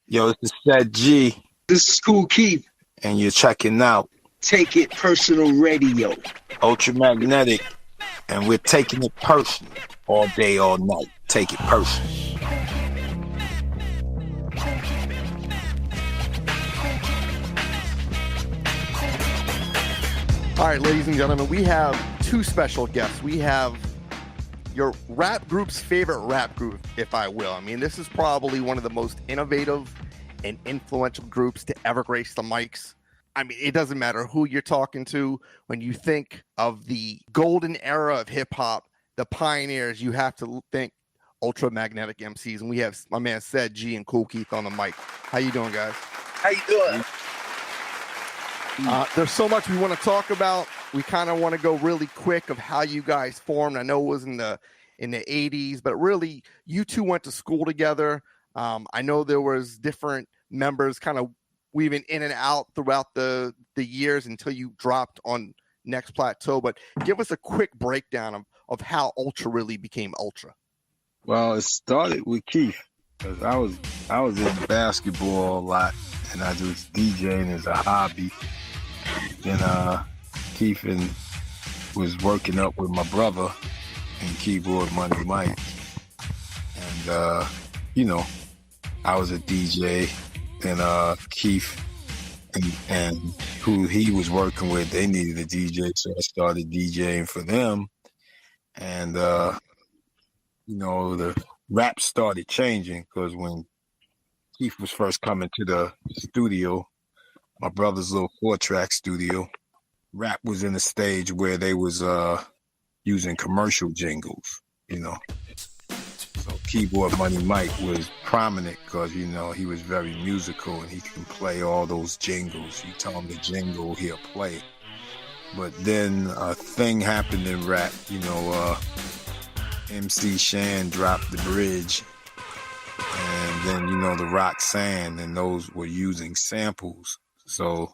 Yo, this is Ced Gee, This is Kool Keith. and you're checking out Take It Personal Radio. Ultramagnetic, and we're taking it personal all day, all night. Take it personal. All right, ladies and gentlemen, we have two special guests. We have your rap group's favorite rap group, if I will. I mean, this is probably one of the most innovative and influential groups to ever grace the mics. I mean, it doesn't matter who you're talking to. When you think of the golden era of hip hop, the pioneers, you have to think Ultramagnetic MCs. And we have my man Ced Gee and Kool Keith on the mic. How you doing, guys? How you doing? There's so much we want to talk about. We kind of want to go really quick of how you guys formed. I know it was in the 80s, but really you two went to school together. I know there was different members kind of weaving in and out throughout the years until you dropped on Next Plateau. But give us a quick breakdown of how Ultra really became Ultra. Well, it started with Keith, because I was in basketball a lot, and I was DJing as a hobby. Then Keith was working up with my brother and Keyboard Money Mike. And, I was a DJ. Then Keith and who he was working with, they needed a DJ, so I started DJing for them. And, the rap started changing, because when Keith was first coming to the studio, my brother's little 4-track studio, rap was in a stage where they was using commercial jingles, So Keyboard Money Mike was prominent because, he was very musical and he can play all those jingles. You tell him the jingle, he'll play. But then a thing happened in rap, MC Shan dropped the bridge, and then, the Roxanne, and those were using samples. So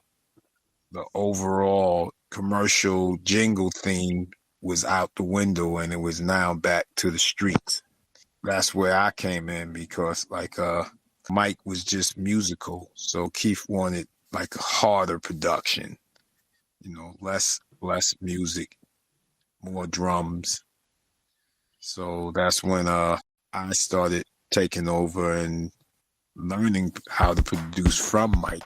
the overall commercial jingle theme was out the window, and it was now back to the streets. That's where I came in, because Mike was just musical. So Keith wanted a harder production, less music, more drums. So that's when I started taking over and learning how to produce from Mike,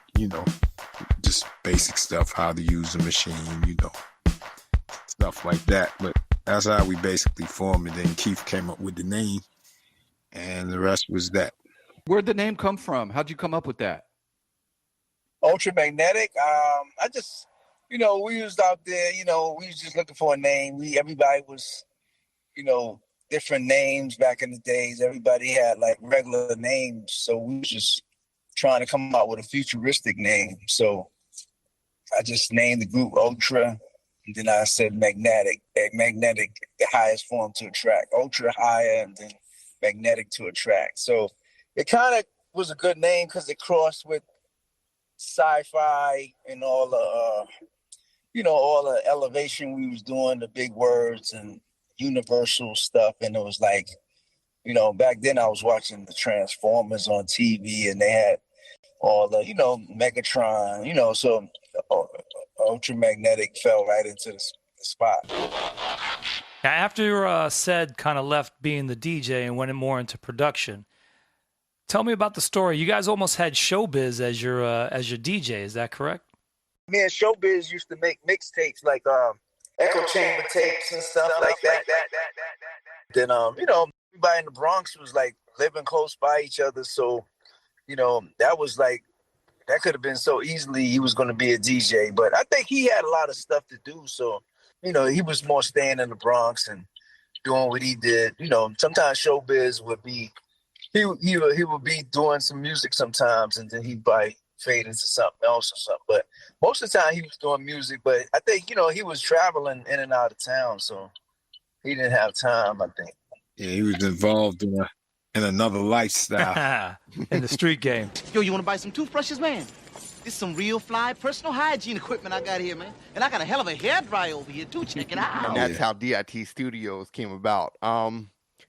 just basic stuff, how to use the machine, stuff like that. But that's how we basically formed it. Then Keith came up with the name, and the rest was that. Where'd the name come from? How'd you come up with that? Ultramagnetic. I just, we was out there, we was just looking for a name. Everybody was, different names back in the days. Everybody had regular names. So we was just trying to come out with a futuristic name. So I just named the group Ultra. And then I said magnetic, the highest form to attract. Ultra higher, and then magnetic to attract. So it kind of was a good name because it crossed with sci-fi and all the, all the elevation we was doing, the big words and universal stuff. And it was back then I was watching the Transformers on TV, and they had all the, Megatron, so Ultramagnetic fell right into the spot. Now, after Ced kind of left being the DJ and went more into production, tell me about the story. You guys almost had Showbiz as your DJ. Is that correct? Me and Showbiz used to make mixtapes echo chamber tapes and stuff like that. Then, everybody in the Bronx was living close by each other. So, that was that could have been so easily he was going to be a DJ. But I think he had a lot of stuff to do. So, he was more staying in the Bronx and doing what he did. Sometimes Showbiz would be, he would be doing some music sometimes, and then he'd fade into something else or something. But most of the time he was doing music. But I think, he was traveling in and out of town. So he didn't have time, I think. Yeah, he was involved in another lifestyle. In the street game. Yo, you want to buy some toothbrushes, man? This is some real fly personal hygiene equipment I got here, man. And I got a hell of a hairdryer over here, too. Check it out. And that's how DIT Studios came about.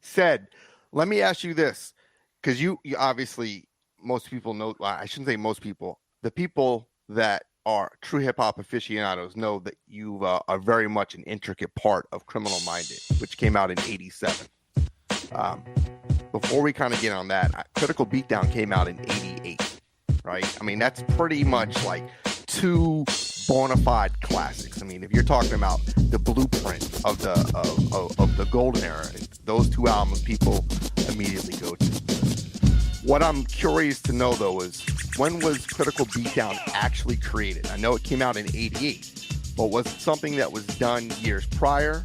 Ced, let me ask you this, because you obviously most people know, well, I shouldn't say most people, the people that are true hip hop aficionados know that you are very much an intricate part of Criminal Minded, which came out in '87. Before we kind of get on that, Critical Beatdown came out in '88, right? I mean, that's pretty much like two bona fide classics. I mean, if you're talking about the blueprint of the golden era, those two albums people immediately go to. What I'm curious to know, though, is when was Critical Beatdown actually created? I know it came out in '88, but was it something that was done years prior?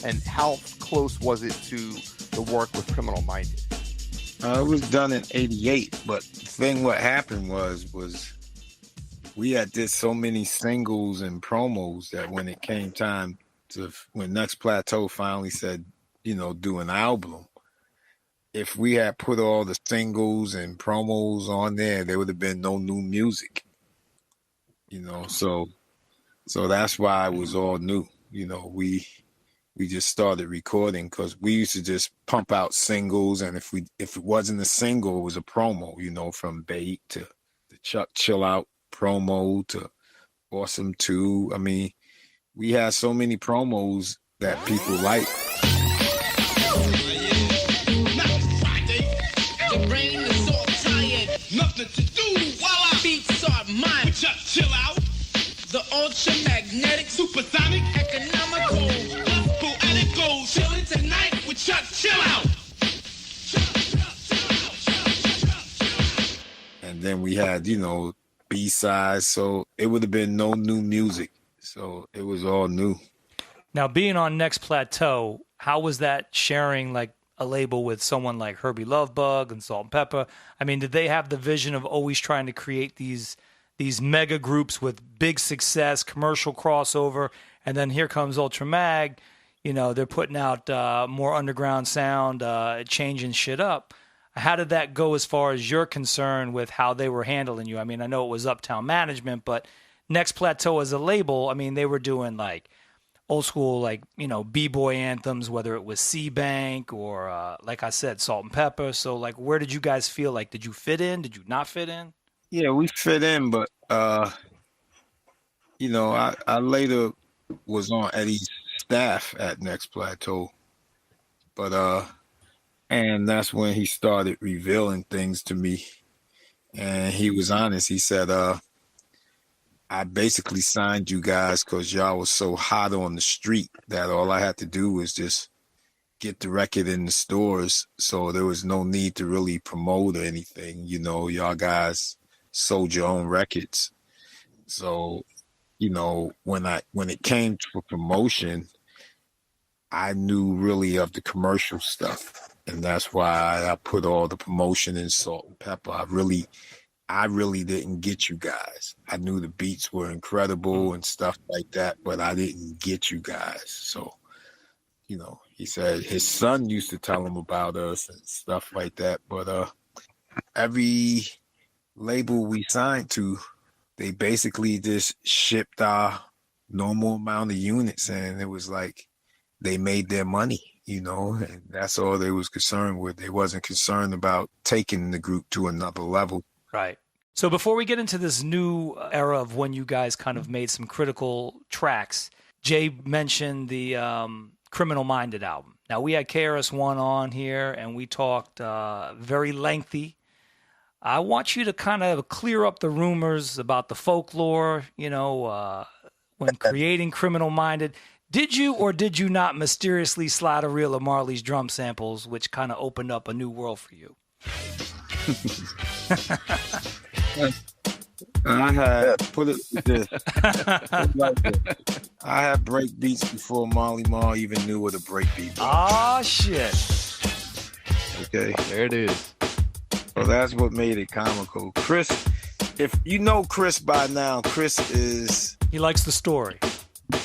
And how close was it to the work with Criminal Minded? It was done in '88, but the thing what happened was we had did so many singles and promos that when it came time to, when Next Plateau finally said, do an album, if we had put all the singles and promos on there would have been no new music, so that's why it was all new. We just started recording because we used to just pump out singles, and if it wasn't a single, it was a promo, from Bait to the Chuck Chill Out promo to Awesome 2. I mean, we had so many promos that people like. The brain is all tired, nothing to do while our beats are mine. Just chill out. The Ultramagnetic, supersonic, economical, poetic gold. Chilling tonight with Chuck Chill Out. And then we had, B-sides, so it would have been no new music. So it was all new. Now, being on Next Plateau, how was that sharing like a label with someone like Herbie Lovebug and Salt and Pepper? I mean, did they have the vision of always trying to create these mega groups with big success, commercial crossover, and then here comes Ultramag, they're putting out more underground sound, changing shit up. How did that go as far as you're concerned with how they were handling you? I mean, I know it was Uptown Management, but Next Plateau as a label, I mean, they were doing like old school, like, B-boy anthems, whether it was C-Bank or, like I said, Salt and Pepper. So, like, where did you guys feel like? Did you fit in? Did you not fit in? Yeah, we fit in, but, I later was on Eddie's staff at Next Plateau. But, and that's when he started revealing things to me. And he was honest. He said, I basically signed you guys because y'all was so hot on the street that all I had to do was just get the record in the stores. So there was no need to really promote or anything. Y'all guys sold your own records. So, when it came to promotion, I knew really of the commercial stuff. And that's why I put all the promotion in Salt and Pepper. I really didn't get you guys. I knew the beats were incredible and stuff like that, but I didn't get you guys. So, he said his son used to tell him about us and stuff like that. But every label we signed to, they basically just shipped our normal amount of units, and it was like they made their money. And that's all they was concerned with. They wasn't concerned about taking the group to another level. Right. So before we get into this new era of when you guys kind of made some critical tracks, Jay mentioned the Criminal Minded album. Now, we had KRS-One on here, and we talked very lengthy. I want you to kind of clear up the rumors about the folklore, when creating Criminal Minded. Did you or did you not mysteriously slide a reel of Marley's drum samples, which kind of opened up a new world for you? I had put it this. I had break beats before Marley Marl even knew what a break beat was. Ah, shit. Okay. There it is. So that's what made it comical. Chris, if you know Chris by now, Chris is... He likes the story.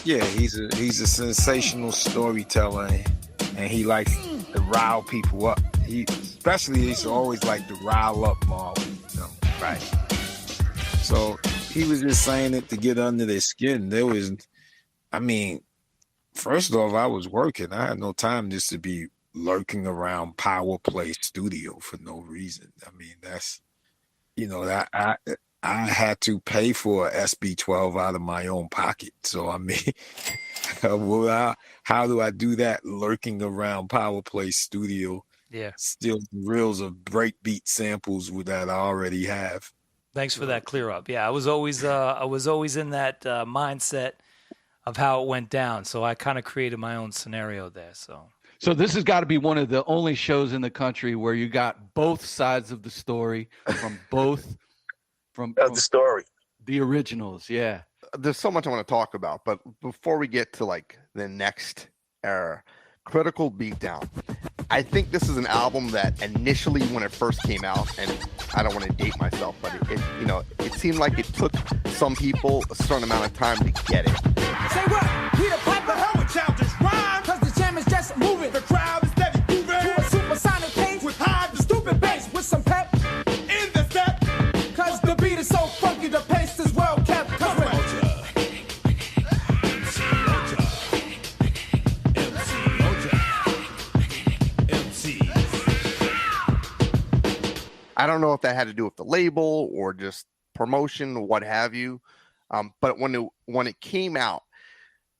Yeah, he's a sensational storyteller, and he likes to rile people up. He's always like to rile up Marley, Right. So he was just saying it to get under their skin. First off, I was working. I had no time just to be lurking around Power Play Studio for no reason. that I had to pay for a SB12 out of my own pocket. So I mean, well, how do I do that? Lurking around Power Play Studio, Yeah. still reels of breakbeat samples that I already have. Thanks for that clear up. Yeah, I was always in that mindset of how it went down. So I kind of created my own scenario there. So this has got to be one of the only shows in the country where you got both sides of the story from the story. the originals. Yeah. There's so much I want to talk about, but before we get to like the next era, Critical Beatdown. I think this is an album that initially when it first came out, and I don't want to date myself, but it seemed like it took some people a certain amount of time to get it. Say what? We the pipe the hell with childish rhyme. Cause the jam is just moving. The crowd is steady moving. To a supersonic pace with high the stupid bass with some pep in the step. Cause the beat is so funky, the pace is well kept. Cause we're I don't know if that had to do with the label or just promotion or what have you. But when it came out,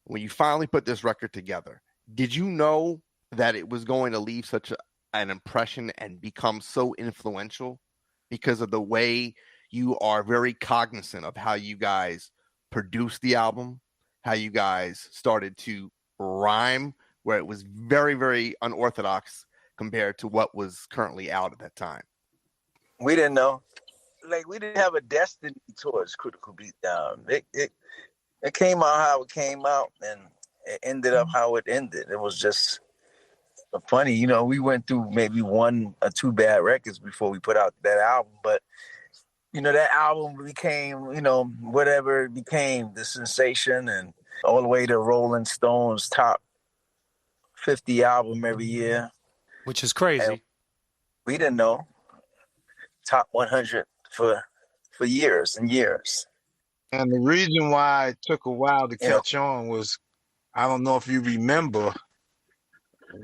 when you finally put this record together, did you know that it was going to leave such an impression and become so influential because of the way you are very cognizant of how you guys produced the album, how you guys started to rhyme, where it was very, very unorthodox compared to what was currently out at that time? We didn't know. Like, we didn't have a destiny towards Critical Beatdown. It came out how it came out, and it ended up how it ended. It was just funny. We went through maybe 1 or 2 bad records before we put out that album. But, that album became, whatever it became, the sensation, and all the way to Rolling Stone's top 50 album every year. Which is crazy. And we didn't know. Top 100 for years and years. And the reason why it took a while to catch on was, I don't know if you remember,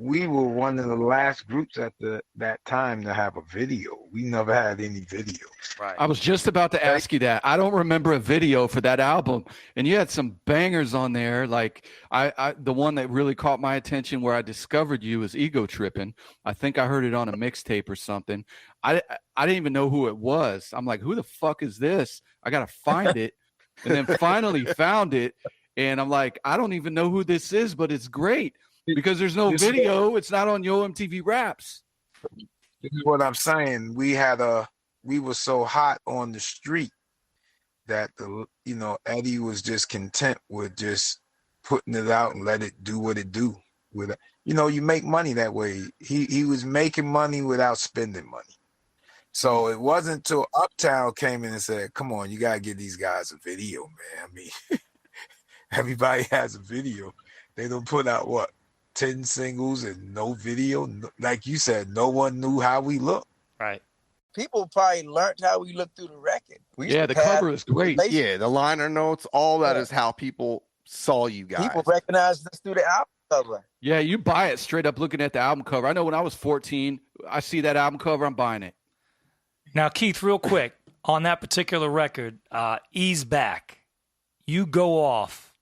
we were one of the last groups at that time to have a video. We never had any video. Right. I was just about to ask you that. I don't remember a video for that album, and you had some bangers on there. Like the one that really caught my attention where I discovered you was Ego Trippin'. I think I heard it on a mixtape or something. I didn't even know who it was. I'm like, who the fuck is this? I gotta find it, and then finally found it, and I'm like, I don't even know who this is, but it's great. Because there's no video, it's not on Yo MTV Raps. This is what I'm saying. We were so hot on the street that Eddie was just content with just putting it out and let it do what it do. With you make money that way. He was making money without spending money. So it wasn't until Uptown came in and said, "Come on, you gotta give these guys a video, man." I mean, everybody has a video. They don't put out 10 singles and no video. Like you said, no one knew how we looked. Right. People probably learned how we looked through the record. The cover is great. Yeah, the liner notes, all that is how people saw you guys. People recognized us through the album cover. Yeah, you buy it straight up looking at the album cover. I know when I was 14, I see that album cover, I'm buying it. Now, Keith, real quick, on that particular record, Ease Back, you go off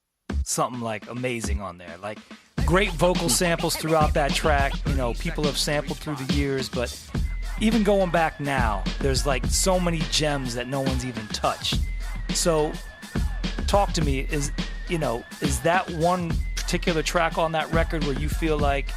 something like amazing on there. Like, great vocal samples throughout that track. People have sampled through the years, but even going back now, there's like so many gems that no one's even touched. So talk to me, is that one particular track on that record where you feel like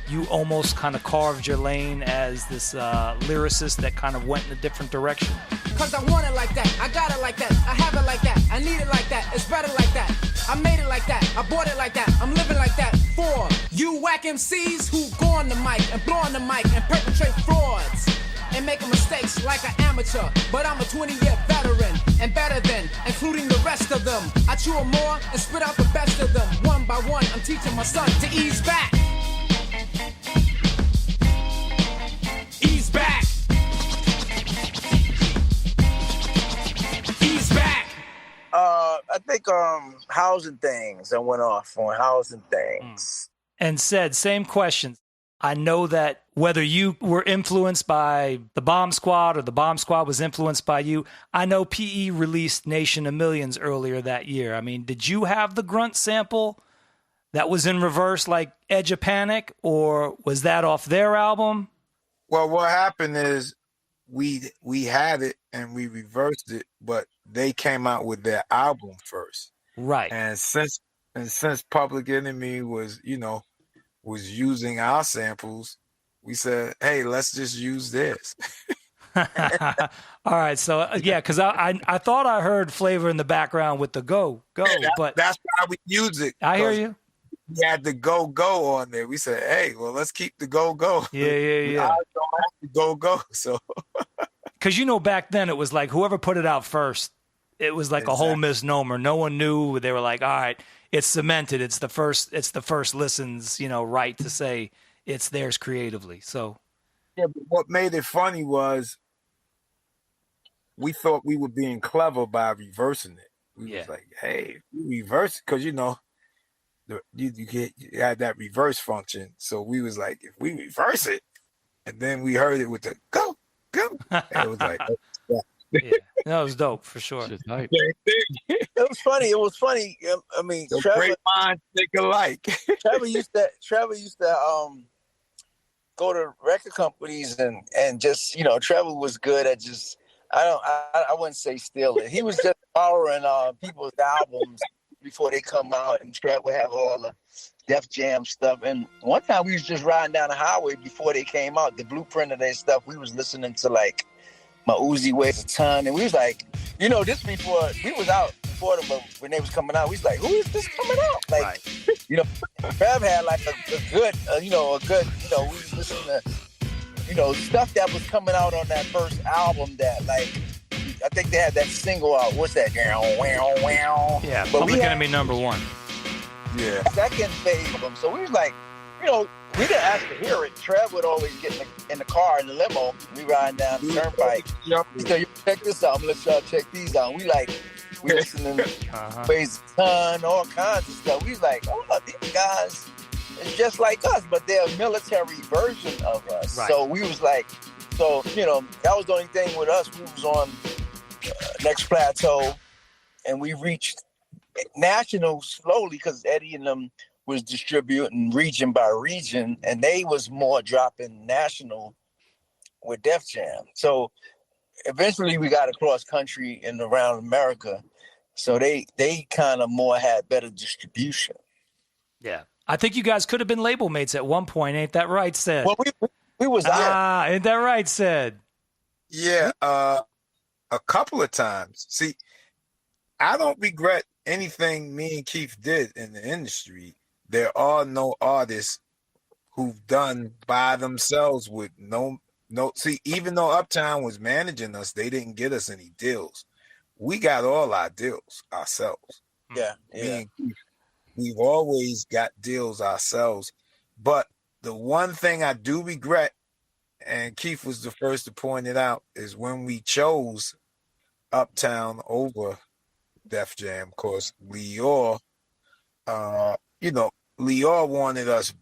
you almost kind of carved your lane as this lyricist that kind of went in a different direction? Cause I want it like that, I got it like that, I have it like that, I need it like that, it's better like that. I made it like that, I bought it like that, I'm living like that. For you whack MCs who go on the mic and blow on the mic and perpetrate frauds and making mistakes like an amateur, but I'm a 20-year veteran and better than, including the rest of them. I chew them more and spit out the best of them. One by one, I'm teaching my son to ease back. Ease back. Ease back. I think Housing Things. I went off on Housing Things. And said, same question. I know that whether you were influenced by the Bomb Squad or the Bomb Squad was influenced by you, I know PE released Nation of Millions earlier that year. I mean, did you have the grunt sample that was in reverse like Edge of Panic, or was that off their album? Well, what happened is we had it and we reversed it, but they came out with their album first. Right. And since Public Enemy was using our samples, we said, hey, let's just use this. All right. So, yeah, because I thought I heard Flavor in the background with the go, but that's why we use it. I hear you. We had the go on there. We said, hey, well, let's keep the go. Yeah. I don't have to go. So, because back then it was like whoever put it out first, it was like a whole misnomer. No one knew. They were like, all right, it's cemented. It's the first listens, right to say it's theirs creatively. So, yeah. But what made it funny was we thought we were being clever by reversing it. We was like, hey, we reverse it because you had that reverse function. So we was like, if we reverse it, and then we heard it with the go, and it was like, yeah, that was dope for sure. It was funny. I mean, Trevor, great minds think alike. Trevor used to go to record companies and just Trevor was good at just I wouldn't say stealing. He was just borrowing people's albums before they come out, and Trevor would have all the Def Jam stuff. And one time we was just riding down the highway before they came out, the blueprint of their stuff. We was listening to like My Uzi Weighs a Ton, and we was like, this before we was out before them, but when they was coming out, we was like, who is this coming out? Like, Trev had like a good, we was listening to, stuff that was coming out on that first album that like. I think they had that single out. What's that? Yeah, but Public Enemy #1. Yeah. Second phase of them. So we was like, we didn't ask to hear it. Trev would always get in the car in the limo. We riding down the turnpike. He said, check this out. Let y'all check these out. We listening to Weighs a Ton, all kinds of stuff. We was like, oh, these guys is just like us, but they're a military version of us. Right. So we was like, that was the only thing with us. We was on Next Plateau, and we reached national slowly because Eddie and them was distributing region by region, and they was more dropping national with Def Jam. So eventually we got across country and around America. So they kind of more had better distribution. Yeah. I think you guys could have been label mates at one point. Ain't that right, Ced? Well, we was out. Ain't that right, Ced? Yeah, a couple of times. See, I don't regret anything me and Keith did in the industry. There are no artists who've done by themselves with no. See, even though Uptown was managing us, they didn't get us any deals. We got all our deals ourselves. Yeah. Me and Keith, we've always got deals ourselves. But the one thing I do regret, and Keith was the first to point it out, is when we chose Uptown over Def Jam. Of course, Lior wanted us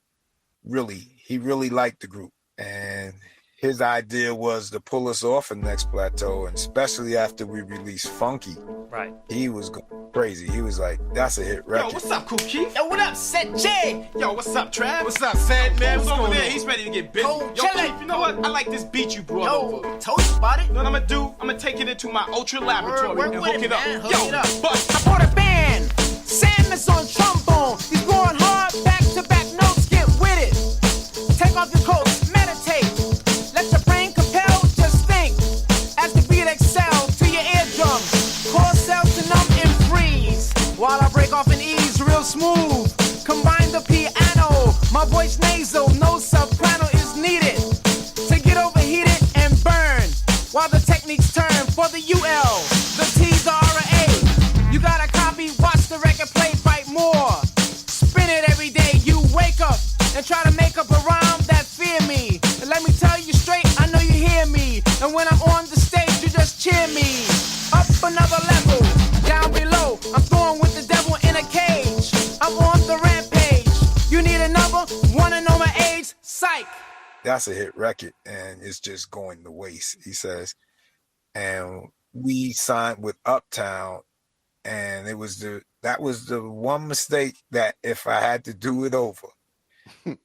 he really liked the group. And his idea was to pull us off of Next Plateau, and especially after we released Funky. Right. He was crazy. He was like, that's a hit record. Yo, what's up, Kool Keith? Yo, what up, Ced Gee? Yo, what's up, Trav? What's up, Ced, man? What's over there? He's ready to get busy. Yo, Keith, you know what? I like this beat you brought over. Told you about it. You know what I'm gonna do? I'm gonna take it into my Ultra laboratory and hook it up. Man. Yo, bust. I bought a band. Samus on trombone. He's going hard, back-to-back notes. Get with it. Take off your coat, meditate. Let your brain compel, just think. As the beat excel to your eardrums. Core cells to numb and freeze. While I break off an ease, real smooth. Combine the piano. My voice nasal, no soprano is needed. To get overheated and burn. While the techniques turn for the UL. The T's the R-A. You gotta copy, watch the record play, bite more. Spin it every day, you wake up and try to make up a rhyme that fear me. And let me tell you straight, I know you hear me. And when I'm on the stage, you just cheer me. Up another level, down below, I'm throwing with the devil in a cage. I'm on the rampage. You need another, wanna know my age? Psych. that's a hit record, and it's just going to waste, he says. And we signed with Uptown, and that was the one mistake that if I had to do it over,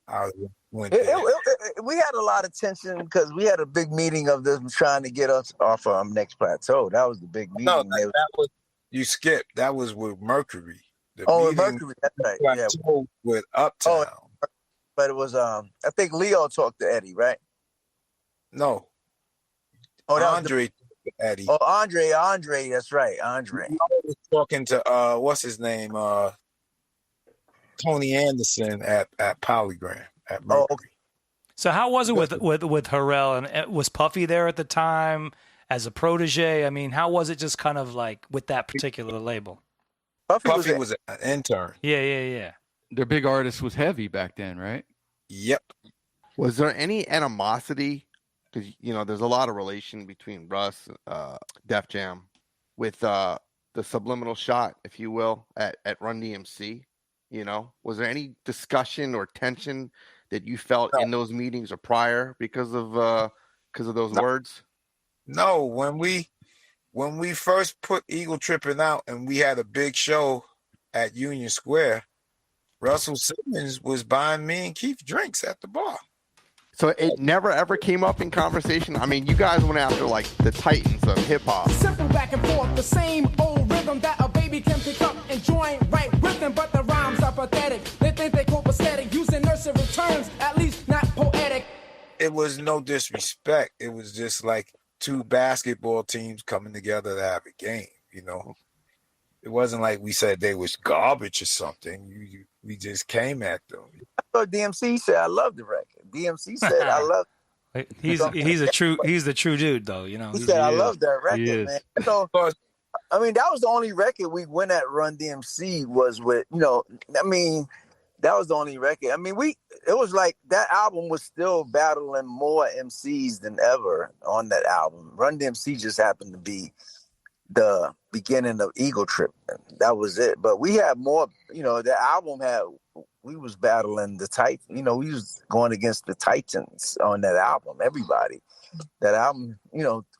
I went there. We had a lot of tension because we had a big meeting of them trying to get us off our next plateau. That was the big meeting. No, that was you skipped. That was with Mercury. With Mercury, that's right. Yeah, with Uptown. But it was I think Leo talked to Eddie, right? No. Andre talked to Eddie. Oh, Andre, that's right, Andre. I was talking to what's his name? Tony Anderson at Polygram at Mercury. Oh, okay. So how was it with Harrell, and was Puffy there at the time as a protege? I mean, how was it just kind of like with that particular label? Puffy was an intern. Yeah. Their big artist was Heavy back then, right? Yep. Was there any animosity? Because, there's a lot of relation between Russ, Def Jam, with the subliminal shot, if you will, at Run DMC. Was there any discussion or tension that you felt in those meetings or prior because of those words? No, when we first put Eagle Trippin' out and we had a big show at Union Square, Russell Simmons was buying me and Keith drinks at the bar. So it never ever came up in conversation. I mean, you guys went after like the titans of hip hop. Simple back and forth, the same old rhythm that a baby can pick up and join right with them, but the rhymes are pathetic. They think they cope aesthetic, using nursery terms, at least not poetic. It was no disrespect. It was just like two basketball teams coming together to have a game. It wasn't like we said they was garbage or something. We just came at them. I thought DMC said I love the record. DMC said I love it. He's the true dude though, He said I love that record, man. So I mean, that was the only record we went at Run DMC was with, that was the only record. I mean, it was like that album was still battling more MCs than ever on that album. Run DMC just happened to be the beginning of Eagle Trip. That was it. But we had more, the album we was battling the Titans. We was going against the Titans on that album. Everybody. That album,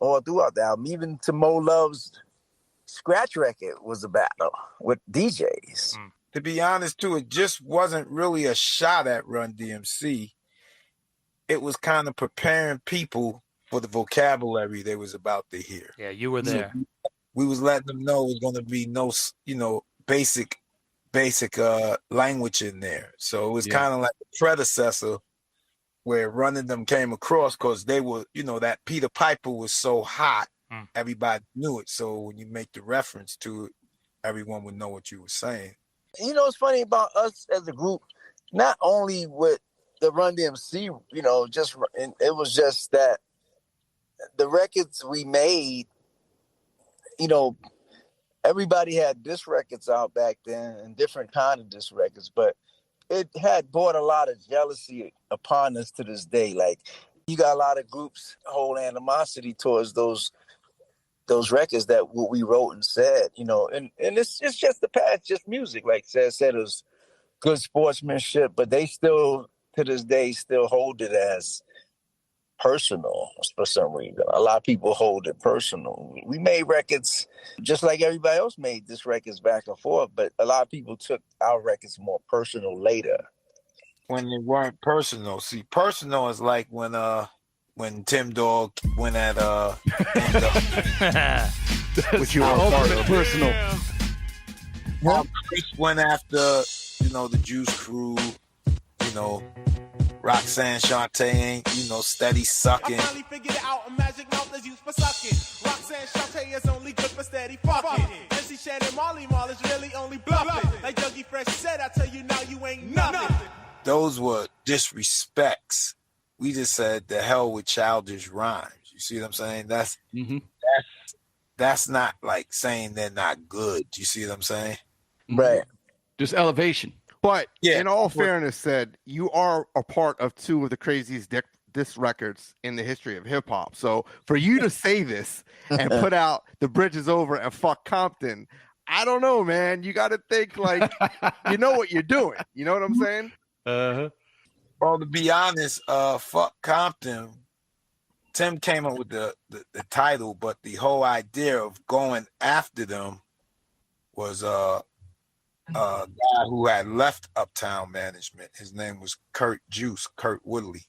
all throughout the album, even to Mo Love's scratch record was a battle with DJs. To be honest, too, it just wasn't really a shot at Run DMC. It was kind of preparing people for the vocabulary they was about to hear. Yeah, you were there. We was letting them know it was going to be no, basic language in there. So it was kind of like a predecessor where Running Them came across because they were, that Peter Piper was so hot, everybody knew it. So when you make the reference to it, everyone would know what you were saying. What's funny about us as a group, not only with the Run DMC, it was just that the records we made, everybody had disc records out back then and different kind of disc records, but it had brought a lot of jealousy upon us to this day. Like, you got a lot of groups hold animosity towards those records that what we wrote and said, and it's just the past, just music. Like said, it was good sportsmanship, but they still, to this day, still hold it as personal for some reason. A lot of people hold it personal. We made records just like everybody else made this records back and forth, but a lot of people took our records more personal later. When they weren't personal. See, personal is like when Tim Dog went at which you are part of. Personal. Chris went after, the Juice Crew, Roxanne Shante ain't, steady sucking. I finally figured it out. A magic mouth is used for sucking. Roxanne Shante is only good for steady fucking. MC Shannon Marley Marl is really only bluffing. Like Dougie Fresh said, I tell you now, you ain't nothing. Those were disrespects. We just said the hell with childish rhymes. You see what I'm saying? That's not like saying they're not good. You see what I'm saying? Right. Just elevation. But in all fairness said, you are a part of two of the craziest disc records in the history of hip hop. So for you to say this and put out The Bridge Is Over and Fuck Compton, I don't know, man. You got to think like, you know what you're doing. You know what I'm saying? Well, Well, to be honest, fuck Compton. Tim came up with the title, but the whole idea of going after them was a guy who had left Uptown Management. His name was Kurt Woodley.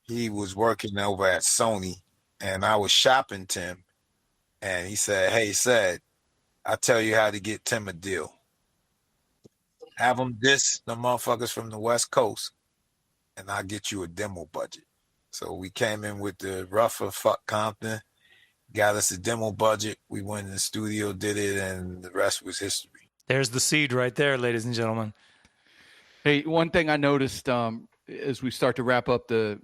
He was working over at Sony, and I was shopping Tim, and he said, "Hey, Ced, I'll tell you how to get Tim a deal. Have him diss the motherfuckers from the West Coast, and I'll get you a demo budget." So we came in with the rougher fuck Compton, got us a demo budget. We went in the studio, did it, and the rest was history. There's the seed right there, ladies and gentlemen. Hey, one thing I noticed as we start to wrap up the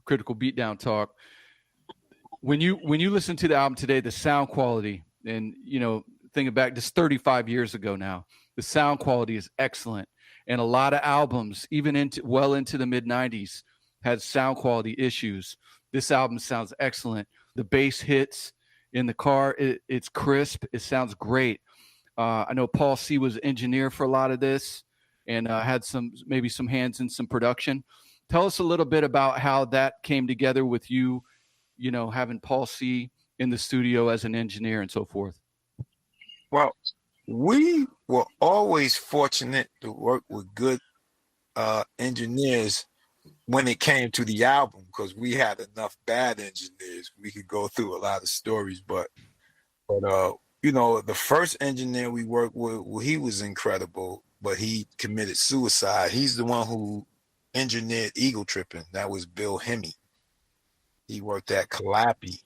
Critical Beatdown talk, when you listen to the album today, the sound quality, and thinking back just 35 years ago now, the sound quality is excellent, and a lot of albums, even into the mid 90s, had sound quality issues. This album sounds excellent. The bass hits in the car, it's crisp. It sounds great. I know Paul C was engineer for a lot of this, and had maybe some hands in some production. Tell us a little bit about how that came together with you, having Paul C in the studio as an engineer and so forth. Well, we were always fortunate to work with good engineers when it came to the album, because we had enough bad engineers. We could go through a lot of stories, but the first engineer we worked with, well, he was incredible, but he committed suicide. He's the one who engineered Eagle Trippin'. That was Bill Hemme. He worked at Calliope.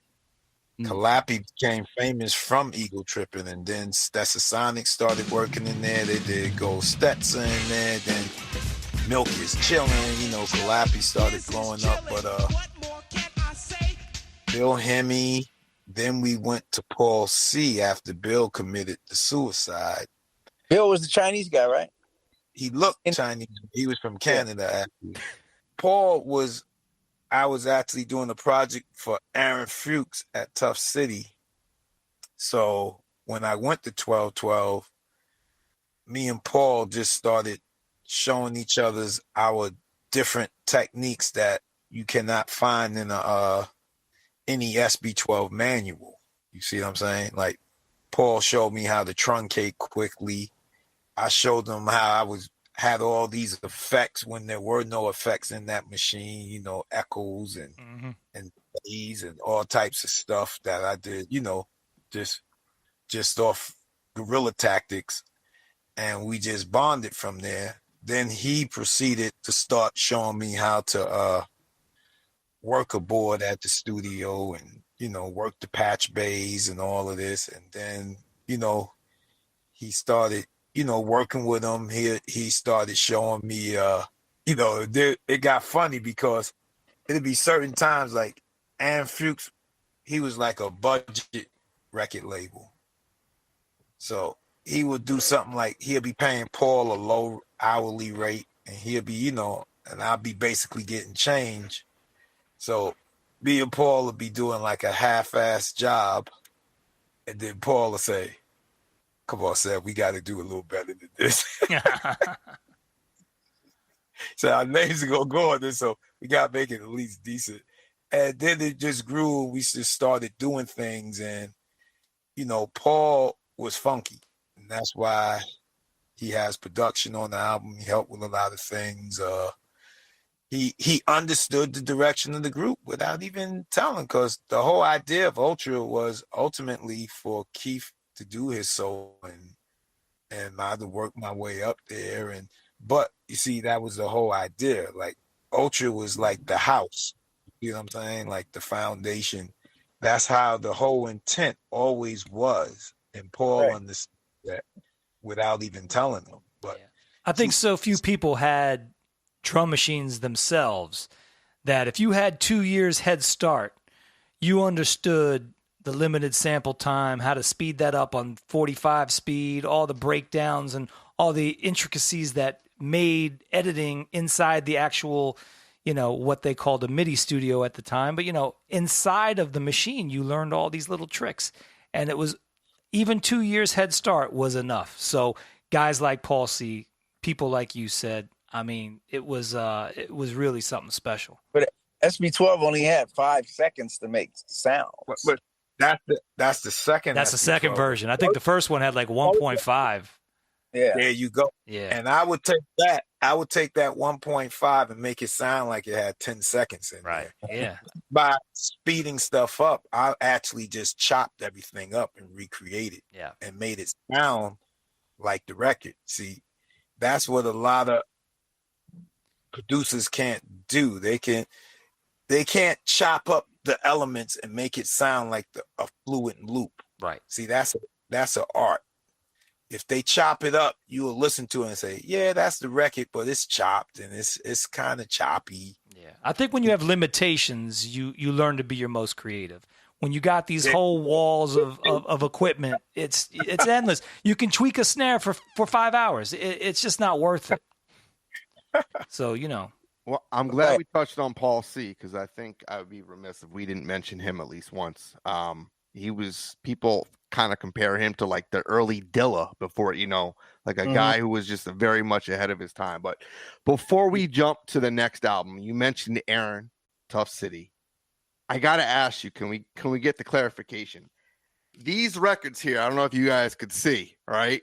Calliope became famous from Eagle Trippin', and then Stetsasonic started working in there. They did Gold Stetson in there, then Milk is Chillin', Calliope started blowing up, but Bill Hemme. Then we went to Paul C after Bill committed the suicide. Bill was the Chinese guy, right? He looked Chinese. He was from Canada, actually. Paul I was actually doing a project for Aaron Fuchs at Tough City. So when I went to 1212, me and Paul just started showing each other's our different techniques that you cannot find in any SB12 manual. You see what I'm saying? Like, Paul showed me how to truncate quickly. I showed him how I had all these effects when there were no effects in that machine, echoes and and keys and all types of stuff that I did, just off guerrilla tactics, and we just bonded from there. Then he proceeded to start showing me how to work a board at the studio and, work the patch bays and all of this. And then, he started, working with him. He started showing me, it got funny because it'd be certain times like Aaron Fuchs, he was like a budget record label. So he would do something like he'll be paying Paul a low hourly rate, and he'll be, and I'll be basically getting change. So me and Paul will be doing like a half-assed job, and then Paul will say, "Come on, Ced, we got to do a little better than this." So our names are going to go on this, so we got to make it at least decent. And then it just grew. We just started doing things, and, Paul was funky, and that's why he has production on the album. He helped with a lot of things. He understood the direction of the group without even telling, because the whole idea of Ultra was ultimately for Keith to do his soul and I to work my way up there. But you see, that was the whole idea. Like, Ultra was like the house. You know what I'm saying? Like the foundation. That's how the whole intent always was. And Paul understood that without even telling them. But I think so few people had drum machines themselves that if you had 2 years head start, you understood the limited sample time, how to speed that up on 45 speed, all the breakdowns and all the intricacies that made editing inside the actual, what they called a MIDI studio at the time. But, inside of the machine, you learned all these little tricks. And it was even 2 years head start was enough. So guys like Paul C., people like you said, I mean, it was really something special. But SB12 only had 5 seconds to make sound. But that's the second. That's the second SB12. version. I think the first one had like 1.5. Yeah. There you go. Yeah. And I would take that. I would take that 1.5 and make it sound like it had 10 seconds in Right. there. Yeah. By speeding stuff up, I actually just chopped everything up and recreated. Yeah. And made it sound like the record. See, that's what a lot of producers can't do. They can't chop up the elements and make it sound like a fluent loop. Right. See, that's an art. If they chop it up, you will listen to it and say, yeah, that's the record, but it's chopped and it's kind of choppy. Yeah. I think when you have limitations, you learn to be your most creative. When you got these whole walls of equipment, it's endless. You can tweak a snare for 5 hours. It's just not worth it. So, Well, I'm glad we touched on Paul C, because I think I would be remiss if we didn't mention him at least once. People kind of compare him to like the early Dilla before, like a guy who was just very much ahead of his time. But before we jump to the next album, you mentioned Aaron, Tough City. I got to ask you, can we get the clarification? These records here, I don't know if you guys could see, right?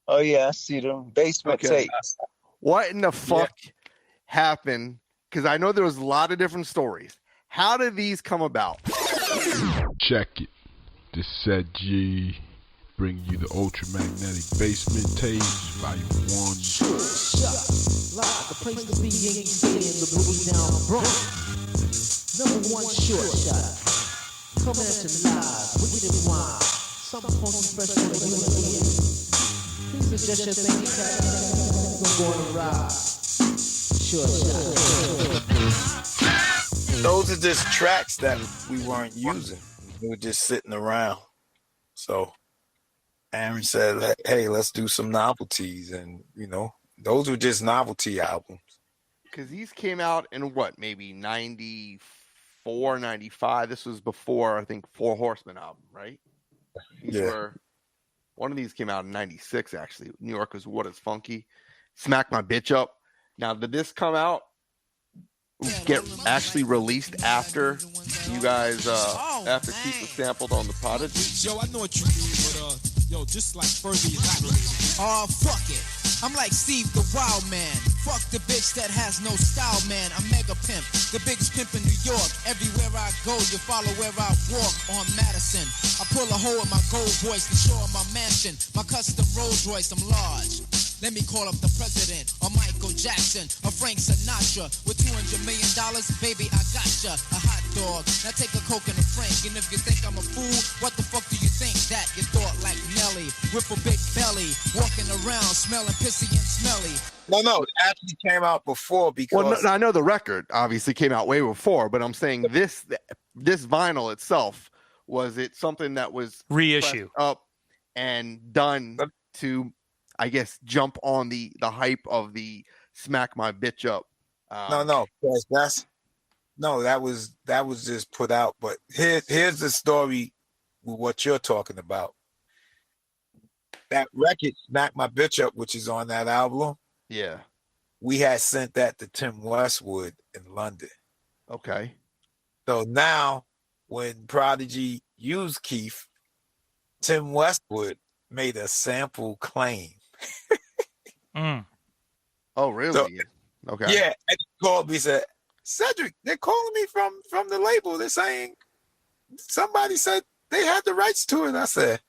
Oh, yeah, I see them. Basement tapes. What in the fuck happened? Because I know there was a lot of different stories. How did these come about? Check it. This Ced Gee bringing you the Ultramagnetic Basement Tapes, Volume 1. Sure shot, like the place to be in the boogie down Bronx. Number 1 short shot, coming at you live, wicked and wild. Something funky fresh on the human. Please adjust your thinking cap. Gonna go on a ride. Short shot. Those are just tracks that we weren't using. We were just sitting around. So Aaron said, hey, let's do some novelties. And, those were just novelty albums. Because these came out in what, maybe 94, 95. This was before, I think, Four Horsemen album, right? One of these came out in 96, actually. New York was What Is Funky. Smack My Bitch Up. Now, did this come out, get actually released after you guys, after Keith was sampled on the Prodigy? Yo, I know what you mean, but just like Fergie elaborated. Oh, fuck it. I'm like Steve the Wild Man. Fuck the bitch that has no style, man. I'm mega pimp, the biggest pimp in New York. Everywhere I go, you follow where I walk on Madison. I pull a hole in my gold voice to show my mansion. My custom Rolls Royce, I'm large. Let me call up the president, or Michael Jackson, or Frank Sinatra. With $200 million, baby, I gotcha. A hot dog. Now take a Coke and a Frank. And if you think I'm a fool, what the fuck do you think that? You thought like Nelly, with a big belly, walking around smelling pissy and smelly. No, it actually came out before because... Well, no, I know the record obviously came out way before, but I'm saying this vinyl itself, was it something that was reissue up and done to, I guess, jump on the hype of the Smack My Bitch Up? No, that was just put out. But here's the story with what you're talking about. That record, Smack My Bitch Up, which is on that album. Yeah. We had sent that to Tim Westwood in London. Okay. So now when Prodigy used Keith, Tim Westwood made a sample claim. Oh, really? So, okay. Yeah, and he called me and said, Cedric, they're calling me from the label. They're saying somebody said they had the rights to it. I said,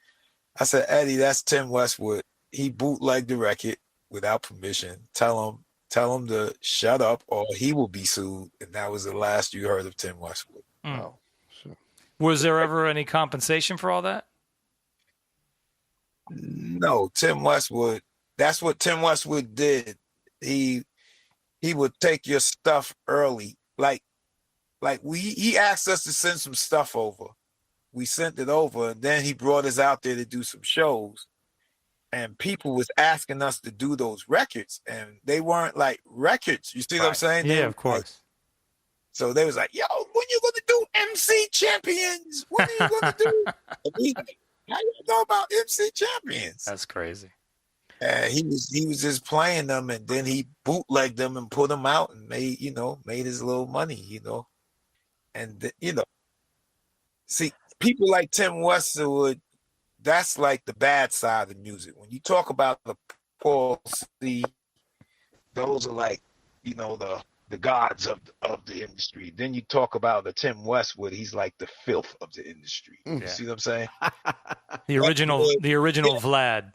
Eddie, that's Tim Westwood. He bootlegged the record without permission. Tell him to shut up or he will be sued. And that was the last you heard of Tim Westwood. Oh, sure. Was there ever any compensation for all that? No, Tim Westwood. That's what Tim Westwood did. He would take your stuff early. Like he asked us to send some stuff over. We sent it over, and then he brought us out there to do some shows. And people was asking us to do those records, and they weren't like records. You see what I'm saying? Yeah, of course. So they was like, yo, when you gonna do MC Champions? When are you gonna do? And we like, how you know about MC Champions? That's crazy. And he was just playing them, and then he bootlegged them and put them out and made his little money, and see, people like Tim Westwood, that's like the bad side of music. When you talk about the Paul C, those are like, the gods of the industry. Then you talk about the Tim Westwood, he's like the filth of the industry. You see what I'm saying? The original Vlad.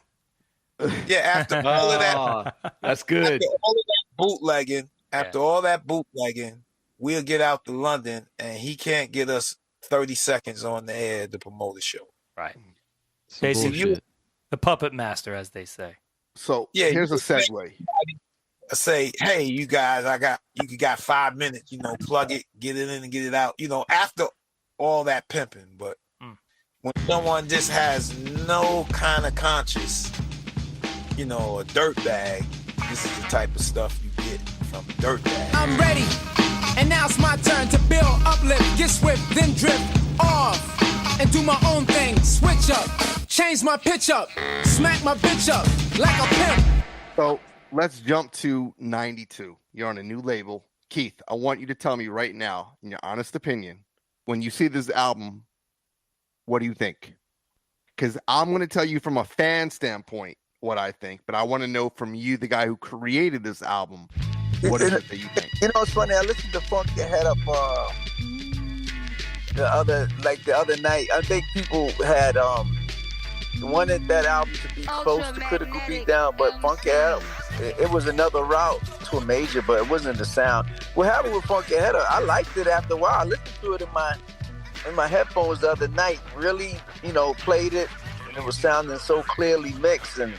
Yeah, after all of that, that's good. After all that bootlegging, we'll get out to London, and he can't get us 30 seconds on the air to promote a show. Right. Some Basically, bullshit. the puppet master, as they say. So here's a segue. I say, hey, you guys, you got 5 minutes, plug it, get it in and get it out, after all that pimping. But when someone just has no kind of conscience, a dirt bag, this is the type of stuff you get from a dirt bag. I'm ready, and now it's my turn to build, uplift, get swift, then drift off, and do my own thing, switch up, change my pitch up, smack my bitch up like a pimp. So let's jump to 92. You're on a new label. Keith, I want you to tell me right now, in your honest opinion, when you see this album, what do you think? Because I'm going to tell you from a fan standpoint what I think, but I want to know from you, the guy who created this album, what is it that you think? It's funny. I listened to Funk Your Head Up the other night. I think people had wanted that album to be close to Critical Beatdown, but Funk Your Head Up, it was another route to a major, but it wasn't the sound. What happened with Funk Your Head Up, I liked it after a while. I listened to it in my headphones the other night, really, played it, and it was sounding so clearly mixed, and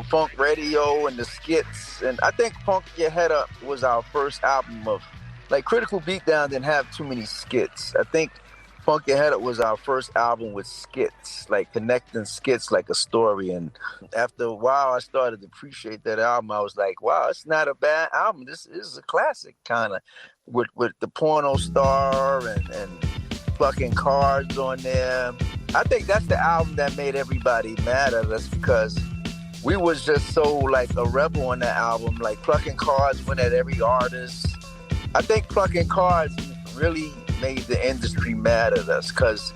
Funk Radio and the skits. And I think Funk Your Head Up was our first album of, like, Critical Beatdown didn't have too many skits. I think Funk Your Head Up was our first album with skits, like connecting skits like a story. And after a while, I started to appreciate that album. I was like, wow, it's not a bad album. This is a classic, kind of, with the porno star and fucking cards on there. I think that's the album that made everybody mad at us, because we was just so like a rebel on that album. Like, plucking cards went at every artist. I think plucking cards really made the industry mad at us, because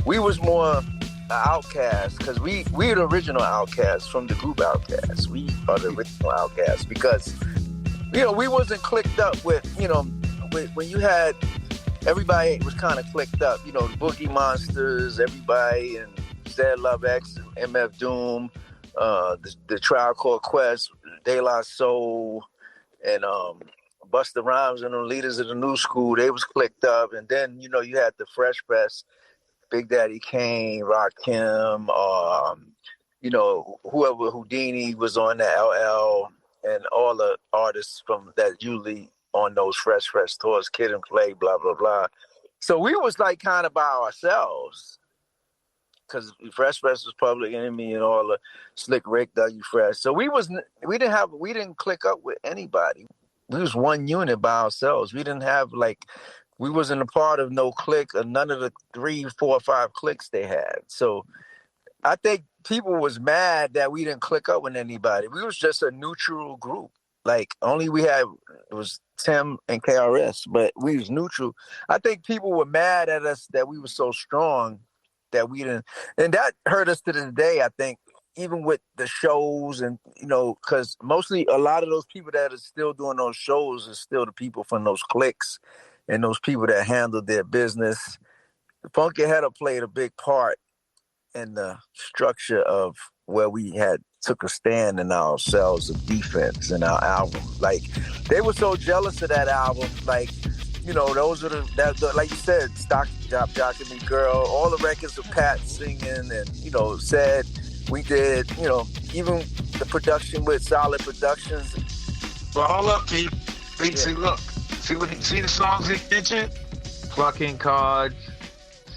we was more outcasts, because we the original outcasts from the group Outcasts. We are the original outcasts, because we wasn't clicked up with when you had everybody was kind of clicked up, the Boogie Monsters, everybody, and Zed Love X, MF Doom, the Tribe Called Quest, De La Soul, and Busta Rhymes and the leaders of the new school. They was clicked up, and then you had the Fresh Press, Big Daddy Kane, Rakim, whoever Houdini was on the LL, and all the artists from that usually on those Fresh tours, Kid and Play, blah blah blah. So we was like kind of by ourselves, because Fresh Press was Public Enemy and all the Slick Rick, W Fresh. So we didn't click up with anybody. We was one unit by ourselves. We didn't have we wasn't a part of no clique or none of the 3, 4, 5 cliques they had. So I think people was mad that we didn't click up with anybody. We was just a neutral group. Like, only it was Tim and KRS, but we was neutral. I think people were mad at us that we were so strong that we didn't, and that hurt us to this day, I think, even with the shows, and because mostly a lot of those people that are still doing those shows are still the people from those cliques and those people that handled their business. Funk Your Head Up played a big part in the structure of where we had took a stand in ourselves of defense in our album. Like, they were so jealous of that album. Like, those are the like you said, Stock Jock and Me Girl, all the records of Pat singing, and said. We did, even the production with Solid Productions. Well, hold up, Keith. See, look. See the songs he mentioned? Plucking Cards,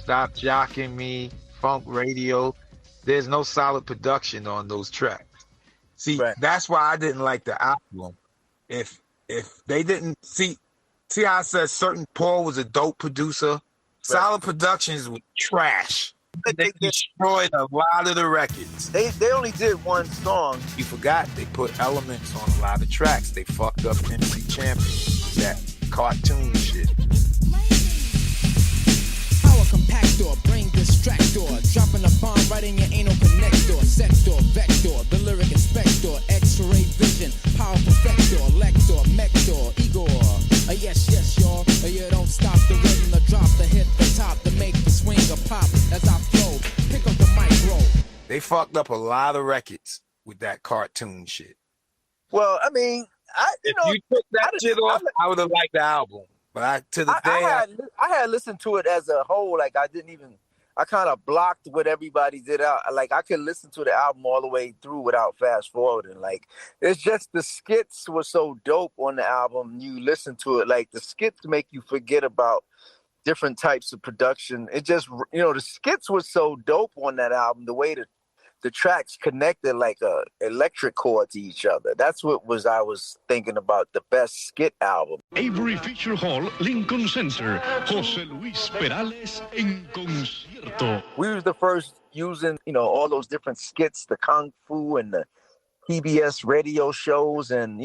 Stop Jocking Me, Funk Radio. There's no solid production on those tracks. See, That's why I didn't like the album. If they didn't see how I said Paul was a dope producer? Solid Productions was trash. They destroyed a lot of the records. They only did one song. You forgot they put elements on a lot of tracks. They fucked up MC Champion, that cartoon shit. Power compactor, brain distractor, dropping a bomb right in your anal connector, sector, vector, the lyric inspector, X-ray vision, power perfector, lector, mector, Igor. Yes, y'all. You don't stop the rhythm to drop the hit the top to make the swing a pop as I flow. Pick up the micro. They fucked up a lot of records with that cartoon shit. Well, I mean, if you took that shit off, I would have liked the album. But I had listened to it as a whole. Like I kind of blocked what everybody did out. Like I could listen to the album all the way through without fast forwarding. Like it's just the skits were so dope on the album. You listen to it, like the skits make you forget about different types of production. It just, the skits were so dope on that album. The way that the tracks connected like a electric cord to each other. That's what I was thinking about the best skit album. Avery Feature Hall, Lincoln Center. José Luis Perales en concierto. We was the first using, all those different skits, the Kung Fu and the PBS radio shows and,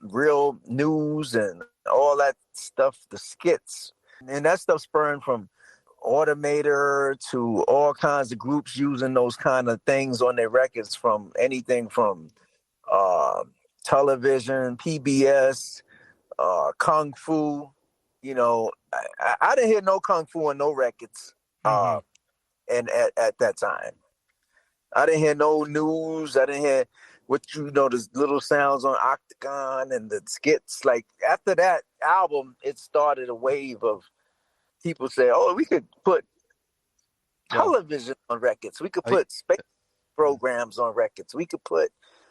real news and all that stuff, the skits. And that stuff spurned from Automator to all kinds of groups using those kind of things on their records, from anything from television, PBS, Kung Fu. I didn't hear no Kung Fu on no records and at that time. I didn't hear no news. I didn't hear the little sounds on Octagon and the skits. Like after that album, it started a wave of people say, "Oh, we could put television on records. We could put space programs on records. We could put,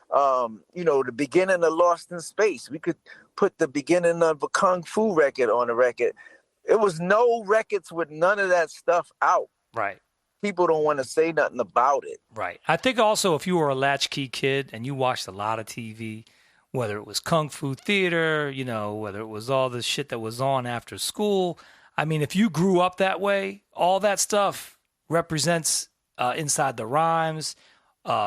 the beginning of Lost in Space. We could put the beginning of a Kung Fu record on a record." It was no records with none of that stuff out. Right. People don't want to say nothing about it. Right. I think also if you were a latchkey kid and you watched a lot of TV, whether it was Kung Fu theater, whether it was all the shit that was on after school. I mean, if you grew up that way, all that stuff represents inside the rhymes,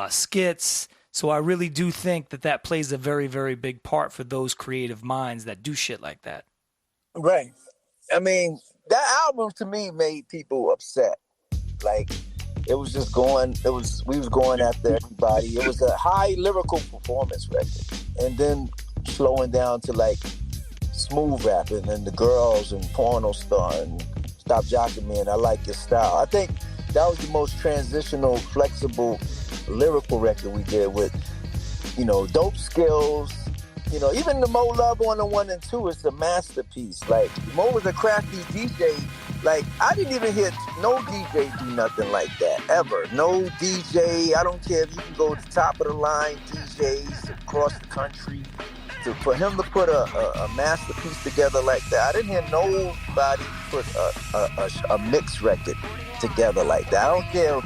skits. So I really do think that plays a very, very big part for those creative minds that do shit like that. Right. I mean, that album to me made people upset. Like, it was just we was going after everybody. It was a high lyrical performance record. And then slowing down to like smooth rapping and the girls and porno star and Stop Jocking Me and I Like Your Style. I think that was the most transitional, flexible lyrical record we did with, dope skills. Even the Mo Love on the 1 and 2 is a masterpiece. Like, Mo was a crafty DJ. Like, I didn't even hear no DJ do nothing like that, ever. No DJ, I don't care if you can go to top of the line DJs across the country. For him to put a masterpiece together like that, I didn't hear nobody put a mix record together like that. I don't care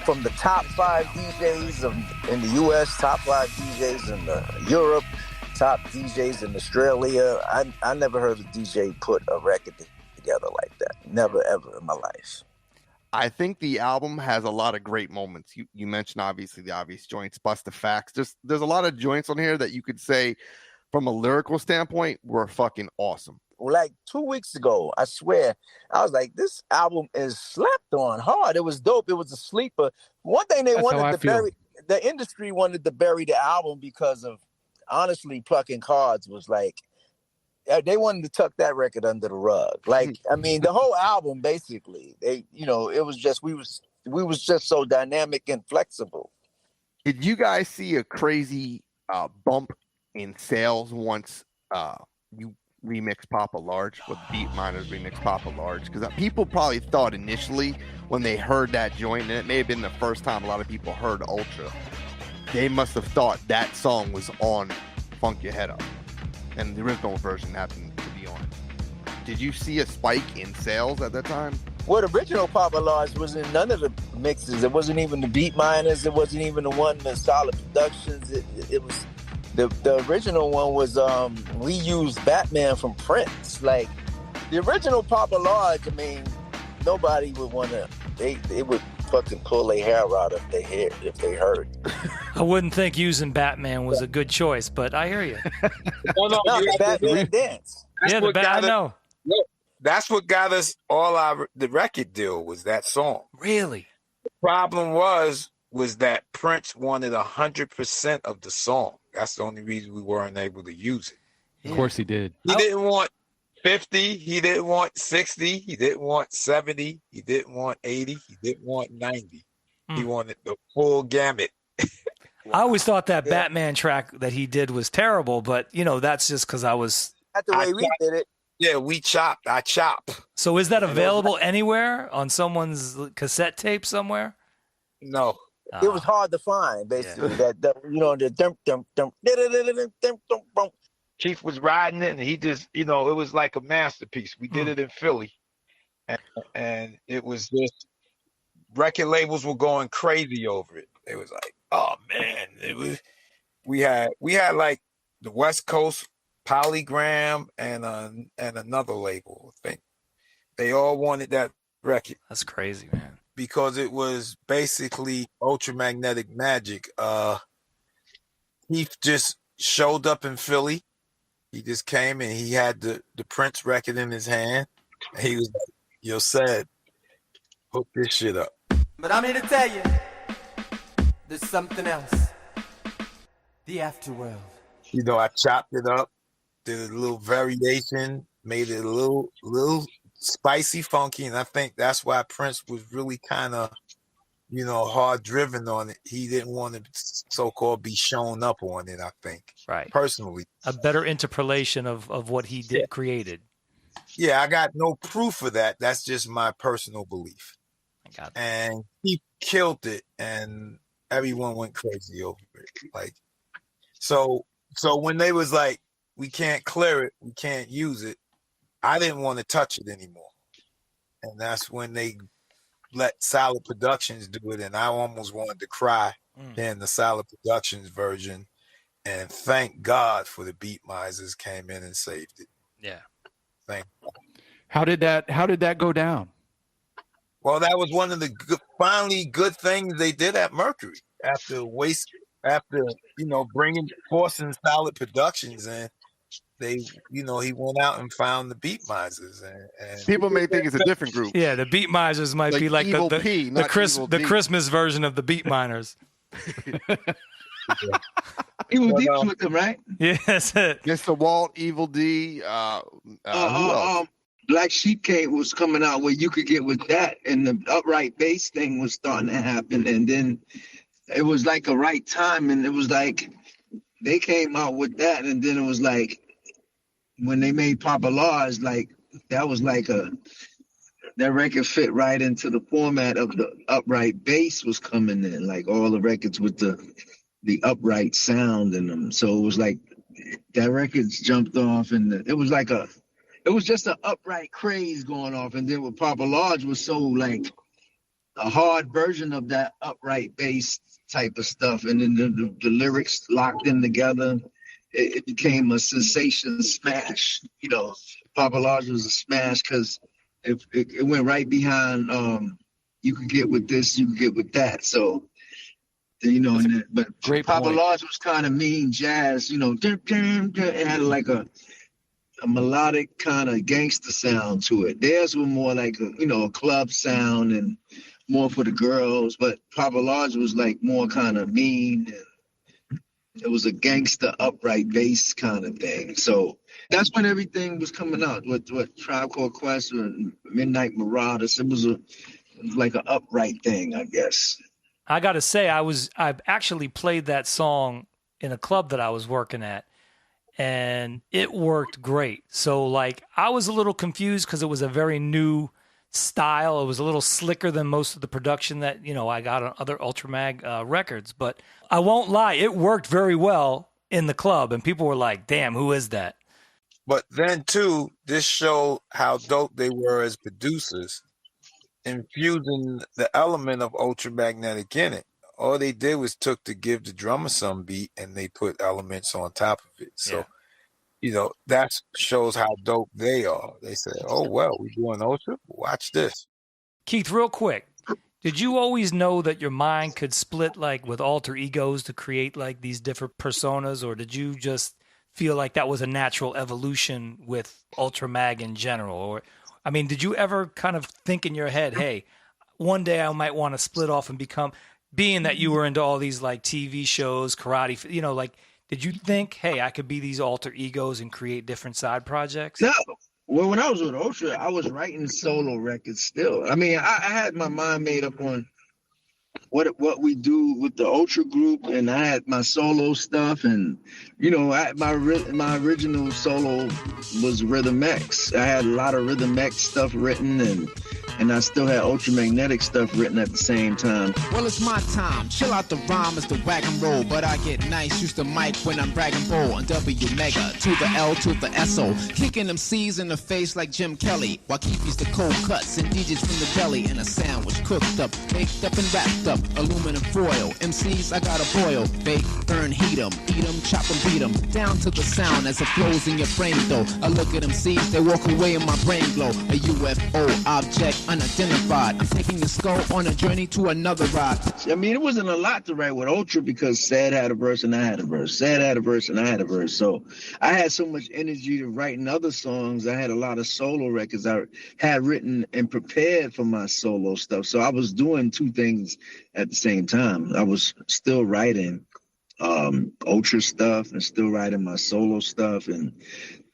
from the top 5 DJs in the U.S., top 5 DJs in Europe, top DJs in Australia. I never heard a DJ put a record together like that. Never, ever in my life. I think the album has a lot of great moments. You mentioned obviously the obvious joints, Bust the Facts. There's a lot of joints on here that you could say from a lyrical standpoint were fucking awesome. Like 2 weeks ago, I swear, I was like, this album is slept on hard. It was dope. It was a sleeper. One thing they wanted to bury, the industry wanted to bury the album because of, honestly, Plucking Cards was like, they wanted to tuck that record under the rug. Like, I mean, the whole album, basically, it was just, we was just so dynamic and flexible. Did you guys see a crazy bump in sales once you remixed Papa Large, with Beat Miners remixed Papa Large? Because people probably thought initially when they heard that joint, and it may have been the first time a lot of people heard Ultra, they must have thought that song was on Funk Your Head Up. And the original version happened to be on it. Did you see a spike in sales at that time? Well, the original Papa Large was in none of the mixes. It wasn't even the Beat Miners. It wasn't even the one with Solid Productions. It was the original one was we used Batman from Prince. Like the original Papa Large. I mean, nobody would want to. They would fucking pull their hair out if they heard. I wouldn't think using Batman was a good choice, but I hear you. No, the Batman dance. Yeah, I know. Look, that's what got us all the record deal was that song. Really? The problem was that Prince wanted 100% of the song. That's the only reason we weren't able to use it. Yeah. Of course he did. He didn't want 50. He didn't want 60. He didn't want 70. He didn't want 80. He didn't want 90. He wanted the full gamut. I always thought that Batman track that he did was terrible, but that's just because I was. That's the way we did it. Yeah, I chop. So is that available anywhere on someone's cassette tape somewhere? No. It was hard to find, basically. Yeah. That Keith was riding it, and he just, it was like a masterpiece. We did it in Philly, and it was just record labels were going crazy over it. It was like, oh man, we had like the West Coast Polygram and another label. I think they all wanted that record. That's crazy, man. Because it was basically Ultramagnetic magic. He just showed up in Philly. He just came and he had the Prince record in his hand. And he was like, yo, Ced, hook this shit up. But I'm here to tell you, there's something else. The afterworld. I chopped it up, did a little variation, made it a little spicy, funky, and I think that's why Prince was really kind of, hard driven on it. He didn't want to so-called be shown up on it, I think. Right. Personally. A better interpolation of what he created. Yeah, I got no proof of that. That's just my personal belief. I got that. And he killed it, and everyone went crazy over it. Like, so when they was like, we can't clear it, we can't use it, I didn't want to touch it anymore. And that's when they let Solid Productions do it, and I almost wanted to cry in the Solid Productions version. And thank God for the Beat Misers came in and saved it. Yeah. Thank God. How did that go down? Well, that was one of the finally good things they did at Mercury after forcing Solid Productions in. They, he went out and found the Beat Misers, and People may think it's a different group. Yeah, the Beat Misers might be like Evil P, not Evil the D. Christmas version of the Beat Miners. Evil D was with them, right? Yes. Mr. Walt, Evil D. Who else? Black Sheep Cave was coming out where you could get with that, and the upright bass thing was starting to happen, and then it was like a right time, and it was like they came out with that, and then it was like when they made Papa Lars, like that was like that record fit right into the format of the upright bass was coming in, like all the records with the upright sound in them. So it was like that records jumped off, and it was just an upright craze going off. And then with Papa Lodge was so like a hard version of that upright bass type of stuff. And then the lyrics locked in together. It became a sensation smash. Papa Lodge was a smash because it went right behind you could get with this, you could get with that. So, but great Papa point. Lodge was kind of mean jazz, it had like a melodic kind of gangster sound to it. Theirs were more like a club sound and more for the girls, but Papa Lodge was like more kind of mean, and it was a gangster upright bass kind of thing. So that's when everything was coming out with Tribe Called Quest and Midnight Marauders. It was like an upright thing, I guess. I got to say, I actually played that song in a club that I was working at, and it worked great. So like I was a little confused because it was a very new style. It was a little slicker than most of the production that, I got on other Ultramag records. But I won't lie, it worked very well in the club, and people were like, damn, who is that? But then too, this showed how dope they were as producers, infusing the element of Ultramagnetic in it. All they did was took to give the drummer some beat, and they put elements on top of it. So, that shows how dope they are. They said, "Oh well, we're doing Ultra. Watch this." Keith, real quick, Did you always know that your mind could split like with alter egos to create like these different personas, or did you just feel like that was a natural evolution with Ultramag in general? Or, I mean, did you ever kind of think in your head, hey, one day I might want to split off and become, being that you were into all these like TV shows, karate, you know, like, did you think, hey, I could be these alter egos and create different side projects? No. Well, when I was with Ultra, I was writing solo records still. I mean, I had my mind made up on what we do with the Ultra group, and I had my solo stuff, and you know, my original solo was Rhythm X. I had a lot of Rhythm X stuff written, and I still had Ultramagnetic stuff written at the same time. Well, it's my time. Chill out the rhyme is the wag and roll, but I get nice. Use the mic when I'm bragging bold on W Mega to the L to the SO, kicking them C's in the face like Jim Kelly, while Keefy's the cold cuts and DJs from the belly, and a sandwich cooked up, baked up and wrapped up, aluminum foil. MCs I gotta boil, bake, burn, heat 'em, eat 'em, chop 'em, beat 'em, down to the sound as it flows in your brain though. I look at them C's, they walk away and my brain glow. A UFO object unidentified. I'm taking the skull on a journey to another ride. I mean, it wasn't a lot to write with Ultra because Ced had a verse and I had a verse. Ced had a verse and I had a verse. So I had so much energy to writing other songs. I had a lot of solo records I had written and prepared for my solo stuff. So I was doing two things at the same time. I was still writing Ultra stuff and still writing my solo stuff, and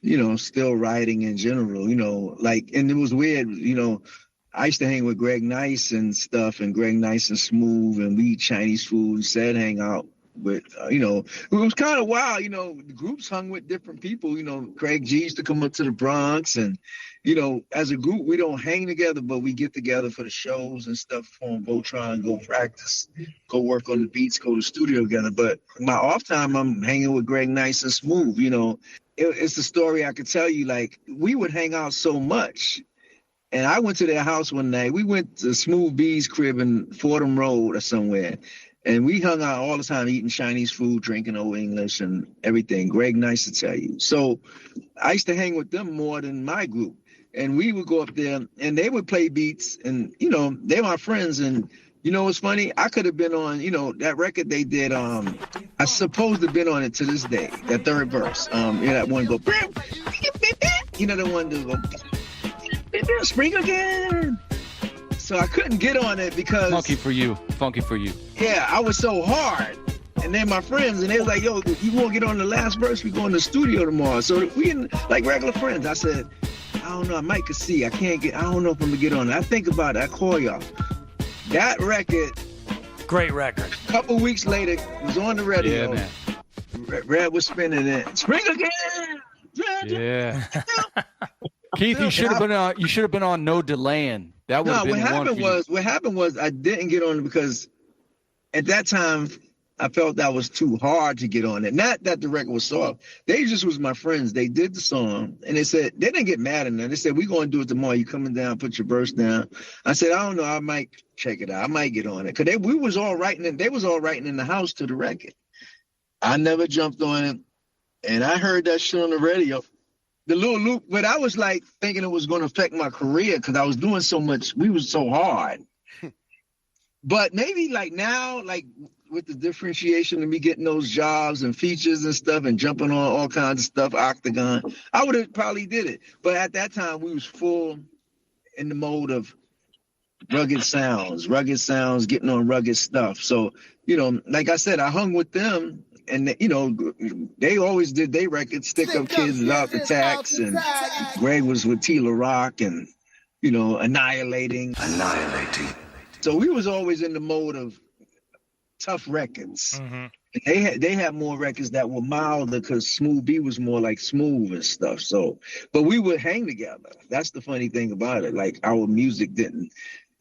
you know, still writing in general, you know, like, and it was weird, you know, I used to hang with Greg Nice and stuff, and Greg Nice and Smooth, and we eat Chinese food, and Ced hang out with, you know, it was kind of wild, you know, the groups hung with different people, you know, Craig G used to come up to the Bronx, and, you know, as a group, we don't hang together, but we get together for the shows and stuff, on Voltron, go practice, go work on the beats, go to the studio together. But my off time, I'm hanging with Greg Nice and Smooth, you know. It's a story I could tell you, like, we would hang out so much. And I went to their house one night. We went to Smooth B's crib in Fordham Road or somewhere. And we hung out all the time, eating Chinese food, drinking Old English and everything. Greg Nice to tell you. So I used to hang with them more than my group. And we would go up there and they would play beats. And, you know, they're my friends. And, you know what's funny? I could have been on, you know, that record they did. I supposed to have been on it to this day, that third verse. You know, that one go, you know, the one to go, spring again. So I couldn't get on it because Funky for you. Yeah, I was so hard. And then my friends, and they was like, yo, you won't get on the last verse? We go in the studio tomorrow. So we like regular friends. I said, I don't know, I might could see. I don't know if I'm gonna get on it. I think about it, I call y'all. That record, great record. A couple weeks later, it was on the radio. Yeah, man. Red was spinning it. Spring again. Yeah. Keith, you should have been on No Delaying. That would have been what happened was I didn't get on it because at that time I felt that was too hard to get on it. Not that the record was soft. They just was my friends. They did the song and they said, they didn't get mad at them. They said, we're going to do it tomorrow. You coming down, put your verse down. I said, I don't know. I might check it out. I might get on it. Cause they was all writing in the house to the record. I never jumped on it. And I heard that shit on the radio. The little loop, but I was like thinking it was going to affect my career because I was doing so much. We was so hard. But maybe like now, like with the differentiation of me getting those jobs and features and stuff and jumping on all kinds of stuff, Octagon, I would have probably did it. But at that time, we was full in the mode of rugged sounds, getting on rugged stuff. So, you know, like I said, I hung with them. And, you know, they always did their records, Stick Up Kids Without the Tax, and Greg was with Tila Rock and, you know, Annihilating. So we was always in the mode of tough records. Mm-hmm. They had more records that were milder because Smooth B was more like smooth and stuff. So, but we would hang together. That's the funny thing about it. Like our music didn't.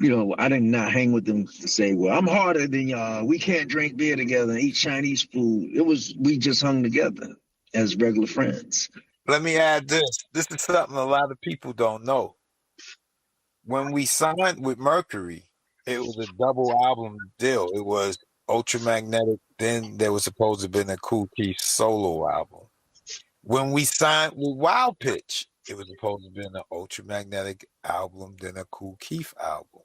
You know, I did not hang with them to say, well, I'm harder than y'all. We can't drink beer together and eat Chinese food. We just hung together as regular friends. Let me add this. This is something a lot of people don't know. When we signed with Mercury, it was a double album deal. It was Ultramagnetic. Then there was supposed to have been a Kool Keith solo album. When we signed with Wild Pitch, it was supposed to have been an Ultramagnetic album, then a Kool Keith album.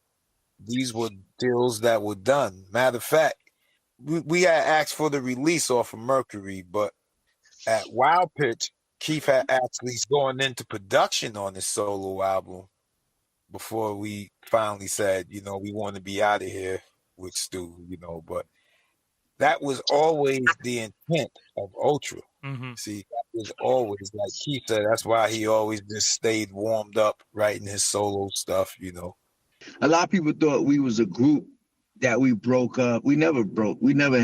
these were deals that were done. Matter of fact, we had asked for the release off of Mercury, but at Wild Pitch, Keith had actually gone into production on his solo album before we finally said, you know, we want to be out of here with Stu, you know, but that was always the intent of Ultra. See, that was always, like Keith said, that's why he always just stayed warmed up writing his solo stuff, you know. A lot of people thought we was a group that we broke up. We never broke. We never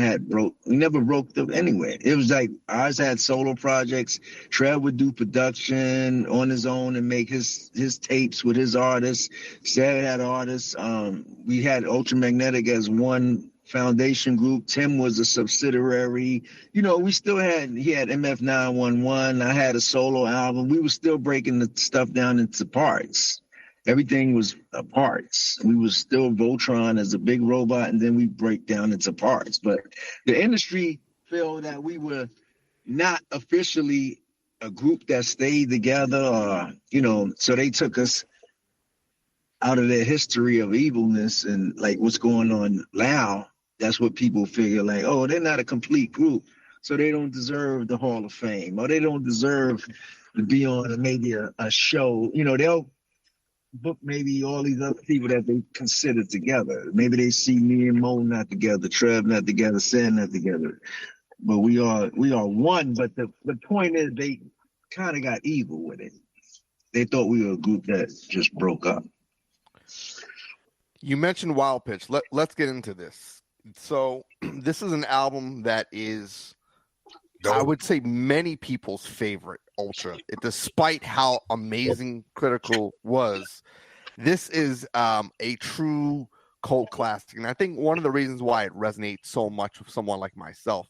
broke them anyway. It was like ours had solo projects. Trev would do production on his own and make his tapes with his artists. Ced had artists. We had Ultramagnetic as one foundation group. Tim was a subsidiary. You know, he had MF 911. I had a solo album. We were still breaking the stuff down into parts. Everything was parts. We was still Voltron as a big robot, and then we break down into parts. But the industry felt that we were not officially a group that stayed together, or, you know, so they took us out of their history of evilness and like what's going on now. That's what people figure, like, oh, they're not a complete group, so they don't deserve the Hall of Fame, or they don't deserve to be on maybe a show. You know, they'll book maybe all these other people that they consider together. Maybe they see me and Mo not together, Trev not together, Ced not together. But we are one. But the point is, they kind of got evil with it. They thought we were a group that just broke up. You mentioned Wild Pitch. Let's get into this. So this is an album that is, I would say, many people's favorite Ultra. Despite how amazing Critical was, this is a true cult classic. And I think one of the reasons why it resonates so much with someone like myself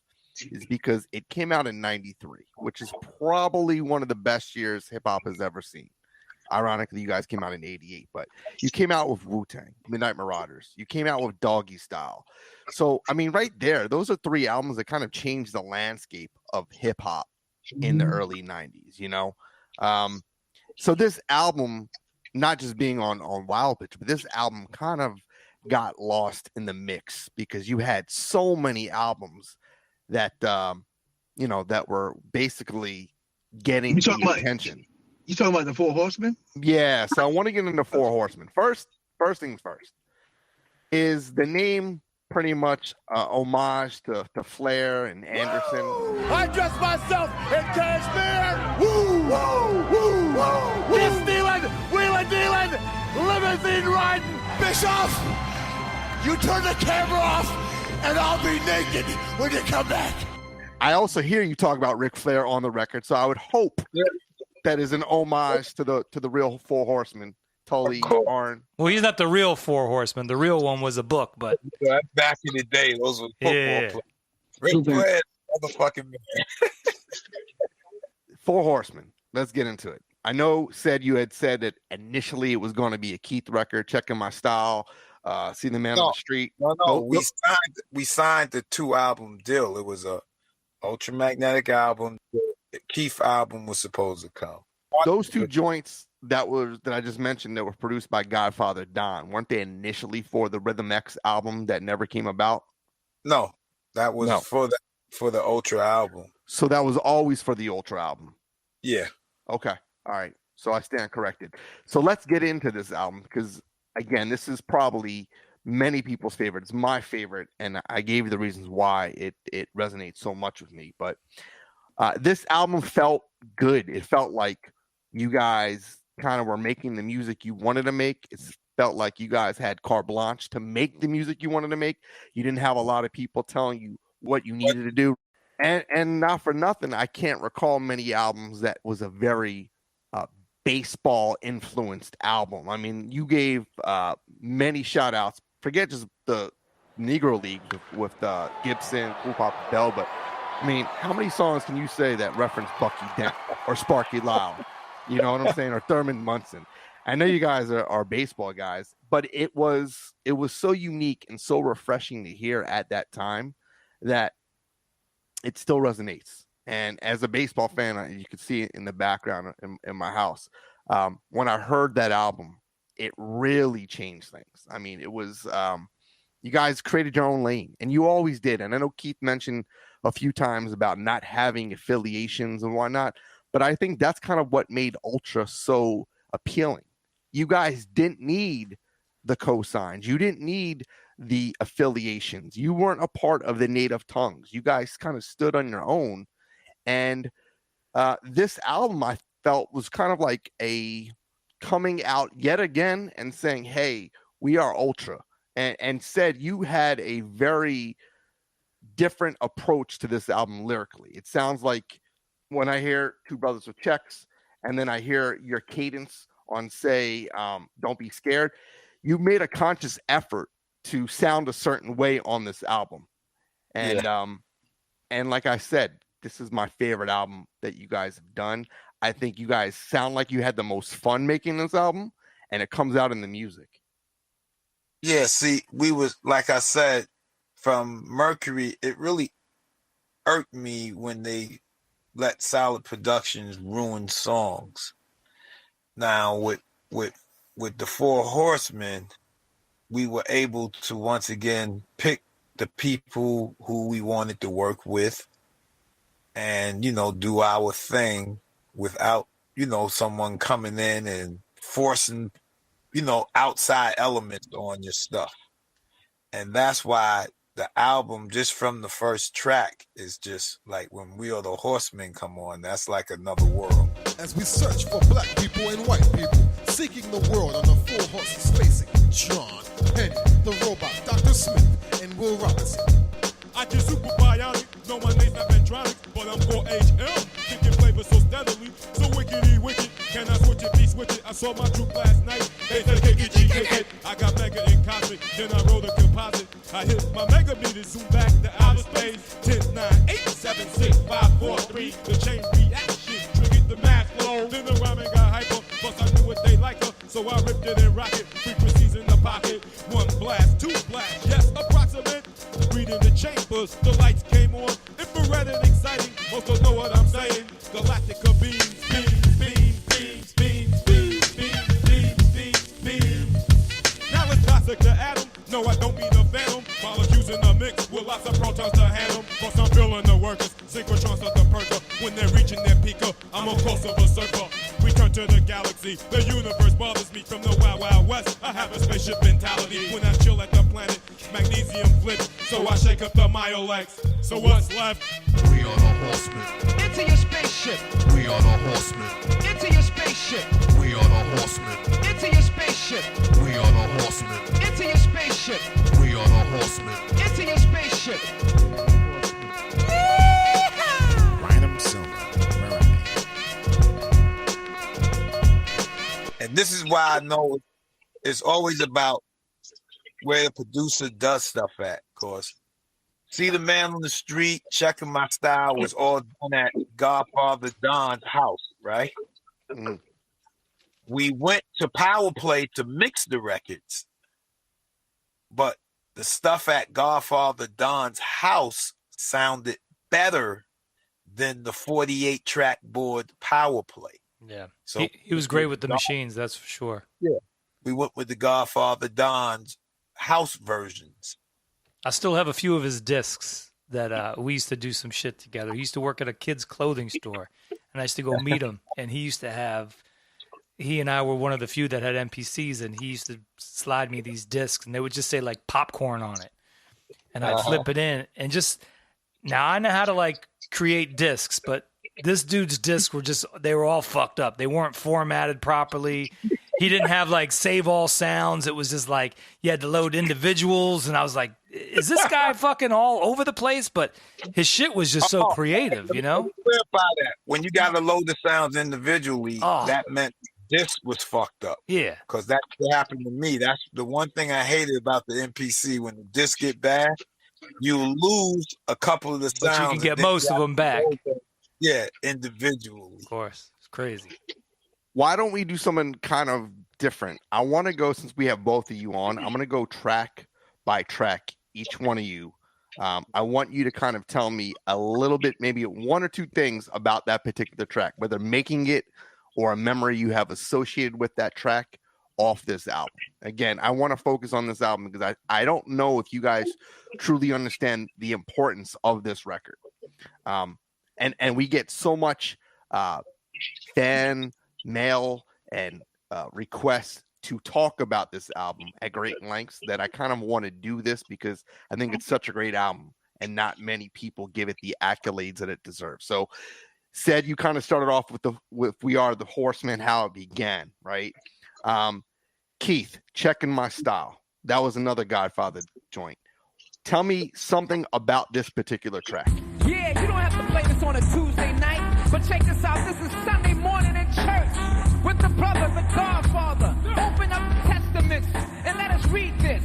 is because it came out in '93, which is probably one of the best years hip hop has ever seen. Ironically, you guys came out in '88, but you came out with Wu-Tang, Midnight Marauders. You came out with Doggy Style. So, I mean, right there, those are three albums that kind of changed the landscape of hip hop in the early '90s, you know? So this album, not just being on Wild Pitch, but this album kind of got lost in the mix because you had so many albums that, you know, that were basically getting the attention. You talking about the Four Horsemen? Yeah, so I want to get into Four Horsemen. First things first. Is the name pretty much homage to Flair and Anderson? Woo! I dress myself in cashmere. Woo! Woo! Woo! Woo! This stealing, wheeling, dealing, limousine riding. Bischoff, you turn the camera off, and I'll be naked when you come back. I also hear you talk about Ric Flair on the record, so I would hope that is an homage to the real Four Horsemen. Tully, Arn. Well, he's not the real Four Horsemen. The real one was a book, but back in the day, those were football players. Ric Flair, motherfucking man. Four Horsemen. Let's get into it. I know, you had said that initially it was going to be a Keith record. Checking My Style, See the Man on the Street. No. We signed the 2-album deal. It was a Ultramagnetic album. The Keith album was supposed to come. Those two joints that I just mentioned that were produced by Godfather Don, weren't they initially for the Rhythm X album that never came about? No, that was for the Ultra album. So that was always for the Ultra album. Yeah. Okay. All right. So I stand corrected. So let's get into this album because, again, this is probably many people's favorite. It's my favorite, and I gave you the reasons why it resonates so much with me. But this album felt good. It felt like you guys kind of were making the music you wanted to make. It felt like you guys had carte blanche to make the music you wanted to make. You didn't have a lot of people telling you what you needed to do. And not for nothing, I can't recall many albums that was a very baseball influenced album. I mean, you gave many shout outs. Forget just the Negro League with Gibson, Cool Pop Bell, but I mean, how many songs can you say that reference Bucky Dent or Sparky Lau? You know what I'm saying? Or Thurman Munson. I know you guys are baseball guys, but it was so unique and so refreshing to hear at that time that it still resonates. And as a baseball fan, you could see it in the background in my house. When I heard that album, it really changed things. I mean, it was you guys created your own lane, and you always did. And I know Keith mentioned a few times about not having affiliations and whatnot, but I think that's kind of what made Ultra so appealing. You guys didn't need the cosigns. You didn't need the affiliations. You weren't a part of the native tongues. You guys kind of stood on your own. And this album, I felt, was kind of like a coming out yet again and saying, hey, we are Ultra. And said you had a very different approach to this album lyrically. It sounds like when I hear Two Brothers with Checks, and then I hear your cadence on, say, Don't Be Scared, you made a conscious effort to sound a certain way on this album. And and like I said, this is my favorite album that you guys have done. I think you guys sound like you had the most fun making this album, and it comes out in the music. Yeah, see, we was, like I said, from Mercury, it really irked me when they let Solid Productions ruin songs. Now with the Four Horsemen, we were able to once again pick the people who we wanted to work with and, do our thing without, someone coming in and forcing, outside elements on your stuff. And that's why the album, just from the first track, is just like when We Are the Horsemen come on, that's like another world. As we search for black people and white people, seeking the world on the four horses facing John, Penny, the robot, Dr. Smith, and Will Robinson. I just super bionic, no my name's not Ventronic, but I'm 4HL, thinking flavor so steadily, so wickedy wicked, can I switch it, be switch it, I saw my troop last night, they said Take It, I got mega and cosmic, then I wrote a composite, I hit my mega meter, zoom back to outer space, 10, 9, 8, 7, 6, 5, 4, 3, the chain reaction, triggered the mass flow, then the rhyming got hyper, plus I knew what they like her, so I ripped it and rocket, frequencies in the pocket, 1 blast, 2 blast, yes, approximate, reading the chambers, the lights came on, infrared and exciting, most don't know what I'm saying, Galactica beams, beams, beams, beams, beams, beams, beams, beams, beams, beams. Now it's toxic to atom, no I don't mean a phantom, molecules in the mix with lots of protons to handle, plus I'm feeling the workers, synchrotrons at the perker, when they're reaching their peaker, I'm a course of a surfer. We turn to the galaxy, the universe bothers me from the wild, wild west. I have a spaceship mentality when I chill at the planet. Magnesium flips, so I shake up the Myolex. So what's left? We are the horsemen. Into your spaceship. We are the horsemen. Into your spaceship. We are the horsemen. Into your spaceship. We are the horsemen. Into your spaceship. We are the horsemen. Into your spaceship. Rhymem Silver. Where are they? And this is why I know it's always about where the producer does stuff at. Cause See the Man on the Street, Checking My Style was all done at Godfather Don's house, right? Mm. We went to Power Play to mix the records, but the stuff at Godfather Don's house sounded better than the 48-track board Power Play. Yeah. So he was great with the machines, that's for sure. Yeah. We went with the Godfather Don's house versions. I still have a few of his discs that we used to do some shit together. He used to work at a kid's clothing store, and I used to go meet him. And he and I were one of the few that had MPCs, and he used to slide me these discs, and they would just say like popcorn on it. And I'd flip it in, and just, now I know how to like create discs, but this dude's discs they were all fucked up. They weren't formatted properly. He didn't have like save all sounds. It was just like you had to load individuals, and I was like, is this guy fucking all over the place? But his shit was just so creative, you know? Clarify that. When you got to load the sounds individually, that meant disc was fucked up. Yeah. Because that's what happened to me. That's the one thing I hated about the MPC. When the disc get bad, you lose a couple of the sounds. But you can get most of them back. Yeah, individually. Of course. It's crazy. Why don't we do something kind of different? I want to go, since we have both of you on, I'm going to go track by track, each one of you. I want you to kind of tell me a little bit, maybe one or two things about that particular track, whether making it or a memory you have associated with that track. off this album. Again, I want to focus on this album because I don't know if you guys truly understand the importance of this record. And we get so much fan mail and requests to talk about this album at great lengths that I kind of want to do this because I think it's such a great album and not many people give it the accolades that it deserves. So, Ced, you kind of started off with We Are the Horsemen, how it began, right? Keith, Checking My Style. That was another Godfather joint. Tell me something about this particular track. Yeah, you don't have to play this on a Tuesday night, but check this out. This is Sunday morning in church with the brother, the Godfather. Open up the testaments and let us read this.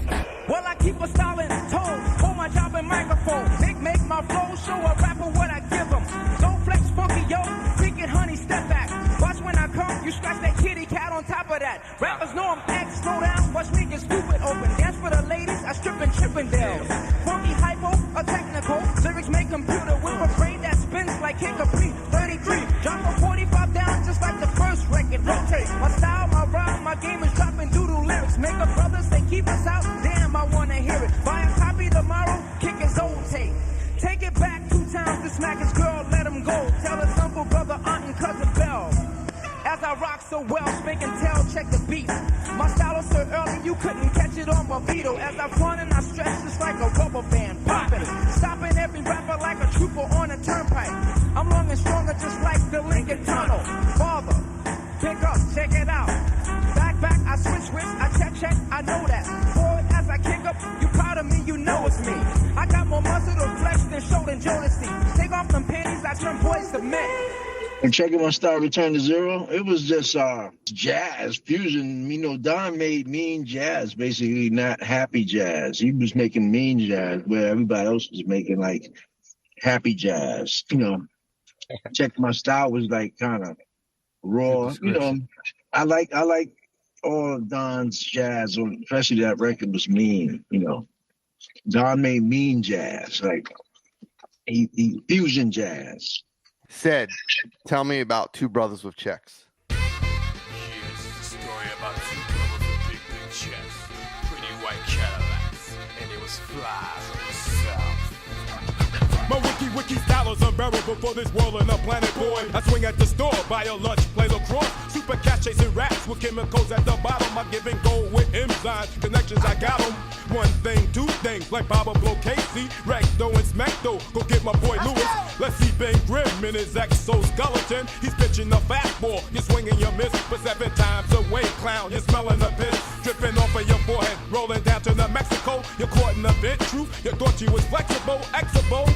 Well, I keep a style in tone, hold my job and microphone. Make my flow, show a rapper what I give him. Don't flex funky, yo, kick it, honey, step back. Watch when I come, you scratch that kitty cat on top of that. Rappers know I'm X, slow down, watch me get stupid open. Dance for the ladies, I strip and Chippendales. Funky hypo, a technical, lyrics make computer with a brain that spins like Hickory. 33, drop a 45 down just like the first record. Rotate, my style, my rhyme, my game is dropping doodle lyrics. Make a brother say keep us out, damn, I wanna hear it. Buy a copy tomorrow, kick his old tape. Take it back 2 times to smack his girl, let him go. Tell his uncle, brother, aunt, and cousin Bell. As I rock so well, speak and tell, check the beat. My style is so early, you couldn't catch it on my Vito. As I run and I stretch just like a rubber band, popping, stopping every rapper like a trooper on a turnpike. I'm long and stronger just like the Lincoln Tunnel. Father, pick up, check it out. Back, I switch, I check, I know that. Boy, as I kick up, you proud of me, you know it's me. I got more muscle to flex than shoulder and Jodeci. Take off them panties, I turn boys to men. And Checking My Style, Return to Zero, it was just jazz fusion. You know, Don made mean jazz, basically not happy jazz. He was making mean jazz where everybody else was making like happy jazz. You know, Checking My Style was like kind of raw. You know, I like all of Don's jazz, especially that record was mean. You know, Don made mean jazz, like he fusion jazz. Ced, tell me about Two Brothers with Checks. Here's the story about 2 brothers with big checks, pretty white Cadillacs, and it was fly from the south. My wiki style is unbearable for this world and a planet, boy. I swing at the store, buy a lunch, play lacrosse. Super cat chasing rats with chemicals at the bottom. I give and go with enzymes, connections, I got them. One thing, 2 things, like Pablo Casey, Recto and Smecto. Go get my boy Lewis. Let's see Ben Grimm in his exoskeleton. He's pitching a fastball, you're swinging your miss, but 7 times away, clown. You're smelling the piss, dripping off of your forehead, rolling down to New Mexico. You're caught in the vent, true. You thought you was flexible, exable.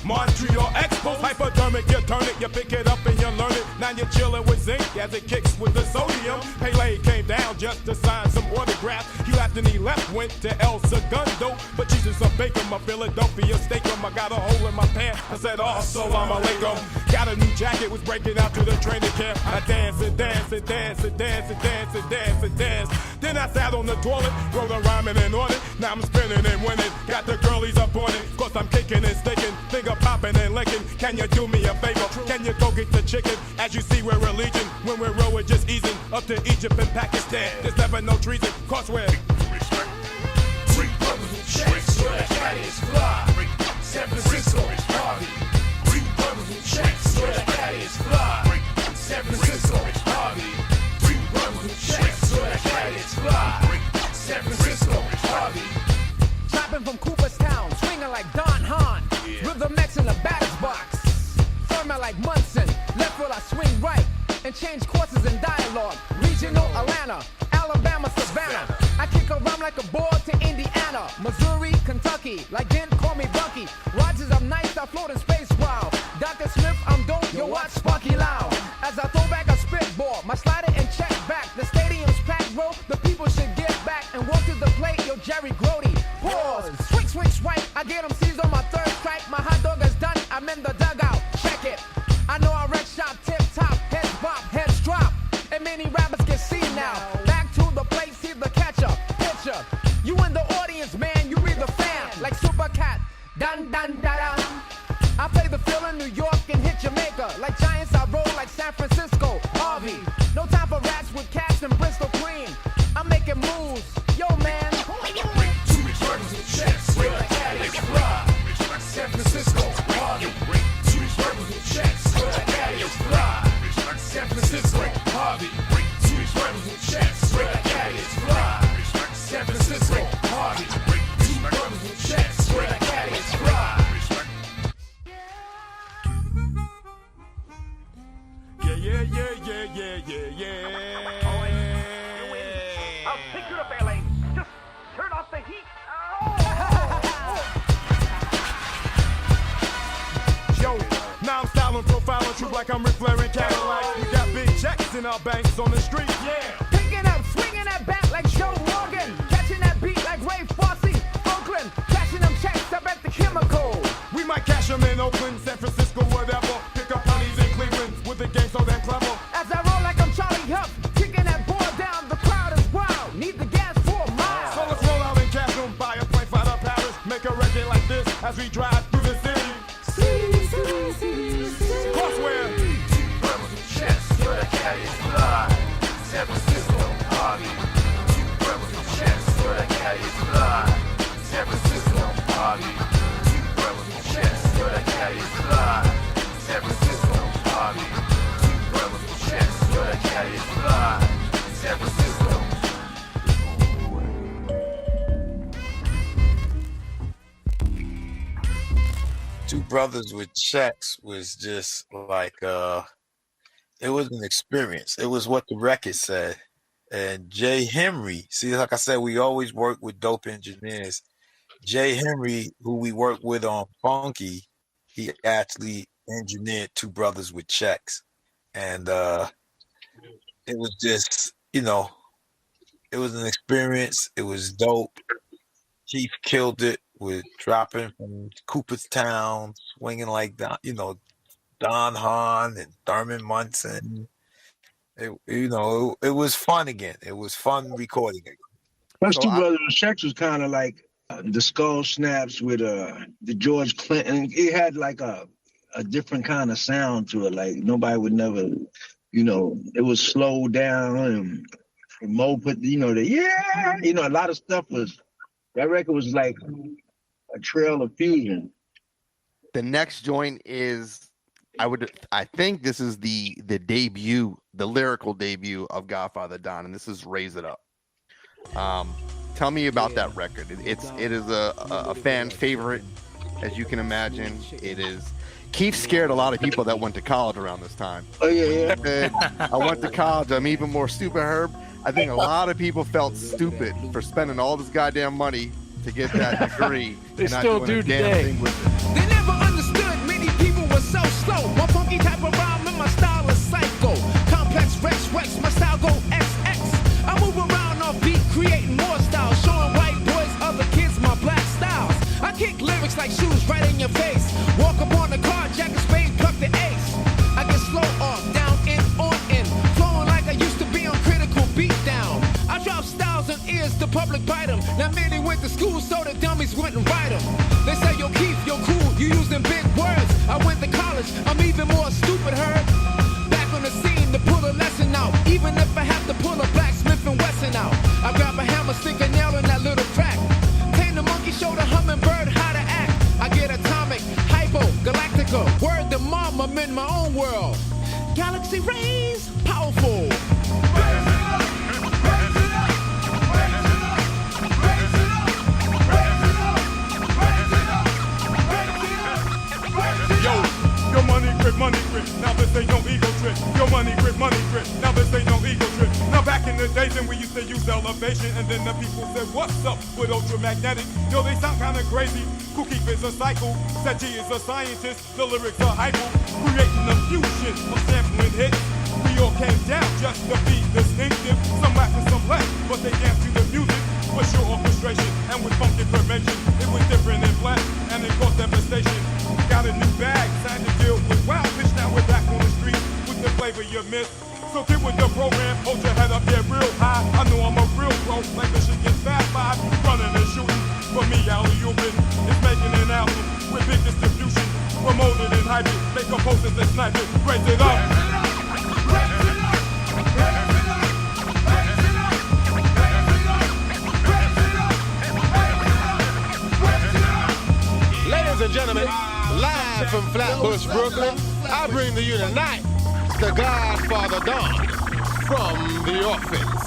Montreal Expos, hypodermic, you turn it, you pick it up and you learn it. Now you're chilling with zinc as it kicks with the sodium. Pele came down just to sign some autographs. He laughed and he left, went to El Segundo. But Jesus, a bacon, my Philadelphia steakum. I got a hole in my pants, I said, oh, salam alaikum. Got a new jacket, was breaking out to the training camp. I dance and dance and dance and dance and dance and dance and dance. Then I sat on the toilet, wrote a rhyming and on it. Now I'm spinning and winning, got the girlies up on it. Cause I'm kicking and sticking, finger popping and licking. Can you do me a favor? Can you go get the chicken? As you see, we're a legion. When we're we're just easing up to Egypt and Pakistan. There's never no treason, cause we're 3 brothers with checks, where the caddy is fly. San Francisco, Harvey. 3 brothers with checks, where the caddy is fly. San Francisco, Harvey. 3 brothers with checks, where the caddy is fly. San Francisco, Harvey. Dropping from Cooperstown, swinging like Don Hahn. Rhythm X in the batter's box. Firming like Munson. Left foot I swing right and change courses in dialogue. Regional Atlanta, Alabama, Savannah. I kick around like a ball to Indiana, Missouri, Kentucky. Like then call me Bucky. Rogers, I'm nice, I float in space wild. Dr. Smith, I'm dope, yo watch Sparky Loud. As I throw back a spitball, my slider and check back. The stadium's packed, bro. The people should get back and walk to the plate, yo Jerry Grody. Pause, swing, swipe. I get him seized on my 3rd strike. My hot dog is done, I'm in the dugout. Check it. I know I wreck shop, tip top, heads bop, heads drop. And many rappers can see now. Back to the plate, see the catcher, pitcher. You in the audience, man, you be the fan. Like Super Cat, dun dun da da. I play the field in New York and hit Jamaica. Like Giants, I roll like San Francisco, Harvey. No time for rats with cats and Bristol Queen. like I'm Ric Flair in Cadillac. We got big checks in our banks on the street, yeah. Picking up, swinging that bat like Joe Morgan. Catching that beat like Ray Fosse, Oakland. Cashing them checks up at the Chemical. We might cash them in Oakland, San Francisco, whatever. Pick up honeys in Cleveland with the game so damn clever. As I roll like I'm Charlie Huff, kicking that ball down, the crowd is wild. Need the gas for a mile. So let's roll out and cash them, buy a plane, fly to Paris. Make a record like this as we drive through the city. Crossware. Two brothers with chests, so that caddy is fly. San Francisco party. Two brothers with chests, so that caddy is fly. San Francisco party. Two brothers with chests, so that caddy is fly. San Francisco party. Two brothers with chests, so that caddy is fly. San Francisco. Two Brothers with Checks was just like it was an experience. It was what the record said. And Jay Henry, see, like I said, we always work with dope engineers. Jay Henry, who we work with on Funky, he actually engineered Two Brothers with Checks. And it was just, it was an experience. It was dope. Keith killed it with dropping from Cooperstown, swinging like that, Don Hahn and Thurman Munson. It was fun again. It was fun recording again. First Two Brothers with Checks was kind of like the Skull Snaps with the George Clinton. It had like a different kind of sound to it. Like nobody would never, it was slowed down and Mo put, a lot of stuff was. That record was like a trail of fusion. The next joint is, I think this is the debut, the lyrical debut of Godfather Don, and this is Raise It Up. Tell me about that record. It is a fan favorite, as you can imagine. It is. Keith scared a lot of people that went to college around this time. Oh yeah. I went to college. I'm even more stupid, Herb. I think a lot of people felt stupid for spending all this goddamn money to get that degree. They and not still doing do a damn today. thing with it. They never understood many people were so slow. My funky type of rhyme and my style is psycho. Complex, Rex, my style go XX. I move around off beat, creating more styles. Showing white boys, other kids, my black styles. I kick lyrics like shoes right in your face. Walk up on the car, jack a spade, pluck the ace. I get slow off, down in, on in. Flowing like I used to be on critical beat down. I drop styles and ears, the public bite them. Now many went to school so the dummies went and write them. They say, yo Keith, yo cool, you using big words. I went to college, I'm even more stupid, heard. Back on the scene to pull a lesson out. Even if I have to pull a Blacksmith and Wesson out. I grab a hammer, stick a nail in that little crack. Tame the monkey, show the hummingbird how to act. I get atomic, hypo, galactica. Word to mom, I'm in my own world. Galaxy rays, powerful. Your money grip, now this ain't no ego trip. Your money grip, now this ain't no ego trip. Now back in the days when we used to use elevation, and then the people said, what's up with Ultramagnetic? Yo, they sound kinda crazy. Kool Keith is a cycle, Ced Gee is a scientist, the lyrics are hypo, creating a fusion of sampling hits. We all came down just to be distinctive. Some rap and some left, but they dance to the music. For sure orchestration, and with funk information, it was different in black, and it caused devastation. Got a new bag, signed to deal with wild bitch. Now we're back on the street with the flavor you missed. So get with the program, hold your head up here real high. I know I'm a real pro, like the shit gets Fat Five, running and shooting. For me, Alley Ubin is making an album with big distribution, promoted and hyped, make composers and snipe it, raise it up. Ladies and gentlemen, live from Flatbush, Brooklyn, I bring to you tonight the Godfather Don from the Orphans.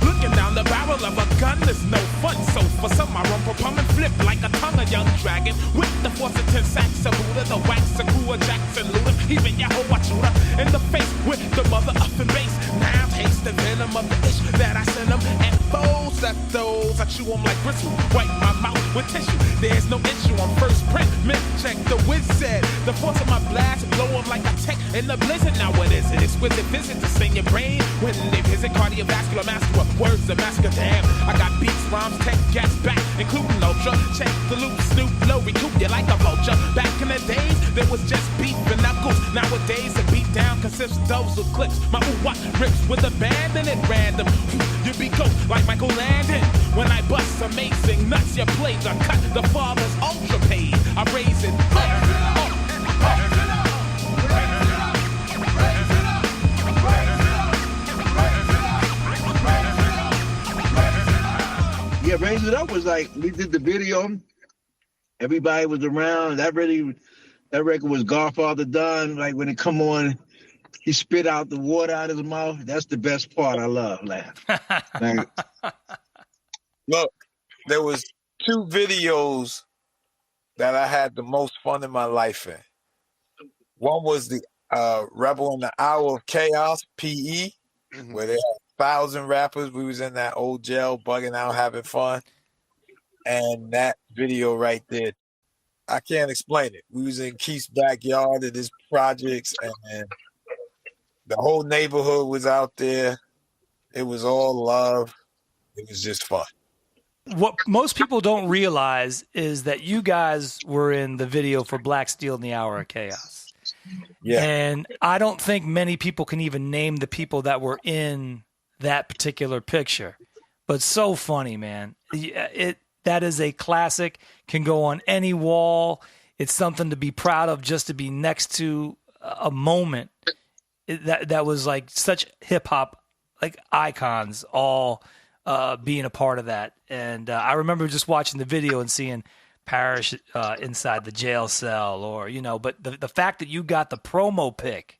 Looking down the barrel of a gun is no fun. So for some, I run for pump and flip like a tongue of young dragon. With the force of 10 sacks of Buddha, the wax of crew of Jackson Lewis. Even Yahoo shooter in the face with the mother up and bass. Now taste the venom of the ish that I send them. And foes, left those. I chew them like bristle, wipe my mouth with tissue. There's no issue, I'm first print. Myth check, the whiz said. The force of my blast, blow them like a tech in the blizzard. Now what is it? Exquisite visit to sing your brain. When they visit cardiovascular master, words of massacre, damn. I got beats, rhymes, tech, gas back, including ultra. Check the loop, snoop, low, recoup you like a vulture. Back in the days, there was just beef and knuckles. Nowadays, a beat down consists of those with clips. My ooh-wah rips with abandon at random. You be coach like Michael Landon. When I bust amazing nuts, your plays are cut. The father's ultra paid. I raise it up. Yeah, Raise It Up was like, we did the video. Everybody was around. That record was Godfather Don. Like when it come on, he spit out the water out of his mouth. That's the best part. I love. Like, Look, there was 2 videos that I had the most fun in my life in. One was the Rebel in the Hour of Chaos, PE, where they had 1,000 rappers. We was in that old jail, bugging out, having fun. And that video right there, I can't explain it. We was in Keith's backyard at his projects, and the whole neighborhood was out there. It was all love. It was just fun. What most people don't realize is that you guys were in the video for Black Steel in the Hour of Chaos. Yeah. And I don't think many people can even name the people that were in that particular picture. But so funny, man. That is a classic, can go on any wall. It's something to be proud of, just to be next to a moment that was like such hip hop like icons all being a part of that. And I remember just watching the video and seeing Parrish inside the jail cell, or but the fact that you got the promo pic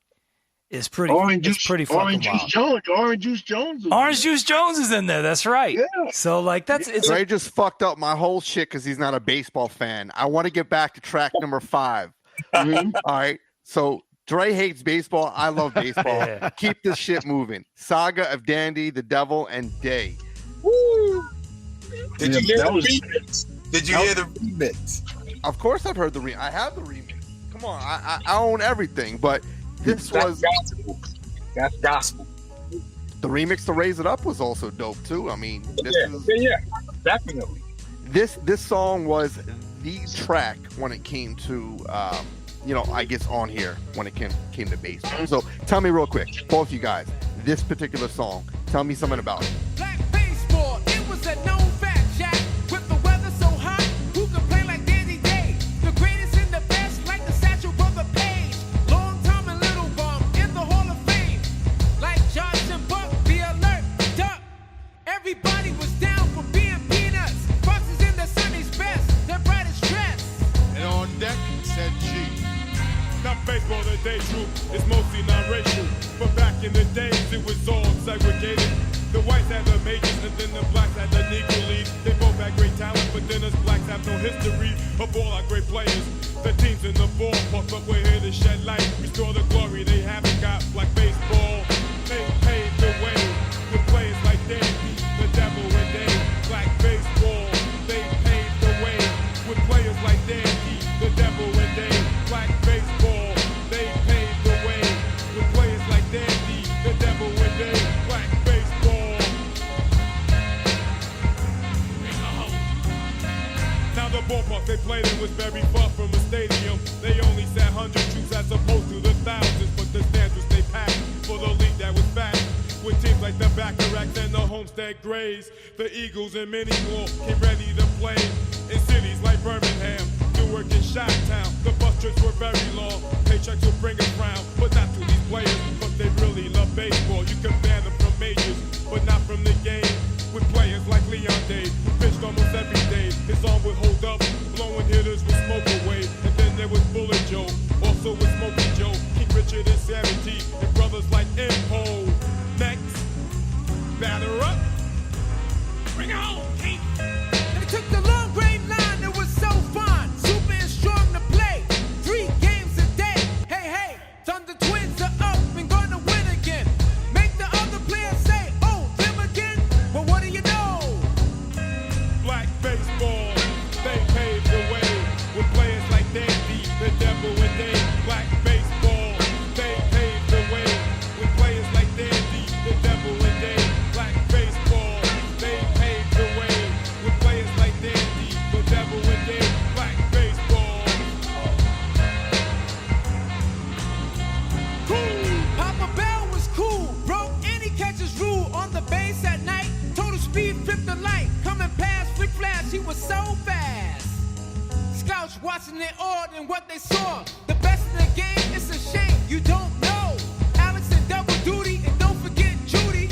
is pretty fucking Orange wild. Juice Jones. Orange Juice Jones. Orange Juice Jones is in there. That's right. Yeah. So like it's Dre just fucked up my whole shit because he's not a baseball fan. I want to get back to track number 5. All right. So Dre hates baseball. I love baseball. Yeah. Keep this shit moving. Saga of Dandy, The Devil, and Day. Woo! Did you hear the remix? Did you hear the remix? Of course I've heard the remix. I have the remix. Come on. I own everything. But this was gospel. That's gospel. The remix to Raise It Up was also dope too. I mean, yeah, definitely. This song was the track when it came to I guess on here when it came to baseball. So tell me real quick, both you guys, this particular song, tell me something about it. Black baseball, it was a known fact, Jack. With the weather so hot, who could play like Danny Day? The greatest and the best, like the Satchel Brother Page. Long time and Little Bum in the Hall of Fame. Like Josh and Buck, be alert, duck. Everybody was down for being peanuts. Buses in the Sunny's best, their brightest dress. And on deck, said G. Not baseball today, true. It's mostly non-racial. But back in the days, it was all segregated. The whites had the majors, and then the blacks had the Negro League. They both had great talent, but then us blacks have no history of all our great players. The teams in the ballpark, but we're here to shed light. Restore the glory they haven't got. Black baseball, they paved the way with players like Dandy, the Devil, and Day. Black baseball, they paved the way with players like Dandy, the Devil, and Day. Black baseball, they paved the way with players like Dandy, the Devil, and Day. Black baseball. Now the ballpark they played in was very far from a stadium. They only sat 100 troops as opposed to the thousands, but the stands would stay packed for the league that was back. With teams like the Bacharachs and the Homestead Grays, the Eagles and many more came ready to play. In cities like Birmingham, Newark and Chi-Town, the bus trips were very long. Paychecks would bring a crown, but not to these players. But they really love baseball. You can ban them from majors, but not from the game. With players like Leon Day, who pitched almost every day. His arm would hold up, blowing hitters would smoke away. And then there was Bullet Joe, also with Smokey Joe, King Richard and Sanity, and brothers like Impo. Next, batter up. Bring it home, King. They took the long grade line, it was so fun. Super and strong to play, 3 games a day. Hey, hey, Thunder Twins are up and gonna win again. Make the other players say, oh, them again? Well, what do you know? couch, watching it all and what they saw. The best in the game, it's a shame you don't know. Alex and Double Duty, and don't forget Judy.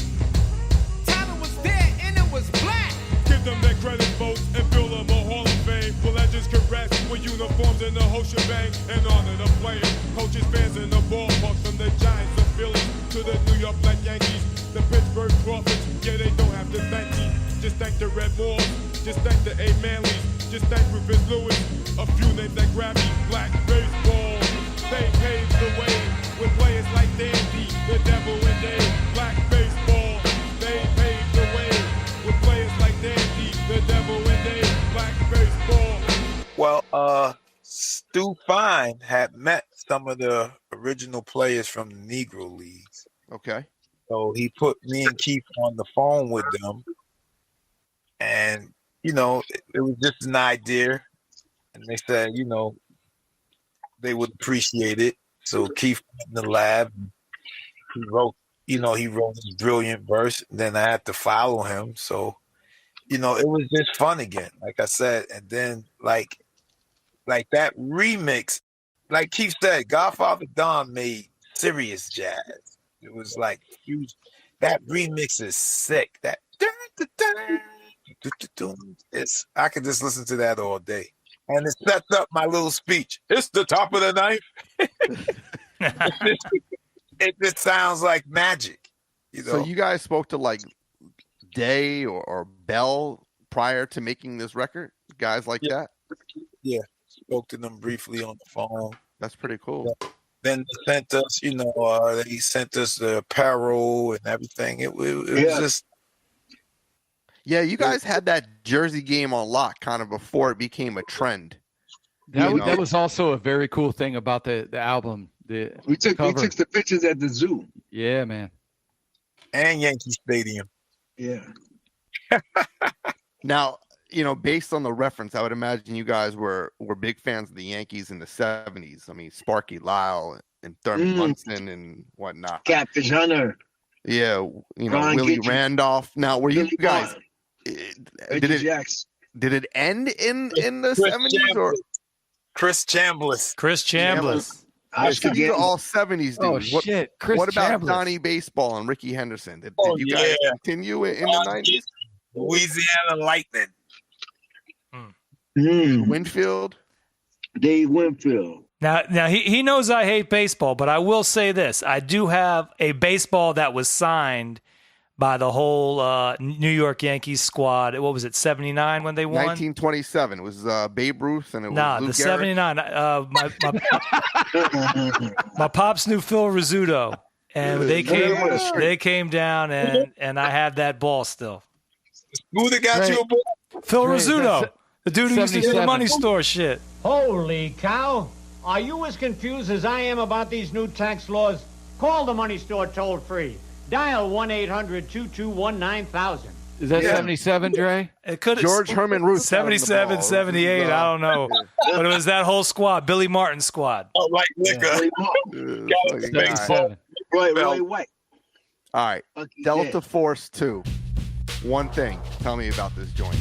Talent was there and it was black. Give them their credit, folks, and build them a Hall of Fame. The legends can rest with uniforms in the whole shebang. And honor the players, coaches, fans in the ballpark. From the Giants of Philly to the New York Black Yankees. The Pittsburgh Crawfords, yeah, they don't have to thank me. Just thank the Red Bulls, just thank the A. Manleys, just thank Rufus Lewis. A few names that grab me, black baseball. They paved the way with players like Dandy, the Devil and Dave. Black baseball, they paved the way with players like Dandy, the Devil and Dave. Black baseball. Well, Stu Fine had met some of the original players from the Negro Leagues. Okay. So he put me and Keith on the phone with them. And, you know, it was just an idea. And they said, you know, they would appreciate it. So Keith went in the lab. He wrote this brilliant verse. Then I had to follow him. So, you know, it was just fun again, like I said. And then, like that remix, like Keith said, Godfather Don made serious jazz. It was like huge. That remix is sick. That I could just listen to that all day. And it sets up my little speech. It's the top of the knife. It just sounds like magic. You know? So you guys spoke to like Day or Bell prior to making this record? Guys like that? Yeah. Spoke to them briefly on the phone. That's pretty cool. Then they sent us, they sent us the apparel and everything. It was just. Yeah, you guys had that Jersey game on lock kind of before it became a trend. That was also a very cool thing about the album. We took the pictures at the zoo. Yeah, man. And Yankee Stadium. Yeah. Now, based on the reference, I would imagine you guys were big fans of the Yankees in the 70s. I mean, Sparky Lyle and Thurman Munson and whatnot. Catfish Hunter. Yeah, Ron Willie Gidget. Randolph. Now, were you guys? Did it end in the 70s or Chris Chambliss? Chris Chambliss. So these are all 70s dudes. Oh, shit. Chris what about Chambliss. Donnie Baseball and Ricky Henderson? Did you guys continue it in the 90s? Louisiana Lightning. Winfield? Dave Winfield. Now he knows I hate baseball, but I will say this. I do have a baseball that was signed by the whole New York Yankees squad. What was it, 79 when they won? 1927. It was Babe Ruth and it was Lou the Gehrig. 79. My pops knew Phil Rizzuto, and they came down, and I had that ball still. Who that got you a ball? Phil Rizzuto, the dude who used to do the money store shit. Holy cow. Are you as confused as I am about these new tax laws? Call the money store toll free. Dial 1-800-221-9000. Is that 77, Dre? It could George Herman Ruth. 77, 78, I don't know. But it was that whole squad, Billy Martin squad. Oh, like liquor. Roy White. All right. Delta Force 2. One thing. Tell me about this joint.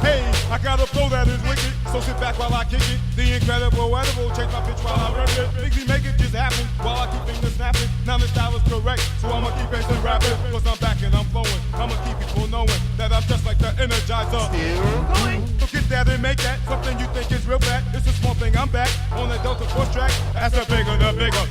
Hey, I got a flow that is wicked, so sit back while I kick it. The incredible edible, change my pitch while I run it. Biggie make it just happen while I keep things snapping. Now the style is correct, so I'ma keep it and rapping. Cause I'm back and I'm flowing. I'ma keep people knowing that I'm just like the Energizer. Still going. So get that and make that something you think is real bad. It's a small thing, I'm back on the Delta Force track. That's the bigger.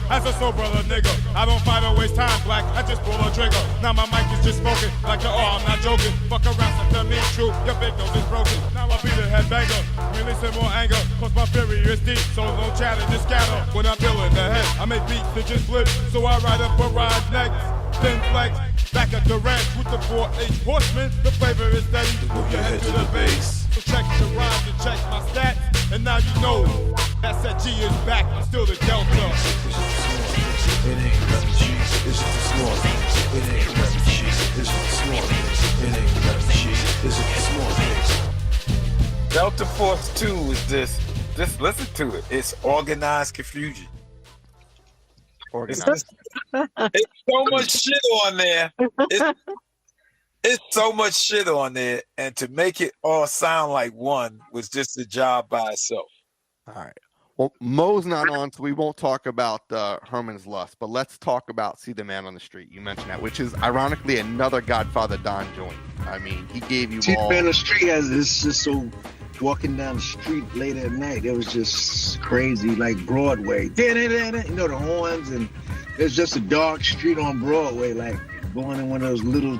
That's a soul brother nigga. I don't fight or waste time, black. I just pull a trigger. Now my mic is just smoking like I'm not joking. Fuck around, set the mean truth. Your big nose is broken. Now I'll be the headbanger, releasing more anger. Cause my fury is deep, so no chatter, just scatter. When I'm feeling the head, I make beats that just flip. So I ride up a ride next, then flex. Back at the ranch with the 4H horsemen. The flavor is steady, move your head to the base. So check the rhymes and check my stats. And now you know that Ced Gee is back. I'm still the Delta. It ain't nothing cheap, it's just a small things. It ain't nothing cheap, it's just a small things. It ain't nothing cheap, it's just a small things. Delta Force 2 is just listen to it. It's organized confusion. It's so much shit on there. It's so much shit on there, and to make it all sound like one was just a job by itself. All right. Well, Mo's not on, so we won't talk about Herman's Lust, but let's talk about See the Man on the Street. You mentioned that, which is ironically another Godfather Don joint. I mean, he gave you See the all. Man on the Street it's just so walking down the street late at night. It was just crazy, like Broadway. You know, the horns, and there's just a dark street on Broadway, like going in one of those little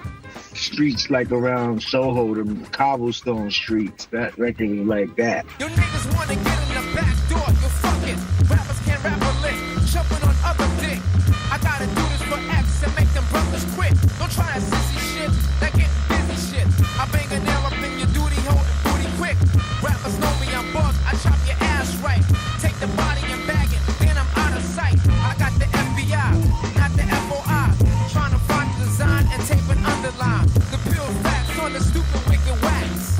streets like around Soho, the cobblestone streets. That record is like that. You niggas wanna get in the back door, you fucking rappers can't rap a lick, jumping on other dick. I gotta do this for X and make them brothers quit. Don't try a sissy shit, that get busy shit. I bang a nail up in your duty hole and booty quick. Rappers know me, I'm bugged, I chop your ass right. Take the body and bag it, then I'm out of sight. I got the FBI, not the FOI. Trying to find the design and tape an underline. The pure facts on the stupid wicked wax.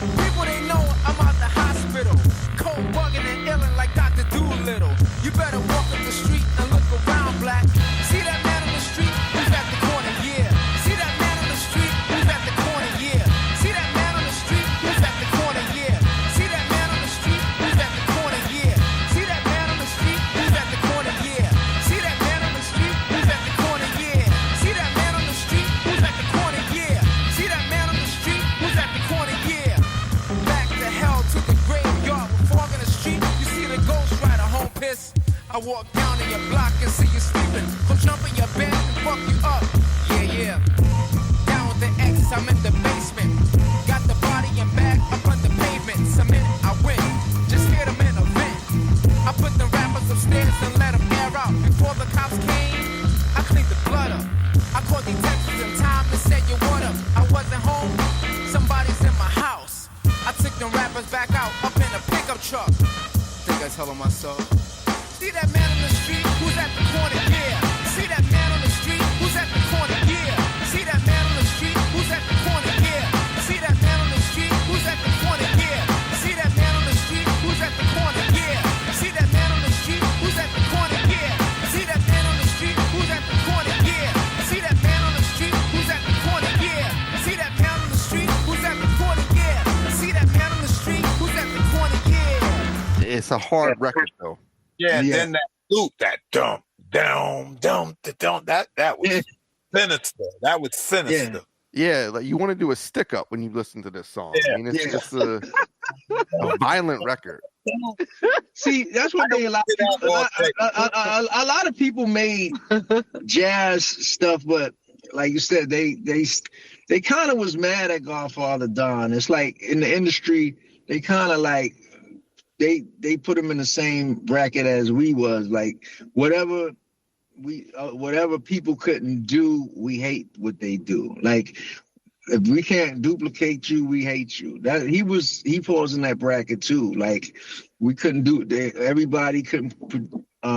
People they know I'm out the hospital. Cold bugging and illin' like Dr. Doolittle. You better walk up the street and look around, black. See that man on the street? Who's at the corner? Yeah. See that man on the street? Who's at the corner? Yeah. See that man on the street? Who's at the corner? Yeah. See that man on the street? Who's at the corner? Yeah. See that man on the street? Who's at the corner? Yeah. See that man on the street? Who's at the corner? Yeah. See that man on the street? Who's at the corner? Yeah. See that man on the street? Who's at the corner? Yeah. Back to hell to the graveyard with fog in the street. You see the ghost rider, home piss. I walk down to your block and see you sleeping. Come jump in your bed and fuck you up. Yeah. Down with the X, I'm in the basement. Got the body and bag up on the pavement. Cement, I win. Just hit them in a vent. I put the rappers upstairs and let them air out. Before the cops came, I cleaned the blood up. I called detectives in time and said you what up. I wasn't home, somebody's in my house. I took them rappers back out up in a pickup truck. Think I tell them myself. See that man on the street? Who's at the corner? Yeah. See that man on the street? Who's at the corner? Yeah. See that man on the street? Who's at the corner? Yeah. See that man on the street? Who's at the corner? Yeah. See that man on the street? Who's at the corner? Yeah. See that man on the street? Who's at the corner? Yeah. See that man on the street? Who's at the corner? Yeah. See that man on the street? Who's at the corner? Yeah. See that man on the street? Who's at the corner? Yeah. See that man on the street? Who's at the corner? Yeah. It's a hard record, though. Yeah, and then that loop, that dump, down, that was sinister. That was sinister. Yeah, like you want to do a stick up when you listen to this song. I mean, it's just a violent record. See, that's what they a lot of people made jazz stuff, but like you said, they kind of was mad at Godfather Don. It's like in the industry, they kind of like they put him in the same bracket as we was. Like whatever people couldn't do, we hate what they do. Like if we can't duplicate you, we hate you. That he falls in that bracket too. Like we couldn't do it. Everybody couldn't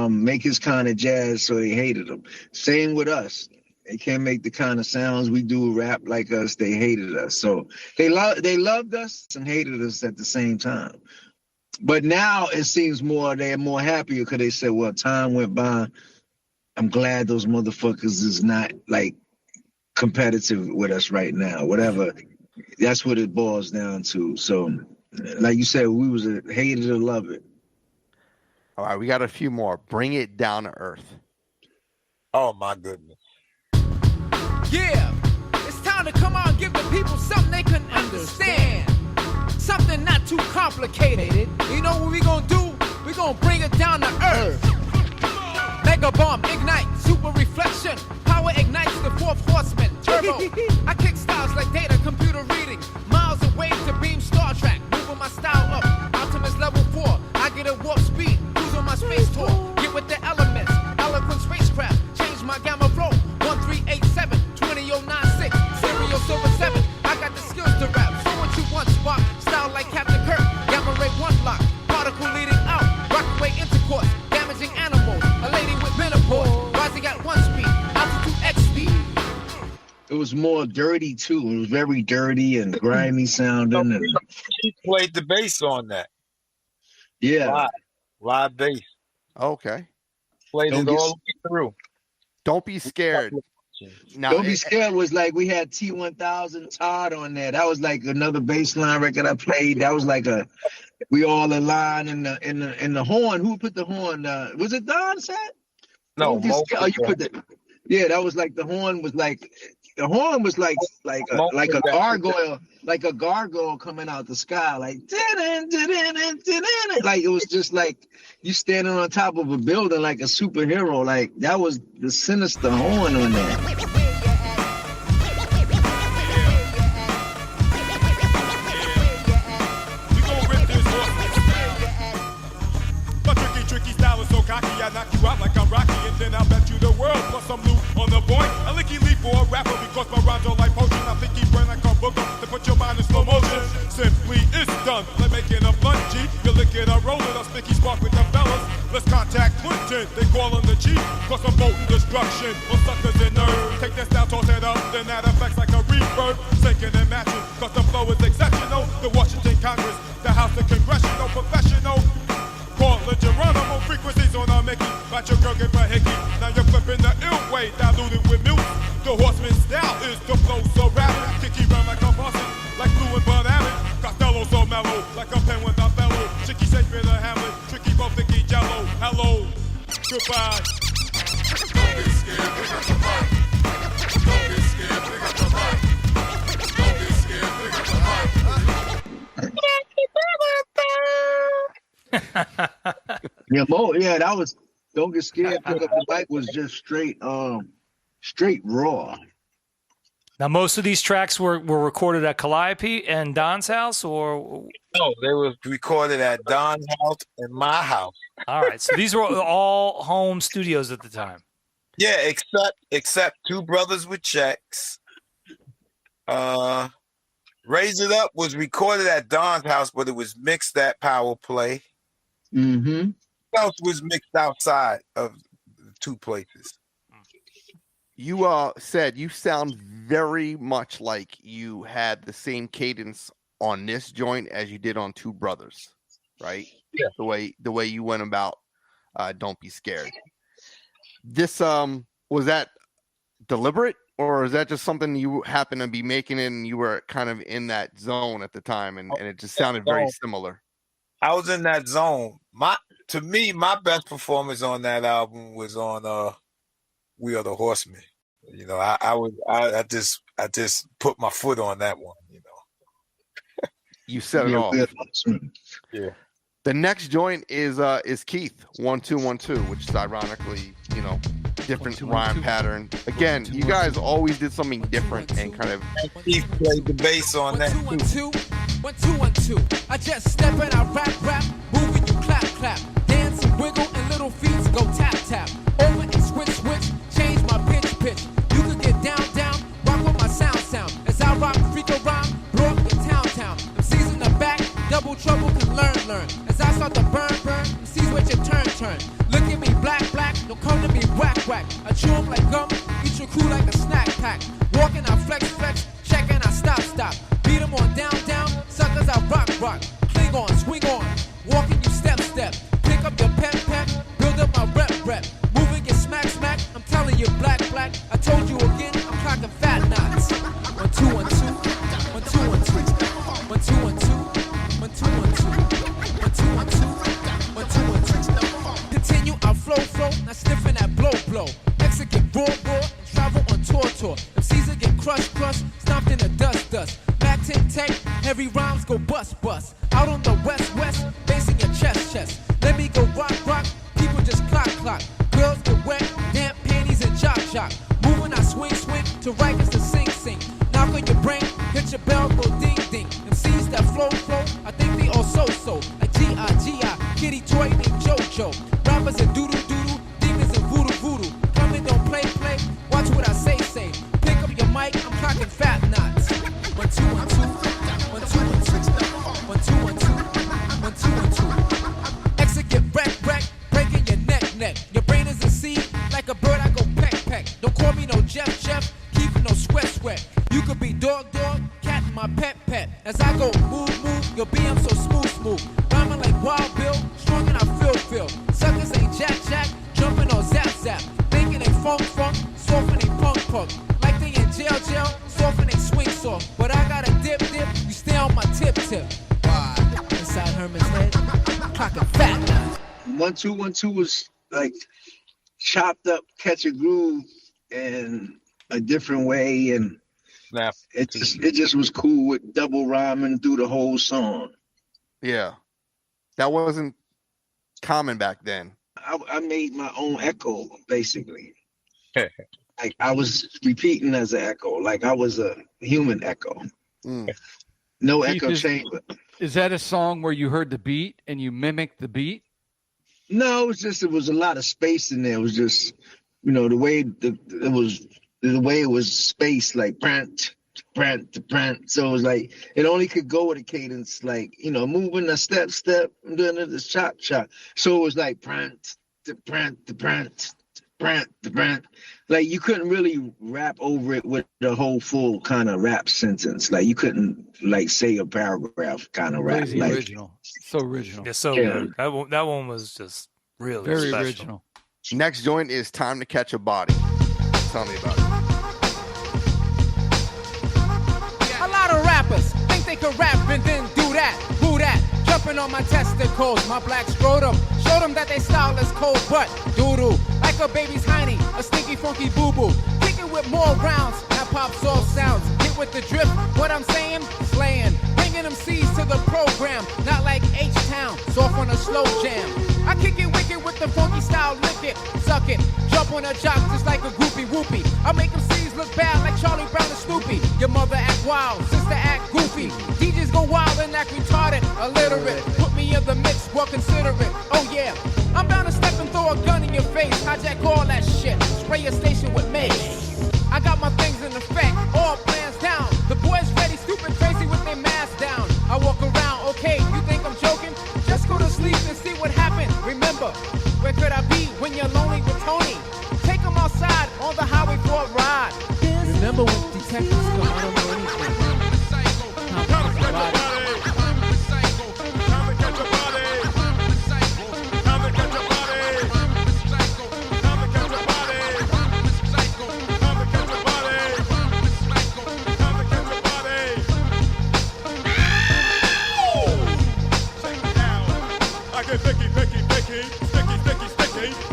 make his kind of jazz, so they hated him. Same with us. They can't make the kind of sounds we do, rap like us. They hated us. So they loved us and hated us at the same time. But now it seems they're more happier because they said, well, time went by. I'm glad those motherfuckers is not like competitive with us right now. Whatever. That's what it boils down to. So like you said, we was a hate it or love it. All right, we got a few more. Bring It Down to Earth. Oh my goodness. Yeah, it's time to come out and give the people something they can understand. Something not too complicated. You know what we gonna do? We gonna bring it down to earth. Mega bomb, ignite, super reflection. Power ignites the fourth horseman. Turbo. I kick styles like data, computer reading. Miles away to beam Star Trek. Moving my style up. Optimus level 4. I get a warp speed. Cruise on my space tour. Get with the elements. Eloquent spacecraft. Change my gamma flow. 1387 20096. Serial silver 7. I got the skills to rap. So what you want, Spock? Style like Captain Kirk. Gamma ray 1 block. Particle leading out. Rockaway intercourse. Damaging animals. A lady with menopause. Rising at 1 speed. Altitude X speed. It was more dirty too. It was very dirty and grimy sounding. And he played the bass on that. Yeah. Live bass. Okay. Played it all the way through. Don't be scared. Now, Don't Be Scared was like we had T1000 Todd on there. That was like another baseline record I played. That was like a we all in line in the horn. Who put the horn? Was it Don said? No, Don't Be Scared. Oh, you put the yeah. That was like the horn was like a gargoyle, like a gargoyle coming out the sky, like like it was just like you standing on top of a building like a superhero. Like that was the sinister horn on there. Tricky style is so cocky, I knock you out like I'm Rocky, and then I'll bet you the world plus some loot on the point. A licky leap for a rapper because my rhymes are like potion. I think he burn like a booger to put your mind in slow motion. Simply it's done, like making a blunt G. You lick it or roll it, I'll sticky spark with the fellas. Let's contact Clinton, they call him the chief. Cause I'm bolting destruction on suckers and nerves. Take that style, toss it up, then that affects like a reverb. Sinking and matching, cause the flow is exceptional. The Washington Congress, the House of Congressional Professional. Portland, Geronimo, frequencies on our Mickey. About your girl, get my hickey. Now you're flipping the ill way, diluted with milk. The horseman's style is to flow so rapid. Kicky round like a faucet, like blue and Bud Allen. Costello so mellow, like a pen with a bellow. Chicky Shakespeare the Hamlet, tricky both Nicky Jello. Hello, goodbye. Don't get scared, pick up the mic. Don't get scared, pick up the mic. Don't get scared, pick up the mic. Yeah, that was Don't Get Scared, Pick Up the Mic was just straight raw. Now, most of these tracks were recorded at Calliope and Don's house, or no, they were recorded at Don's house and my house. All right, so these were all home studios at the time. Yeah, except Two Brothers with Checks. Raise It Up was recorded at Don's house, but it was mixed at Power Play. Mm-hmm. What else was mixed outside of the two places? You said you sound very much like you had the same cadence on this joint as you did on Two Brothers, right? Yeah. The way you went about Don't Be Scared. This was that deliberate, or is that just something you happened to be making it and you were kind of in that zone at the time and it just sounded very similar? I was in that zone. To me, my best performance on that album was on We Are the Horsemen. You know, I just put my foot on that one, you know. You set it off. Yeah. The next joint is Keith 1212, which is ironically, you know, different rhyme pattern. Again, you guys always did something different and kind of. Keith played the bass on that. 1 2 1 2 1 2. I just step and I rap, moving you clap, dance and wiggle and little feet go tap, over and switch, change my pitch. You could get down, rock with my sound. As I rock, freak around, blow up the town. MCs in the back, double trouble can learn. As I start to burn, MCs wait your turn. Look at me, black, don't come to me, whack. I chew 'em like gum, eat your crew like a snack pack. Walking, I flex, checking, I stop. Beat 'em on down, suckers I rock. Cling on, swing on, walking you step. Pick up your pep, build up my rep. Moving your smack. I'm telling you, black. I told you again, I'm clocking fat knots. 1 2 1 2 1 2 1 2 1 2 1 2 1 2 1 2 1 2 1 2 1 2 1 2. Continue, I flow. Now sniffing that blow. Exit get raw, and travel on tour. MCs will get crushed, stomped in the dust. Back 10 tech, heavy rhymes go bust. Out on the west, facing your chest. Let me go rock. People just clock. Girls get wet, damp panties and jock. Moving, I swing to right is to sing. Knock on your brain, hit your bell, go ding. MCs that flow, I think they all so. Like G.I. Kitty toy named JoJo. Rappers and doodle, demons and voodoo. Come in, don't play. Watch what I say. Pick up your mic, I'm clocking fat knots. 1 2 1 2 1 2 1 2 1 2 1 2 1 2 1 2. Exit get wreck, breaking your neck. Your brain is a seed, like a bird I go peck. Don't call me no Jeff, keep no sweat. You could be dog, cat my pet. As I go move, your BM so smooth. Rhyming like Wild Bill, strong and I feel. Suckers ain't jack, jumping on zap. Thinking they funk, soft and they punk. crook. Like they in jail, soft and they swing soft. But I got a dip, you stay on my tip. Why? Inside Herman's head, clocking fat now. 1-2-1-2 was like chopped up, catch a groove in a different way, and it just was cool with double rhyming through the whole song. Yeah, that wasn't common back then. I made my own echo, basically. Like I was repeating as an echo, like I was a human echo. No Keith, echo chamber. Is that a song where you heard the beat and you mimicked the beat? No, it was a lot of space in there. It was just, the way it was spaced, like prant. So it was like it only could go with a cadence, like moving a step, and doing it as chop. So it was like prant. Like you couldn't really rap over it with the whole full kind of rap sentence. Like you couldn't like say a paragraph kind of rap. Crazy like, original. So original. Yeah, so good. That one was just really very special. original. Next joint is Time to Catch a Body. Tell me about it. A lot of rappers think they can rap and then do that, jumping on my testicles, my black scrotum. Showed them that they style is cold butt, doo-doo. Like a baby's hiney, a stinky funky boo-boo. Kick it with more rounds, now pop soft sounds. Hit with the drift, what I'm saying? Slaying. Bringing them C's to the program, not like H-Town, soft on a slow jam. I kick it wicked with the funky style, lick it, suck it. Jump on a jock just like a groupie whoopie. I make them C's look bad like Charlie Brown and Snoopy. Your mother act wild, sister act goofy. DJs go wild and act retarded, illiterate. Put me in the mix, well consider it. Oh yeah, I'm bound to step and throw a gun in your face. Hijack all that shit, spray your station with mace. I got my things in effect, all plans down. The boys ready, stupid crazy with their mask down. I walk around, okay, you think I'm joking? Just go to sleep and see what happened. Remember, where could I be when you're lonely with Tony? Take him outside on the highway for a ride. Remember when detectives go, I don't know anything.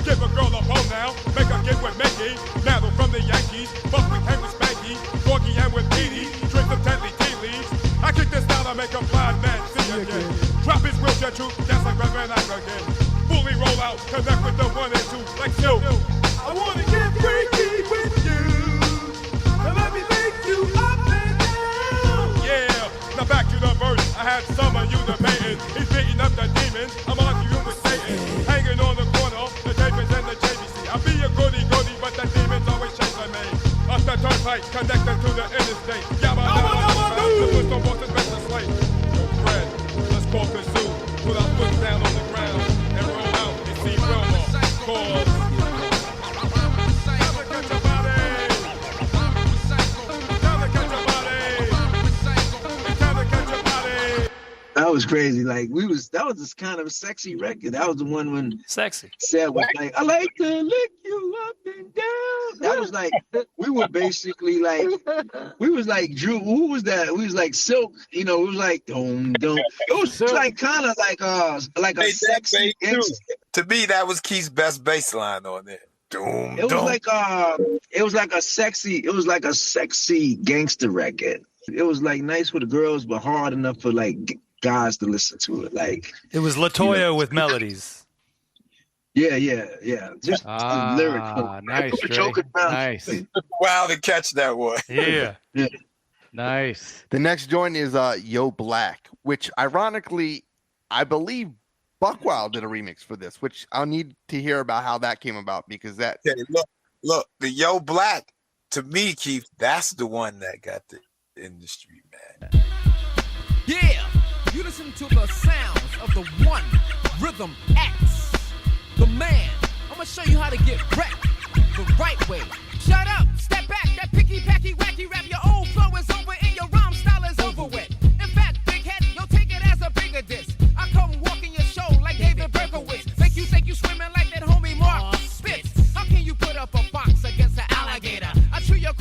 Give a girl a bone now, make her get with Mickey. Battle from the Yankees, but we came with Spanky, Forky and with Petey. Drink some deadly tea leaves. I kick this down, I make a blind man see again. Drop his wheelchair troop, dance like Red Van Eyck again. Fully roll out, connect with the 1 and 2, like Snoop. I wanna get freaky with you, and let me make you up and down. Yeah, now back to the verse. I had some of you debating. He's beating up the demons. I'm on you with Satan, hanging on the corner, the tapers and the JVC. I'll be a goody, but the demons always chasing me. Up the turnpike, connected to the interstate. Yabba, the wisdom wants to make the slate. Yo, Fred, let's call the zoo. Put our foot down on the ground and roll out and see Wilma. Cause that was crazy. Like that was this kind of a sexy record. That was the one when Sexy said was like, I like to lick you up and down. That was like we were basically like Drew. Who was that? We was like Silk. It was like dum. It was like kind of like a sexy. To me, that was Keith's best bass line on there. Doom. It was like a sexy gangster record. It was like nice for the girls, but hard enough for like guys to listen to it. Like it was LaToya with melodies. Yeah. Just lyrics. Nice, nice. Wow, to catch that one. Yeah. Nice. The next joint is Yo Black, which ironically, I believe Buckwild did a remix for this, which I'll need to hear about how that came about because that. Okay, look, the Yo Black, to me, Keith, that's the one that got the industry, man. Yeah, you listen to the sounds of the one Rhythm X, the man. I'm gonna show you how to get wrecked the right way. Shut up, step back, that picky, packy, wacky rap. Your old flow is over and your rhyme style is over with. In fact, big head, you'll take it as a bigger diss. I come walking your show like David Berkowitz. Make you think you swimming like that homie Mark Spitz. How can you put up a box against an alligator? I chew your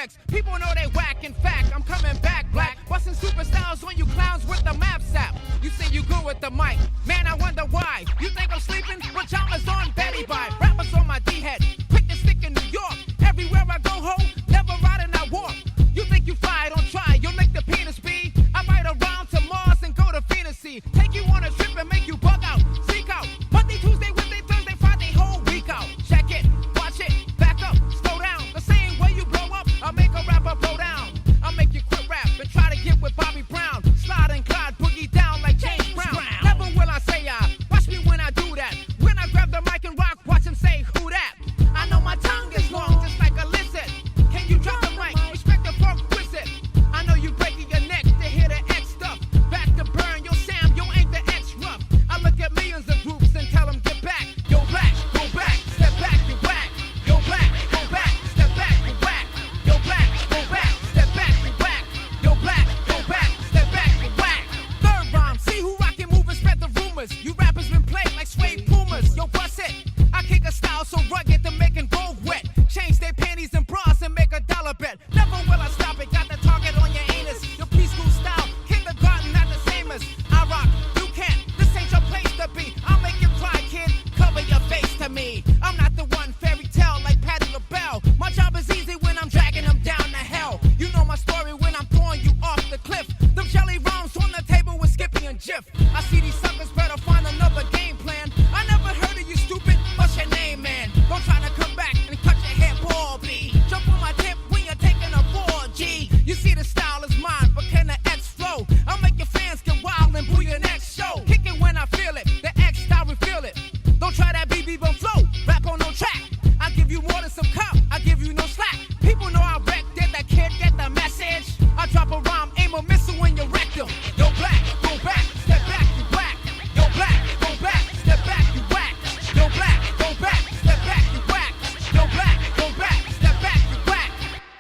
flex. People know they whack. In fact, I'm coming back black. Busting super styles on you clowns with the map sap. You say you good with the mic. Man, I wonder why. You think I'm sleeping? Pajamas on Betty by. Rappers on my D-head. Quick to stick in New York. Everywhere I go, ho. Never riding, I walk. You think you fly, don't try. You'll make the penis be. I ride around to Mars and go to Fantasy. Take you on a trip and make you bug out. Seek out. Monday, Tuesday, Wednesday, Thursday, Friday, whole week out. Check it, watch it, back up, slow down. The same way you blow up, I'll make a rapper blow down. I'll make you quit rap and try to get with Bobby Brown. Slide and glide, boogie down like James Brown. Never will I say I. Watch me when I do that. When I grab the mic and rock, watch him say, who that? I know my tongue is long, just like a lizard. Can you drop the mic? Respect the funk wizard. I know you breaking your neck to hear the X stuff. Back to burn, yo Sam, yo ain't the X rough. I look at millions of groups and tell them get back. Yo black, go back, step back, you whack. Yo black, go back, step back, you whack. Yo black, go back, step back, you whack. Yo black, go back, step back, you whack. Third rhyme, see who rock and move and spread the rumors. You rappers been played like suede pumas. Yo bust it. I kick a style so rugged they're making gold wet. Change their panties and bras and make $1 bet. Never will I stop it. Got the target on your anus. Your preschool style, kindergarten, not the same as I rock. You can't. This ain't your place to be. I'll make you cry, kid. Cover your face to me. I'm not the one fairy tale like Patti LaBelle. My job is easy when I'm dragging them down to hell. You know my story when I'm throwing you off the cliff. Them jelly rounds on the table with Skippy and Jiff. I see these suckers better find another game plan. I never heard of you, stupid. What's your name, man? Don't try to come back and cut your head ball, B. Jump on my tip when you're taking a 4G. You see the style is mine, but can the X flow? I'll make your fans get wild and boo your next show. Kick it when I feel it, the X style reveal it. Don't try that BB bum flow, rap on no track. I give you more than some cup, I give you no slack. People know I wreck, did that kid get the message? I drop a rhyme, aim a missile in your rectum. Yo black, go back, step back, you whack. Yo black, go back, step back, you whack. Yo black, go back, step back, you whack. Yo black, go back, step back, you whack.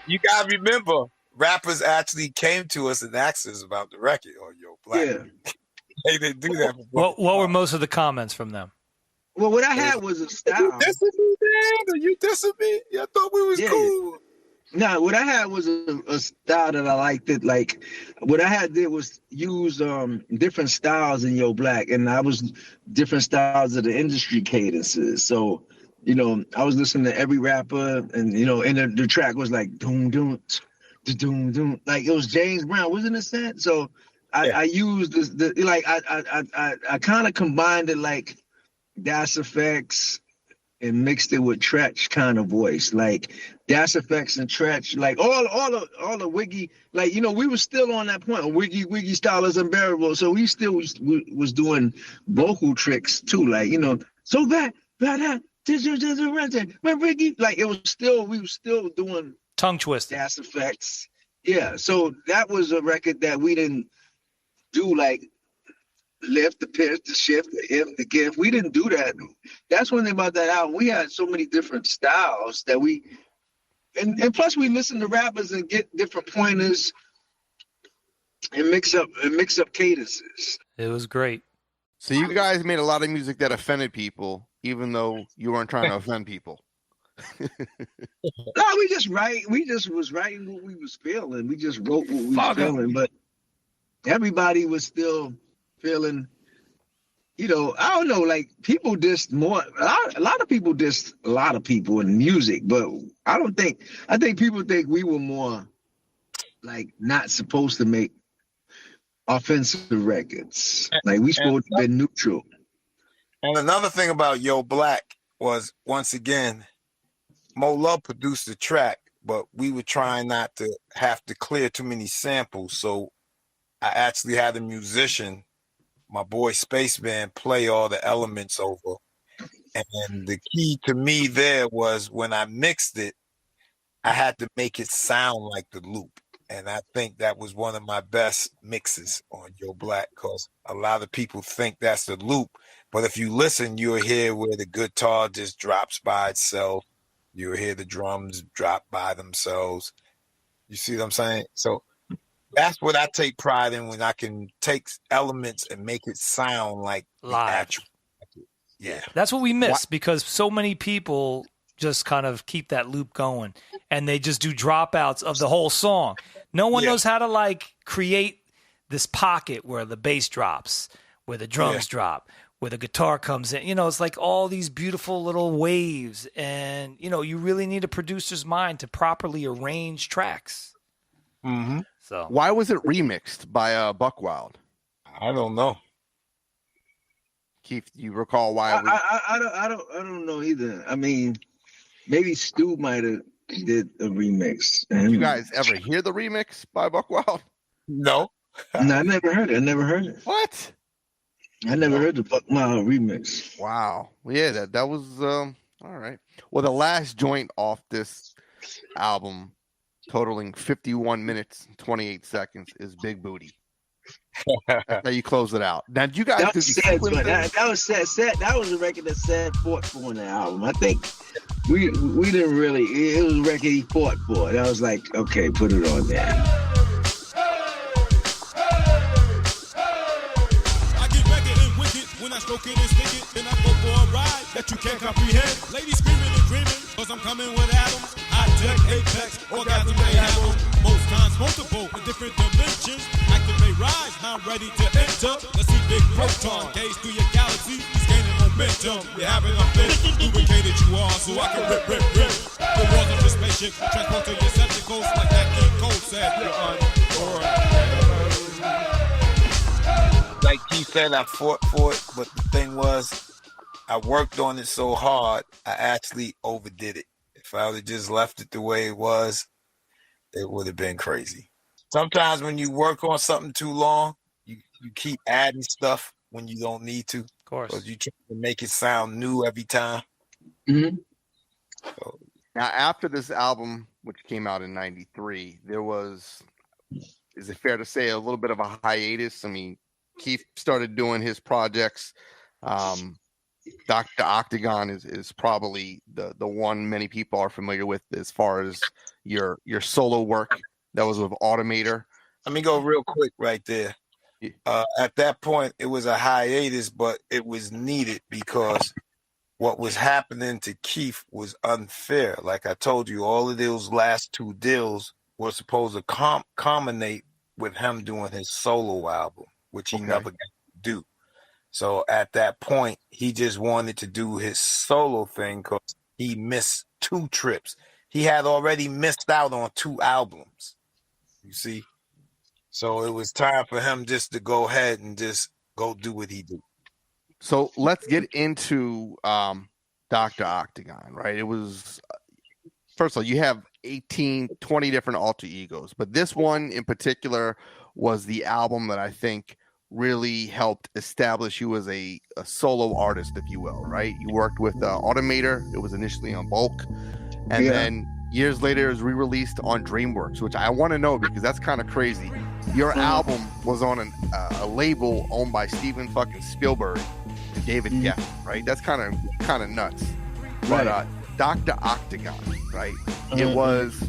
You gotta remember, rappers actually came to us and asked us about the record on Yo Black. Yeah. They didn't do that before. What were most of the comments from them? Well, what I had was a style. You dissing me, man? Are you dissing me? I thought we was cool. No, what I had was a style that I liked. It like what I had did was use different styles in Yo Black, and I was different styles of the industry cadences. So, you know, I was listening to every rapper, and you know, and the track was like doom doom, doom doom, like it was James Brown, wasn't it? That? So I used the like I kind of combined it like Das Effects and mixed it with Tretch kind of voice, like Das Effects and Tretch, like all the Wiggy, like, you know, we were still on that point. Wiggy style is unbearable, so we still was doing vocal tricks too, like, you know, so that Wiggy, like it was still, we were still doing tongue twisting Das Effects, yeah. So that was a record that we didn't do like lift, the pitch, the shift, the hip, the gift. We didn't do that. That's one thing about that album. We had so many different styles that we, and plus we listen to rappers and get different pointers and mix up cadences. It was great. So you guys made a lot of music that offended people, even though you weren't trying to offend people. No, we just was writing what we was feeling. We just wrote what we was feeling, but everybody was still feeling, you know, I don't know, like people dissed more. A lot of people dissed a lot of people in music, but I think people think we were more like not supposed to make offensive records. Like we supposed to be neutral. And another thing about Yo Black was, once again, Mo Love produced the track, but we were trying not to have to clear too many samples. So I actually had a musician, my boy Spaceman, play all the elements over. And the key to me there was when I mixed it, I had to make it sound like the loop. And I think that was one of my best mixes on Yo Black, because a lot of people think that's the loop. But if you listen, you'll hear where the guitar just drops by itself. You'll hear the drums drop by themselves. You see what I'm saying? So that's what I take pride in, when I can take elements and make it sound like live. actual. Yeah. That's what we miss, because so many people just kind of keep that loop going, and they just do dropouts of the whole song. No one knows how to like create this pocket where the bass drops, where the drums drop, where the guitar comes in. You know, it's like all these beautiful little waves, and you know, you really need a producer's mind to properly arrange tracks. Mm-hmm. So why was it remixed by Buck Wild? I don't know. Keith, you recall why? I don't know either. I mean, maybe Stu might have did a remix. Did you guys ever hear the remix by Buck Wild? No. No, I never heard it. What? I never heard the Buck Wild remix. Wow. Yeah, that was all right. Well, the last joint off this album, totaling 51 minutes and 28 seconds, is Big Booty. Now you close it out. Now you guys that was sad, but that was sad. That was a record that Sad fought for on the album. I think we didn't really. It was a record he fought for. I was like, okay, put it on there. I get ragged and wicked when I stroke it and stick it. Then I go for a ride that you can't comprehend. Ladies screaming and dreaming, cause I'm coming with atoms. I deck apex, orgasm they have them. Most times multiple in different dimensions. Activate rise, I'm ready to enter. Let's see big proton gaze through your galaxy. He's gaining momentum. You're having a fit. Lubricated you are, so I can rip. The walls of your spaceship transport to your septicals like that King Cole said. You're unborn. Like he said, I fought for it, but the thing was, I worked on it so hard, I actually overdid it. If I would have just left it the way it was, it would have been crazy. Sometimes when you work on something too long, you keep adding stuff when you don't need to. Of course. Because you try to make it sound new every time. Mm-hmm. So, now, after this album, which came out in '93, there was, is it fair to say, a little bit of a hiatus? I mean, Keith started doing his projects. Dr. Octagon is probably the one many people are familiar with as far as your solo work. That was with Automator. Let me go real quick right there. At that point, it was a hiatus, but it was needed because what was happening to Keith was unfair. Like I told you, all of those last two deals were supposed to culminate with him doing his solo album, which he never got to do. So at that point, he just wanted to do his solo thing because he missed 2 trips. He had already missed out on 2 albums, you see? So it was time for him just to go ahead and just go do what he do. So let's get into Dr. Octagon, right? It was, first of all, you have 20 different alter egos, but this one in particular was the album that I think really helped establish you as a solo artist, if you will, right? You worked with Automator. It was initially on Bulk, and then years later it was re-released on DreamWorks, which I want to know because that's kind of crazy. Your album was on a label owned by Steven fucking Spielberg and David Geffen, right? That's kind of nuts. Right. But Dr. Octagon, right? It was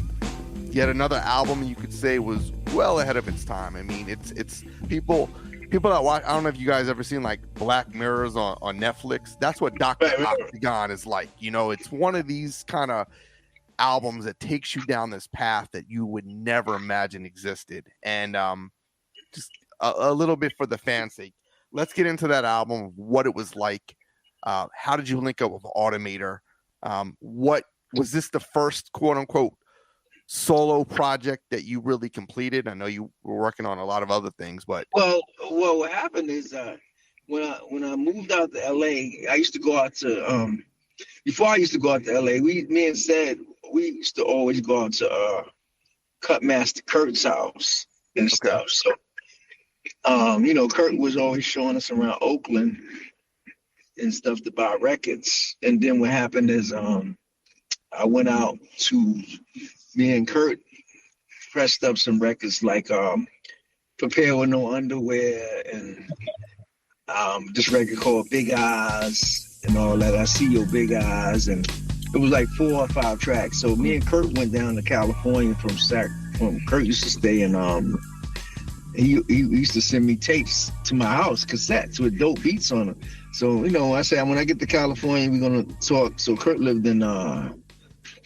yet another album you could say was well ahead of its time. I mean, it's people that watch, I don't know if you guys ever seen like Black Mirrors on Netflix. That's what Dr. Octagon is like. You know, it's one of these kind of albums that takes you down this path that you would never imagine existed. And just a little bit for the fans' sake, let's get into that album, what it was like. How did you link up with Automator? What was this the first quote unquote solo project that you really completed? I know you were working on a lot of other things, but well, what happened is when I moved out to LA, I used to go out to before I used to go out to LA. Me and Ced, we used to always go out to Cutmaster Kurt's house and stuff. So you know, Kurt was always showing us around Oakland and stuff to buy records. And then what happened is I went out to, me and Kurt pressed up some records like Prepare With No Underwear and this record called Big Eyes and all that. I See Your Big Eyes, and it was like 4 or 5 tracks. So me and Kurt went down to California from Kurt used to stay in he used to send me tapes to my house, cassettes with dope beats on them. So, you know, I said, when I get to California, we're going to talk. So Kurt lived in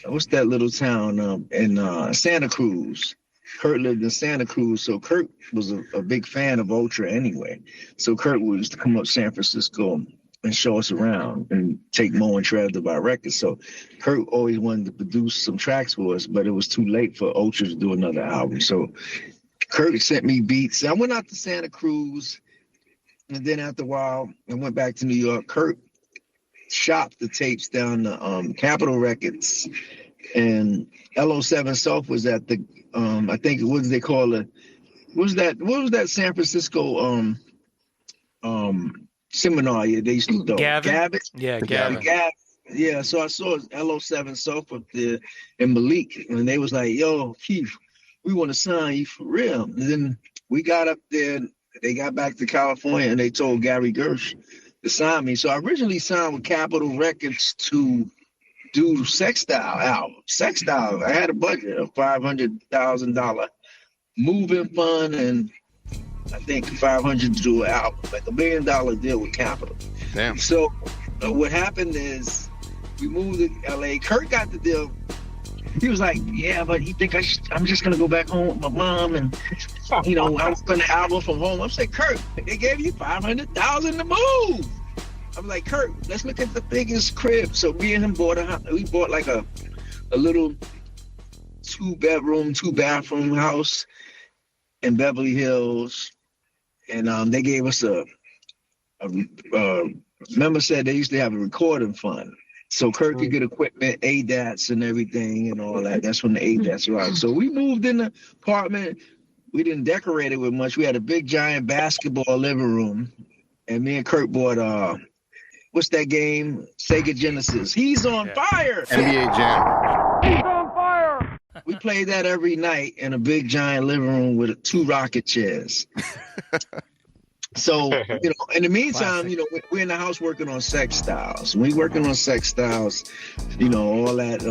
what's that little town in Santa Cruz. Kurt lived in Santa Cruz, so Kurt was a big fan of Ultra anyway. So Kurt used to come up San Francisco and show us around and take Mo and Trev to buy records. So Kurt always wanted to produce some tracks for us, but it was too late for Ultra to do another album. So Kurt sent me beats. I went out to Santa Cruz, and then after a while, I went back to New York. Kurt shopped the tapes down to Capitol Records, and LO7 Self was at the I think what did they call it? What was that San Francisco seminar they used to do? Gavin? Yeah, Gavin. Yeah, so I saw LO7 Self up there and Malik, and they was like, yo, Keith, we want to sign you for real. And then we got up there, they got back to California, and they told Gary Gersh to sign me. So I originally signed with Capitol Records to do Sextile album. Sextile, I had a budget of $500,000 moving fund, and I think $500 to do an album, like $1 million deal with Capitol. Damn. So what happened is we moved to LA. Kurt got the deal. He was like, yeah, but he think I'm just gonna go back home with my mom, and I was gonna album from home. I'm saying, Kurt, they gave you $500,000 to move. I'm like, Kurt, let's look at the biggest crib. So me and him bought we bought like a little 2-bedroom, 2-bathroom house in Beverly Hills, and they gave us a member said they used to have a recording fund. So Kurt could get equipment, ADATs and everything and all that. That's when the ADATs were out. So we moved in the apartment. We didn't decorate it with much. We had a big, giant basketball living room. And me and Kurt bought, what's that game? Sega Genesis. He's on fire! NBA Jam. He's on fire! We played that every night in a big, giant living room with 2 rocket chairs. So, in the meantime, we're in the house working on Sextiles. We working on Sextiles, all that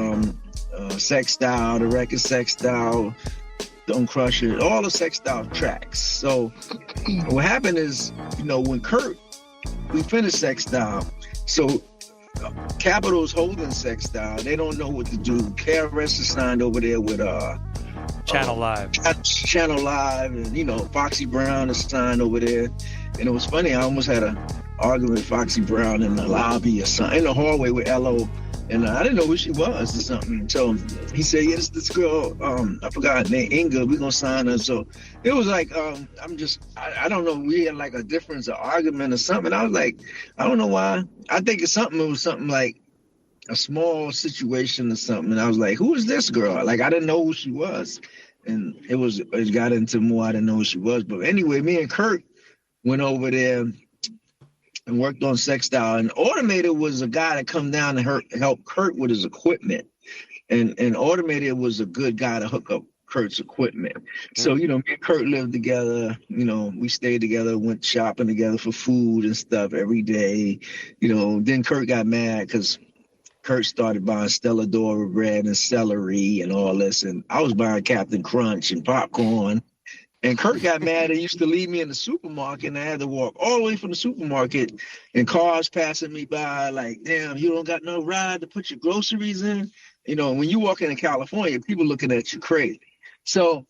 Sextile, the record Sextile, Don't Crush It, all the Sextile tracks. So what happened is, when we finished Sextile, so Capitol's holding Sextile. They don't know what to do. KRS is signed over there with Channel Live. Channel Live, and Foxy Brown is signed over there. And it was funny, I almost had an argument with Foxy Brown in the lobby or something, in the hallway with LO, and I didn't know who she was or something. So he said, yeah, this girl, I forgot her name, Inga, we're gonna sign her. So it was like, I don't know, we had like a difference, an argument or something. I was like, I don't know why. I think it was something like a small situation or something. And I was like, who is this girl? Like, I didn't know who she was. And it got into more, I didn't know who she was. But anyway, me and Kurt went over there and worked on Sextile. And Automated was a guy that come down and help Kurt with his equipment. And Automated was a good guy to hook up Kurt's equipment. So, me and Kurt lived together. We stayed together, went shopping together for food and stuff every day. Then Kurt got mad because Kurt started buying Stella Dora bread and celery and all this. And I was buying Captain Crunch and popcorn. And Kurt got mad and used to leave me in the supermarket, and I had to walk all the way from the supermarket, and cars passing me by like, damn, you don't got no ride to put your groceries in. When you walk into California, people looking at you crazy. So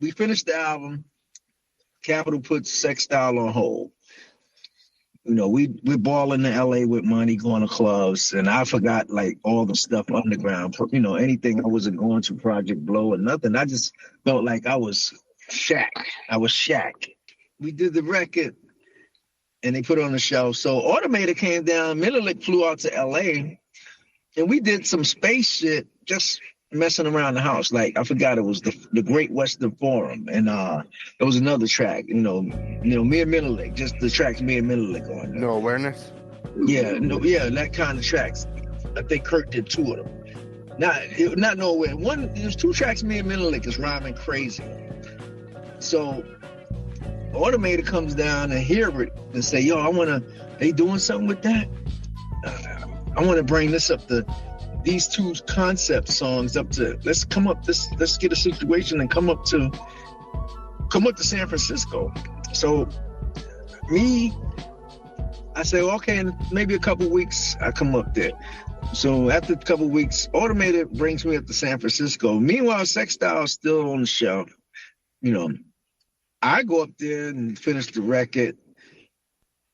we finished the album. Capitol puts Sextile on hold. We're balling in LA with money, going to clubs, and I forgot like all the stuff underground. Anything I wasn't going to Project Blow or nothing. I just felt like I was Shaq. We did the record, and they put it on the shelf. So Automated came down. Menelik flew out to LA, and we did some space shit, just messing around the house. Like, I forgot it was the Great Western Forum, and there was another track, me and Menelik, just the tracks me and Menelik on. No Awareness? Yeah, that kind of tracks. I think Kurt did 2 of them. Not No Awareness. There's 2 tracks me and Menelik is rhyming crazy. So Automated comes down and hear it and say, yo, they doing something with that? I want to bring this up to these 2 concept songs up to, let's get a situation and come up to San Francisco. So I say, okay, in maybe a couple weeks I come up there. So after a couple of weeks, Automated brings me up to San Francisco. Meanwhile, Sextile is still on the shelf. You know, I go up there and finish the record,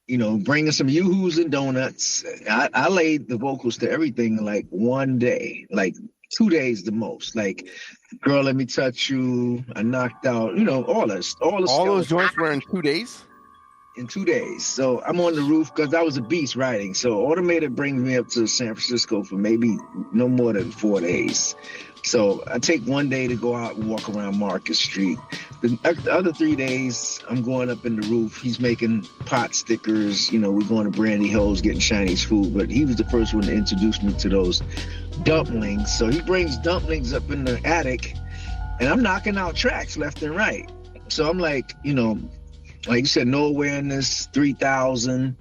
you know, bringing some Yoo-Hoos and donuts. I laid the vocals to everything in like one day, like 2 days the most. Like, Girl, Let Me Touch You. I knocked out, you know, all those joints were in 2 days? In 2 days. So I'm on the roof because I was a beast writing. So Automated brings me up to San Francisco for maybe no more than 4 days. So I take 1 day to go out and walk around Market Street. The other 3 days, I'm going up in the roof. He's making pot stickers. You know, we're going to Brandy Hills, getting Chinese food. But he was the first one to introduce me to those dumplings. So he brings dumplings up in the attic, and I'm knocking out tracks left and right. So I'm like, you know, like you said, No Awareness, 3000.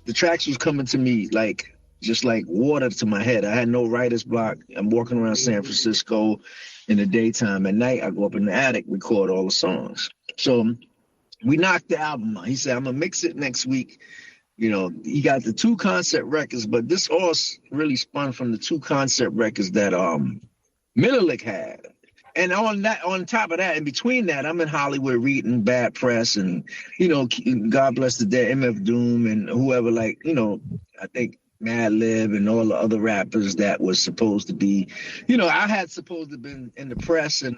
The tracks was coming to me like just like water to my head. I had no writer's block. I'm walking around San Francisco in the daytime. At night, I go up in the attic, record all the songs. So we knocked the album out. He said, I'm going to mix it next week. You know, he got the 2 concept records, but this all really spun from the 2 concept records that Menelik had. And on top of that, in between that, I'm in Hollywood reading bad press and, you know, God bless the dead, MF Doom and whoever, like, you know, I think Madlib and all the other rappers that was supposed to be, you know, I had supposed to have been in the press and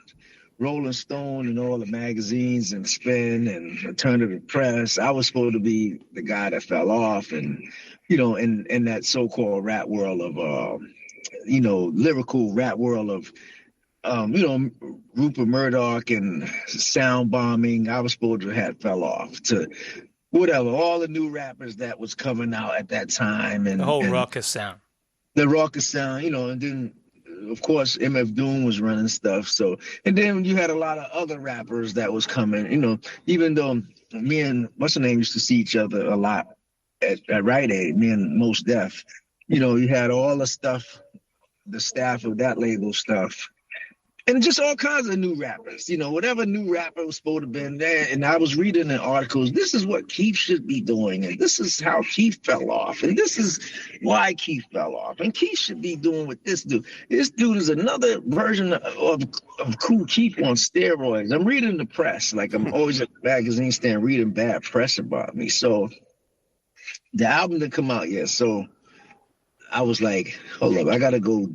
Rolling Stone and all the magazines and Spin and Alternative Press. I was supposed to be the guy that fell off and, you know, in that so-called rap world of, you know, lyrical rap world of, you know, Rupert Murdoch and sound bombing. I was supposed to have fell off to whatever, all the new rappers that was coming out at that time. And the whole ruckus sound. The ruckus sound, you know, and then, of course, MF Doom was running stuff. So, and then you had a lot of other rappers that was coming, you know, even though me and what's her name used to see each other a lot at Rite Aid, me and Mos Def, you know, you had all the stuff, the staff of that label stuff. And just all kinds of new rappers, you know, whatever new rapper was supposed to have been there. And I was reading in articles, this is what Keith should be doing. And this is how Keith fell off. And this is why Keith fell off. And Keith should be doing what this dude. This dude is another version of Kool Keith on steroids. I'm reading the press. Like I'm always at the magazine stand reading bad press about me. So the album didn't come out yet. So I was like, hold up, I got to go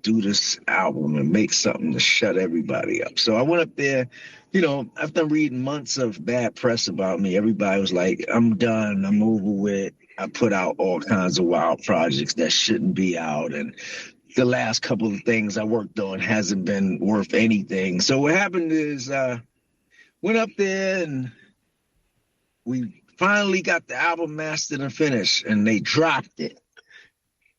do this album and make something to shut everybody up. So I went up there, you know, after reading months of bad press about me, everybody was like, I'm done, I'm over with. I put out all kinds of wild projects that shouldn't be out. And the last couple of things I worked on hasn't been worth anything. So what happened is went up there and we finally got the album mastered and finished and they dropped it.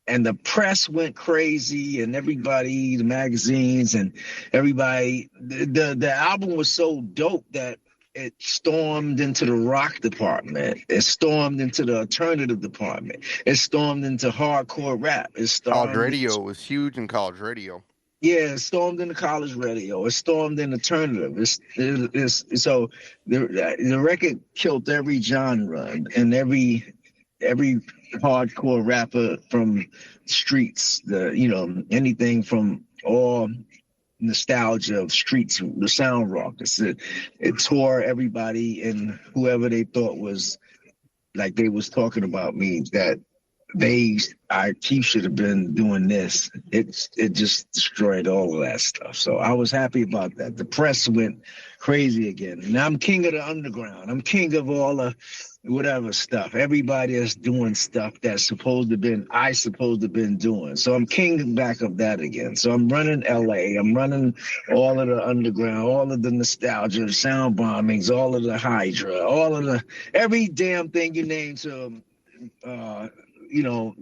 And the press went crazy and everybody, the magazines and everybody, the album was so dope that it stormed into the rock department. It stormed into the alternative department. It stormed into hardcore rap. College radio was huge in college radio. Yeah, it stormed into college radio. It stormed in alternative. So the record killed every genre and every hardcore rapper from streets, you know, anything from all nostalgia of streets, the sound rock. It tore everybody and whoever they thought was like they was talking about me that Keith should have been doing this. It just destroyed all of that stuff. So I was happy about that. The press went crazy again. And I'm king of the underground. I'm king of all the whatever stuff. Everybody is doing stuff that's supposed to have been doing. So I'm king back of that again. So I'm running LA. I'm running all of the underground, all of the nostalgia, sound bombings, all of the Hydra, all of every damn thing you name to you know,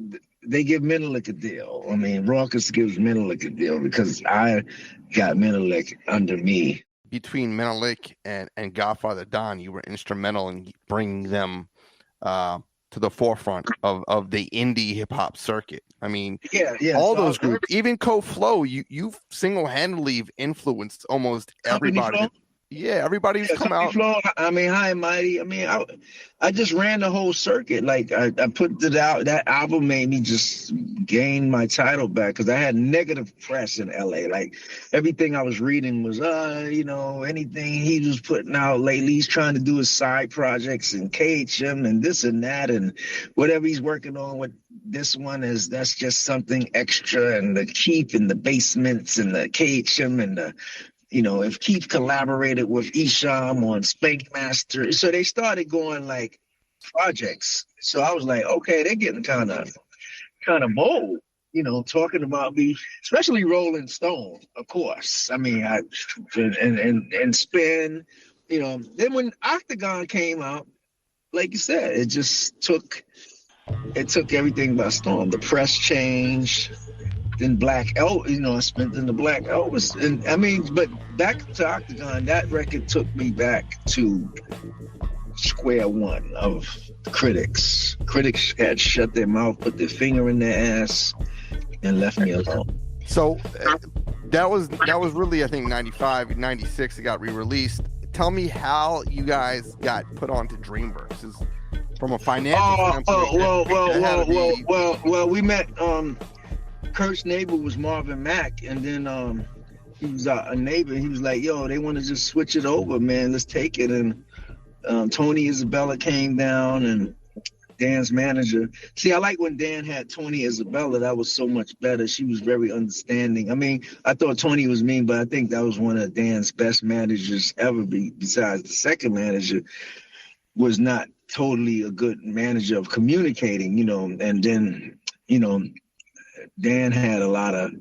they give Menelik a deal. I mean, Rawkus gives Menelik a deal because I got Menelik under me. Between Menelik and Godfather Don, you were instrumental in bringing them to the forefront of the indie hip hop circuit. I mean, all those groups, even Co Flow, you've single handedly influenced almost everybody. Yeah, everybody's come out. Flow, I mean, High and Mighty. I mean, I just ran the whole circuit. Like I put it out. That album made me just gain my title back because I had negative press in LA. Like everything I was reading was, anything he was putting out lately. He's trying to do his side projects and KHM and this and that and whatever he's working on with this one that's just something extra. And the Keith and the basements and the KHM and the. If Keith collaborated with Isham on Spank Master. So they started going like projects. So I was like, okay, they're getting kind of bold, talking about me, especially Rolling Stone, of course. I mean, and Spin, then when Octagon came out, like you said, it just took everything by storm. The press changed. Then Black Elvis, I spent in the Black Elvis. And I mean, but back to Octagon, that record took me back to square one of critics. Critics had shut their mouth, put their finger in their ass, and left me alone. So that was really, I think, 95, 96, it got re-released. Tell me how you guys got put onto DreamWorks. From a financial standpoint. Well, we met, Kurt's neighbor was Marvin Mack, and then he was a neighbor. He was like, "Yo, they want to just switch it over, man. Let's take it." And Tony Isabella came down, and Dan's manager. See, I like when Dan had Tony Isabella. That was so much better. She was very understanding. I mean, I thought Tony was mean, but I think that was one of Dan's best managers ever. Besides the second manager, was not totally a good manager of communicating, and then, Dan had a lot of,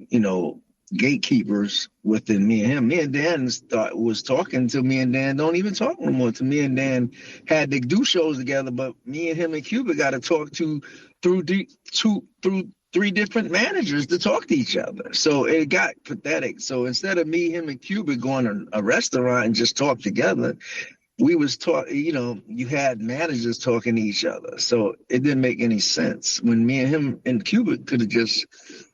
gatekeepers within me and him. Me and Dan was talking to me, and Dan don't even talk no more to me. And Dan had to do shows together, but me and him and Cuba got to talk through three different managers to talk to each other. So it got pathetic. So instead of me, him, and Cuba going to a restaurant and just talk together, we was you had managers talking to each other. So it didn't make any sense when me and him and Cuba could have just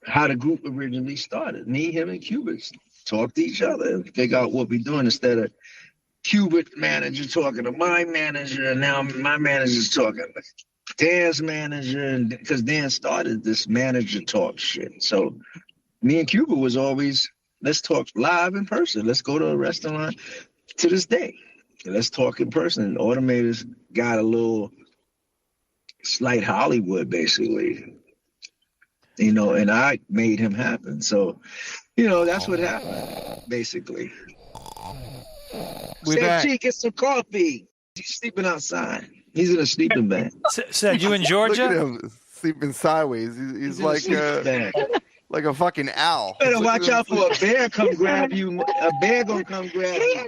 how the group originally started. Me, him, and Cuba talk to each other and figure out what we're doing instead of Cuba manager talking to my manager, and now my manager's talking to Dan's manager, and because Dan started this manager talk shit. So me and Cuba was always, let's talk live in person. Let's go to a restaurant. To this day, let's talk in person. Automators got a little slight Hollywood, basically. And I made him happen. So, that's what happened, basically. Ced Gee, get some coffee. He's sleeping outside. He's in a sleeping bag. Said you in Georgia? Look at him sleeping sideways. He's like a fucking owl. You better watch out for a bear come grab you. A bear gonna come grab you.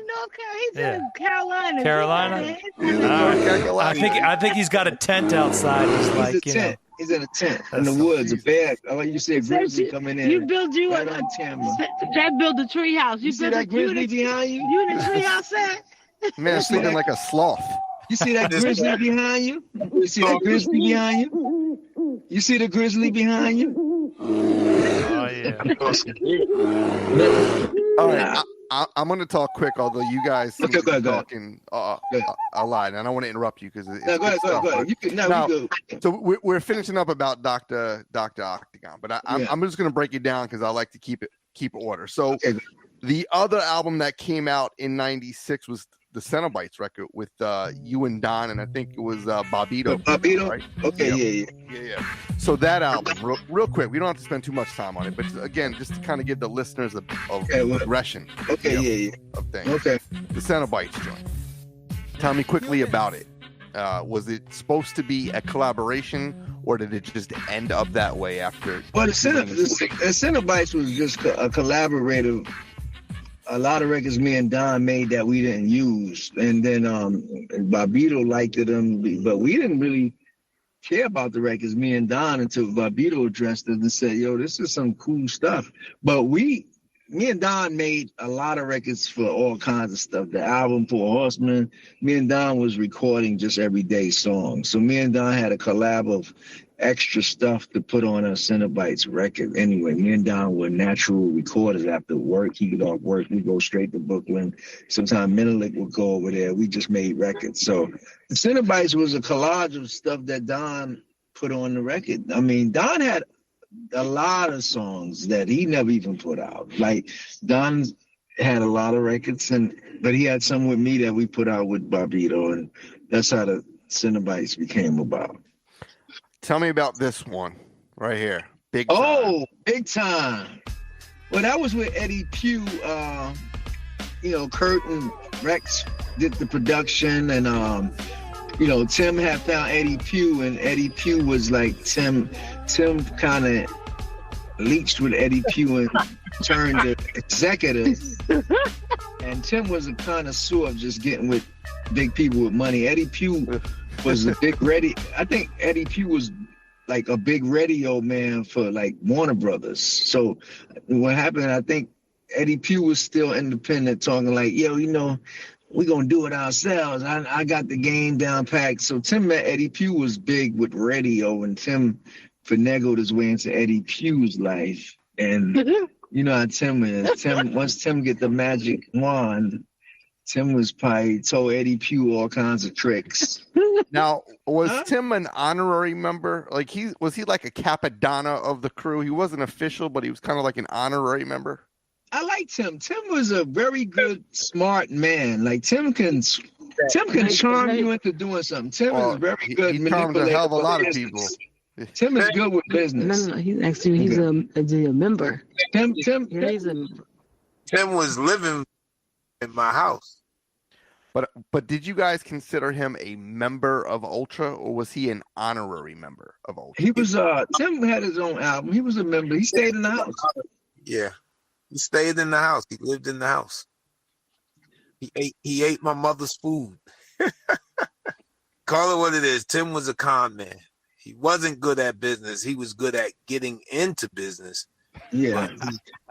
He's in Carolina. Carolina? Carolina. I think he's got a tent outside. He's in a tent in the woods. A bear. Like you said, grizzly coming in. You build you right on camera. That build a tree house. You see that grizzly behind you? You in a tree house, Sed? Man, sleeping like a sloth. You see that grizzly behind you? You see that grizzly behind you? You see the grizzly behind you? Oh yeah. All right, I'm going to talk quick, although you guys seem to be talking a lot, and I don't want to interrupt you because it's go ahead. You can, now, so we're finishing up about Dr. Octagon, but I'm just going to break it down because I like to keep order. So the other album that came out in '96 was the Cenobites record with you and Don, and I think it was Bobbito. Bobbito? Right? Okay, yeah. So that album, real quick, we don't have to spend too much time on it, but again, just to kind of give the listeners a progression. Of things. Okay. The Cenobites joint. Tell me quickly about it. Was it supposed to be a collaboration, or did it just end up that way after? Well, the Cenobites was just a collaborative. A lot of records me and Don made that we didn't use, and then Bobbito liked them, but we didn't really care about the records me and Don until Bobbito addressed us and said, "Yo, this is some cool stuff." But me and Don made a lot of records for all kinds of stuff. The album for Horseman, me and Don was recording just everyday songs. So me and Don had a collab of extra stuff to put on a Cenobites record. Anyway, me and Don were natural recorders after work. He get off work, we go straight to Brooklyn. Sometimes Menelik would go over there. We just made records. So the Cenobites was a collage of stuff that Don put on the record. I mean, Don had a lot of songs that he never even put out. Like Don had a lot of records, but he had some with me that we put out with Barbito, and that's how the Cenobites became about. Tell me about this one right here. Big Time. Oh, Big Time. Well, that was with Eddie Pugh. Kurt and Rex did the production, and Tim had found Eddie Pugh, and Eddie Pugh was like Tim kind of leached with Eddie Pugh and turned to executive. And Tim was a connoisseur of just getting with big people with money. Eddie Pugh was a big I think Eddie Pugh was like a big radio man for like Warner Brothers. So what happened, I think Eddie Pugh was still independent, talking like, yo, we're going to do it ourselves. I got the game down packed. So Tim met Eddie Pugh was big with radio, and Tim finagled his way into Eddie Pugh's life. And you know how Tim is. Once Tim get the magic wand, Tim was probably told Eddie Pugh all kinds of tricks. Now, was Tim an honorary member? Like was he like a Capadonna of the crew? He wasn't official, but he was kind of like an honorary member. I liked Tim. Tim was a very good, smart man. Like Tim can charm you into doing something. Tim is very good. He charms a hell of a lot of people. Tim is good with business. No, he's actually a member. Tim was living in my house. But did you guys consider him a member of Ultra, or was he an honorary member of Ultra? He was Tim had his own album. He was a member. He stayed in the house. Yeah. He stayed in the house. He lived in the house. He ate my mother's food. Call it what it is. Tim was a con man. He wasn't good at business. He was good at getting into business. Yeah.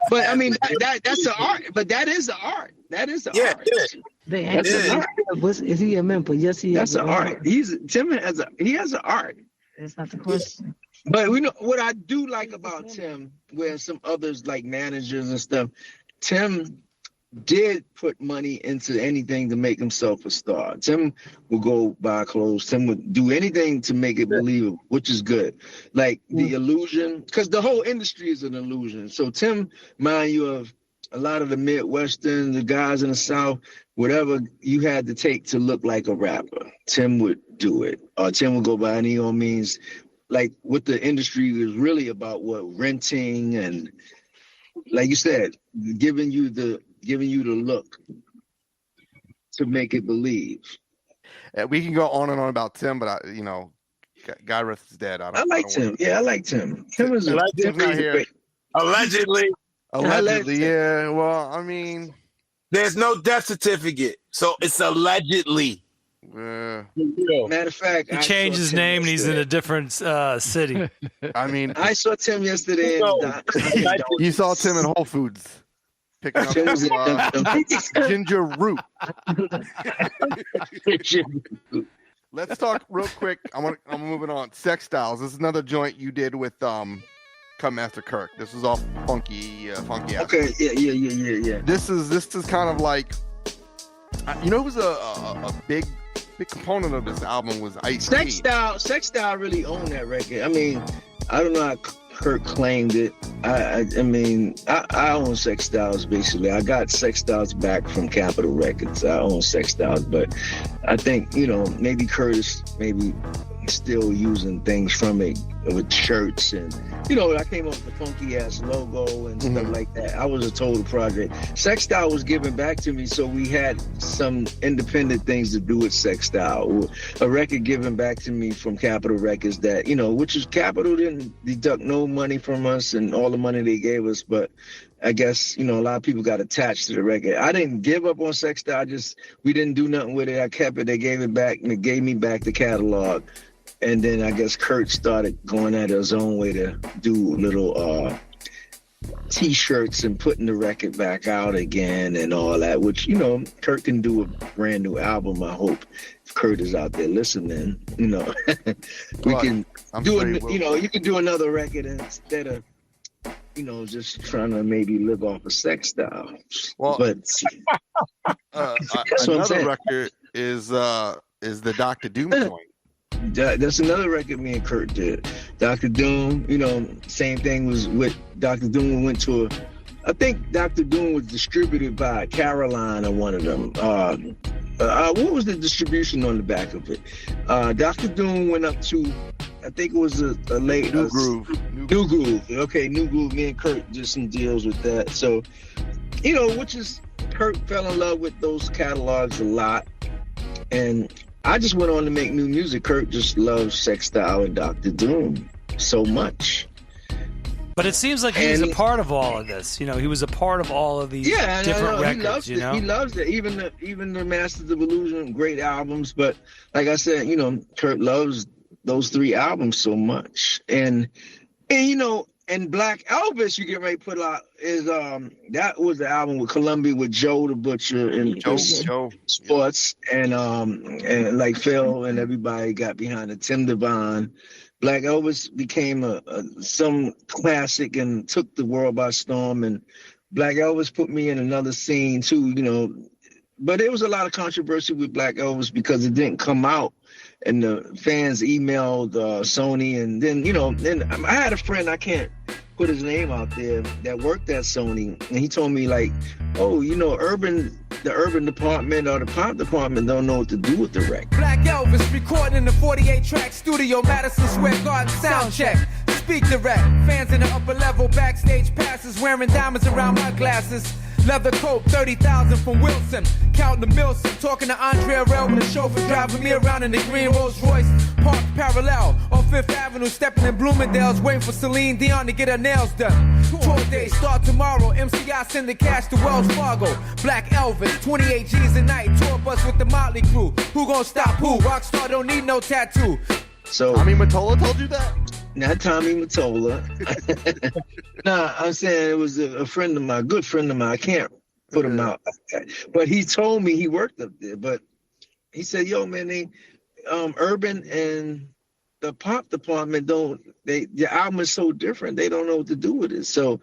But I mean that's the art. But that is the art. That is the art. They have is he a member? Yes, he is. That's the art. Tim has an art. That's not the question. But we know what I do like about Tim, where some others like managers and stuff, Tim did put money into anything to make himself a star. Tim would go buy clothes. Tim would do anything to make it believable, which is good. Like the illusion, because the whole industry is an illusion. So Tim, mind you, of a lot of the Midwestern, the guys in the South, whatever you had to take to look like a rapper, Tim would do it. Or Tim would go by any old means. Like what the industry is really about, renting and, like you said, giving you the look to make it believe. We can go on and on about Tim, but God rest his dead. I like Tim. Yeah, I like Tim. Tim was Allegedly. Yeah. Well, I mean, there's no death certificate, so it's allegedly. Matter of fact, he changed his name and he's in a different city. I mean, I saw Tim yesterday. You saw Tim in Whole Foods picking up ginger root. Let's talk real quick. I'm moving on. Sex Styles. This is another joint you did with Come After Kirk. This was all funky. Okay. Yeah. This is kind of like, who's a big component of this album was Ice-T. Sex Style really owned that record. I mean, I don't know how Kirk claimed it. I mean, I own Sex Styles basically. I got Sex Styles back from Capitol Records. I own Sex Styles, but I think, maybe Curtis maybe still using things from it with shirts and, I came up with the funky ass logo and stuff like that. I was a total project. Sex Style was given back to me, so we had some independent things to do with Sex Style. A record given back to me from Capitol Records that, which is Capitol didn't deduct no money from us and all the money they gave us, but I guess, a lot of people got attached to the record. I didn't give up on Sex Style. We didn't do nothing with it. I kept it. They gave it back and they gave me back the catalog. And then I guess Kurt started going at his own way to do little T-shirts and putting the record back out again and all that, which, you know, Kurt can do a brand new album. I hope if Kurt is out there listening, you know, we can do it. You know, you can do another record instead of, you know, just trying to maybe live off of Sex Style. Well, but another record is the Dr. Doom joint. That's another record me and Kurt did. Dr. Doom, you know, same thing was with Dr. Doom. We went to I think Dr. Doom was distributed by Caroline or one of them. What was the distribution on the back of it? Dr. Doom went up to, I think it was a late New Groove. New Groove. Okay, New Groove. Me and Kurt did some deals with that. So, you know, which is Kurt fell in love with those catalogs a lot, and I just went on to make new music. Kurt just loves Sex Style and Dr. Doom so much. But it seems like he was a part of all of this. You know, he was a part of all of these different records. He loves you know, he loves it. Even the Masters of Illusion, great albums. But like I said, you know, Kurt loves those 3 albums so much. And you know, and Black Elvis, you get ready to put out is that was the album with Columbia with Joe the Butcher and Joe Sports and like Phil and everybody got behind it. Tim Devine. Black Elvis became some classic and took the world by storm. And Black Elvis put me in another scene too, you know. But there was a lot of controversy with Black Elvis because it didn't come out, and the fans emailed Sony. And then, you know, then I had a friend, I can't put his name out there, that worked at Sony, and he told me like, oh, you know, the urban department or the pop department don't know what to do with the record. Black Elvis recording in the 48-track studio, Madison Square Garden sound check. Speak direct, fans in the upper level, backstage passes, wearing diamonds around my glasses. Leather coat, 30,000 from Wilson. Counting the Milson, talking to Andre Arell with a chauffeur driving me around in the green Rolls Royce. Parked parallel on 5th Avenue, stepping in Bloomingdale's, waiting for Celine Dion to get her nails done. Tour day start tomorrow. MCI send the cash to Wells Fargo. Black Elvis, 28 G's a night. Tour bus with the Motley Crew. Who gon' stop who? Rockstar don't need no tattoo. So Tommy Mottola told you that? Not Tommy Mottola. Nah, I'm saying it was a friend of mine, a good friend of mine. I can't put him out like that. But he told me he worked up there. But he said, yo, man, they urban and the pop department the album is so different, they don't know what to do with it. So,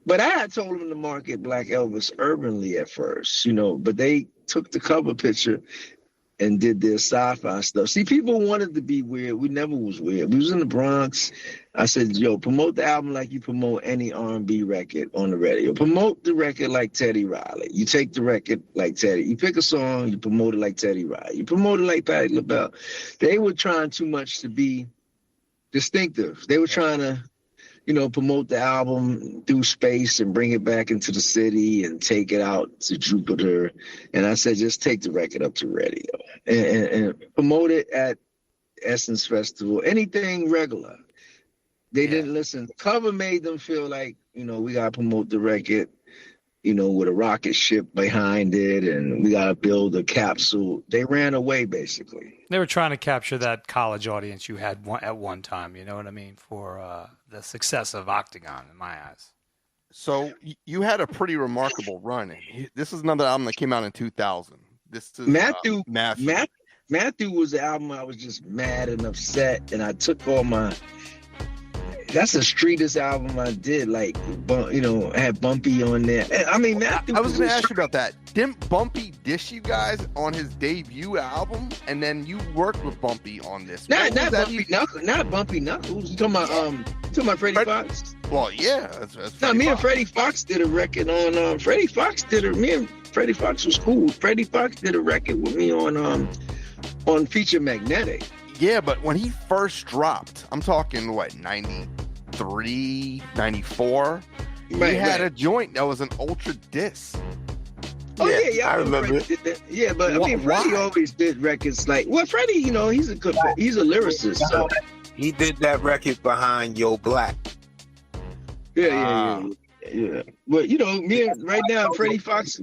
but I had told him to market Black Elvis urbanly at first, you know, but they took the cover picture and did their sci-fi stuff. See, people wanted to be weird. We never was weird. We was in the Bronx. I said, yo, promote the album like you promote any R&B record on the radio. Promote the record like Teddy Riley. You take the record like Teddy. You pick a song, you promote it like Teddy Riley. You promote it like Patti LaBelle. They were trying too much to be distinctive. They were trying to, you know, promote the album through space and bring it back into the city and take it out to Jupiter. And I said, just take the record up to radio and promote it at Essence Festival, anything regular. They didn't listen. The cover made them feel like, you know, we got to promote the record, you know, with a rocket ship behind it, and we got to build a capsule. They ran away, basically. They were trying to capture that college audience you had at one time, you know what I mean, for the success of Octagon, in my eyes. So you had a pretty remarkable run. This is another album that came out in 2000. This is Matthew was the album I was just mad and upset, and I took all my... That's the streetest album I did, like, you know, had Bumpy on there. I mean, Matthew... I was going to ask you about that. Didn't Bumpy dish you guys on his debut album? And then you worked with Bumpy on this. Not Bumpy Knuckles. You talking about Freddie Fox? Well, yeah. That's me and Freddie Fox did a record on... Freddie Fox me and Freddie Fox was cool. Freddie Fox did a record with me on Feature Magnetic. Yeah, but when he first dropped, I'm talking, what, 93, 94? He had a joint that was an Ultra Disc. Oh, yeah, I remember it. Yeah, but I mean, Freddie always did records like... Well, Freddie, you know, he's a lyricist, so... He did that record behind Yo Black. Yeah. But, you know, right now, Freddie Fox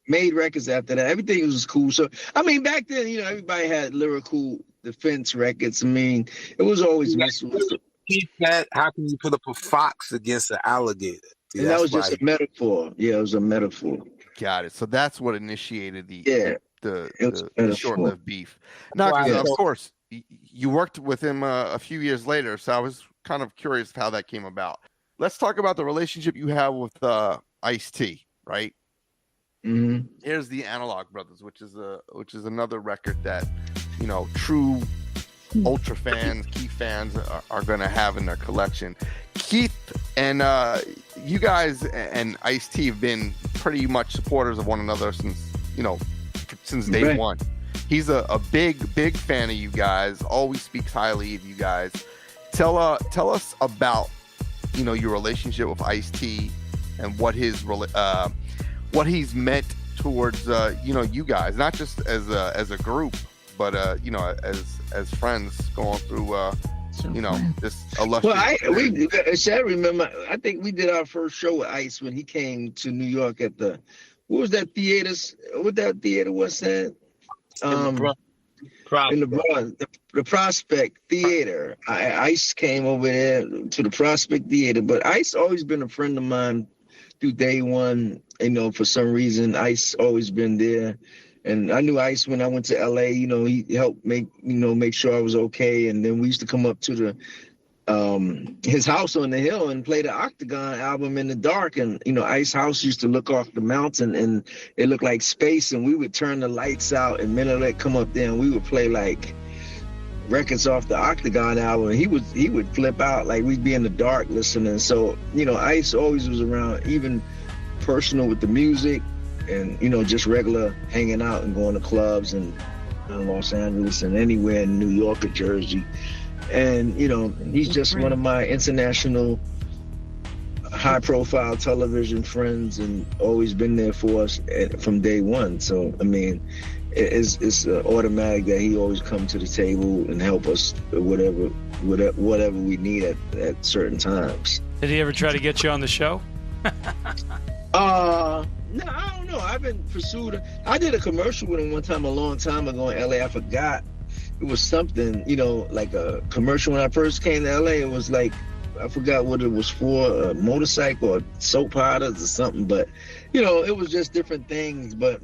made records after that. Everything was cool. So, I mean, back then, you know, everybody had lyrical defense records. I mean, it was always How can you put up a fox against an alligator? See, And that that's was just why. a metaphor. Yeah, it was a metaphor. Got it. So that's what initiated the Yeah, the, it was the, a the metaphor. short-lived beef. Now, why because I of said- course you worked with him a few years later, so I was kind of curious how that came about. Let's talk about the relationship you have with Ice-T, right? Mhm. Here's the Analog Brothers, which is another record that, you know, true Ultra fans, Keith fans are going to have in their collection. Keith and you guys and Ice-T have been pretty much supporters of one another since day Right. one. He's a big fan of you guys. Always speaks highly of you guys. Tell us about your relationship with Ice-T and what he's meant towards you guys, not just as a group, but as friends going through this illustrious. Well, I remember. I think we did our first show with Ice when he came to New York at the what was that theater? What that theater was that? In the Prospect Theater. Ice came over there to the Prospect Theater, but Ice always been a friend of mine through day one. For some reason, Ice always been there. And I knew Ice when I went to LA, he helped make sure I was okay. And then we used to come up to his house on the hill and play the Octagon album in the dark. And, Ice house used to look off the mountain and it looked like space. And we would turn the lights out and Menelik come up there and we would play like records off the Octagon album. And he would flip out, like we'd be in the dark listening. So, Ice always was around, even personal with the music. And, just regular hanging out and going to clubs and in Los Angeles and anywhere in New York or Jersey. And, he's just one of my international high-profile television friends and always been there for us from day one. So, I mean, it's automatic that he always come to the table and help us with whatever we need at certain times. Did he ever try to get you on the show? No, I don't know. I've been pursued. I did a commercial with him one time a long time ago in LA. I forgot. It was something, like a commercial when I first came to LA. It was like, I forgot what it was for, a motorcycle or soap powders or something. But, it was just different things. But,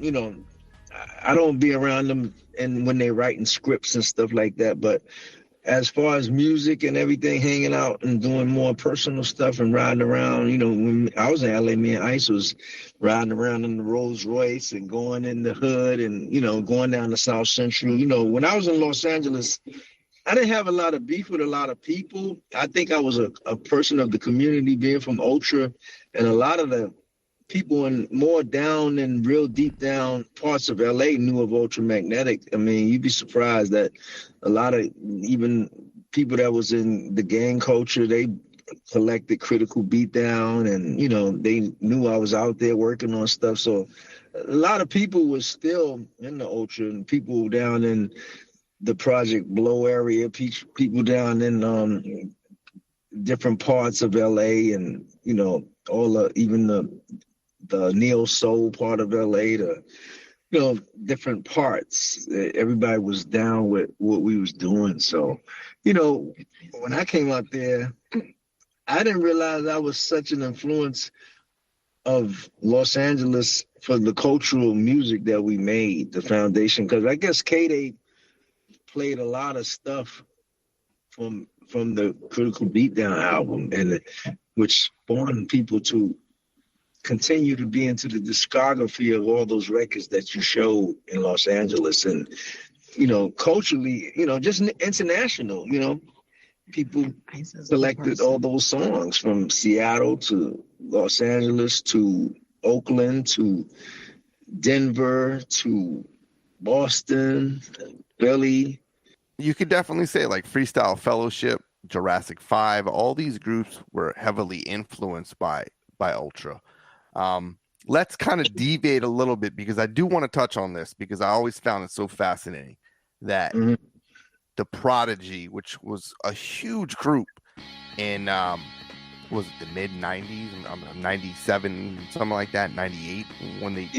I don't be around them and when they're writing scripts and stuff like that. But as far as music and everything, hanging out and doing more personal stuff and riding around, when I was in LA, me and Ice was riding around in the Rolls Royce and going in the hood and, going down to South Central. When I was in Los Angeles, I didn't have a lot of beef with a lot of people. I think I was a person of the community being from Ultra, and a lot of the people in more down and real deep down parts of LA knew of Ultramagnetic. I mean, you'd be surprised that a lot of even people that was in the gang culture, they collected Critical Beatdown and, they knew I was out there working on stuff. So a lot of people was still in the Ultra, and people down in the Project Blow area, people down in different parts of LA and, even the neo soul part of LA, different parts. Everybody was down with what we was doing. So, when I came out there, I didn't realize I was such an influence of Los Angeles for the cultural music that we made, the foundation. Because I guess K-Day played a lot of stuff from the Critical Beatdown album, and which spawned people to continue to be into the discography of all those records that you showed in Los Angeles. And, culturally, just international, people selected all those songs from Seattle to Los Angeles to Oakland to Denver to Boston, Philly. You could definitely say like Freestyle Fellowship, Jurassic 5, all these groups were heavily influenced by Ultra. Let's kind of deviate a little bit because I do want to touch on this because I always found it so fascinating that the Prodigy, which was a huge group in was it the mid 90s, 97, something like that, 98 when they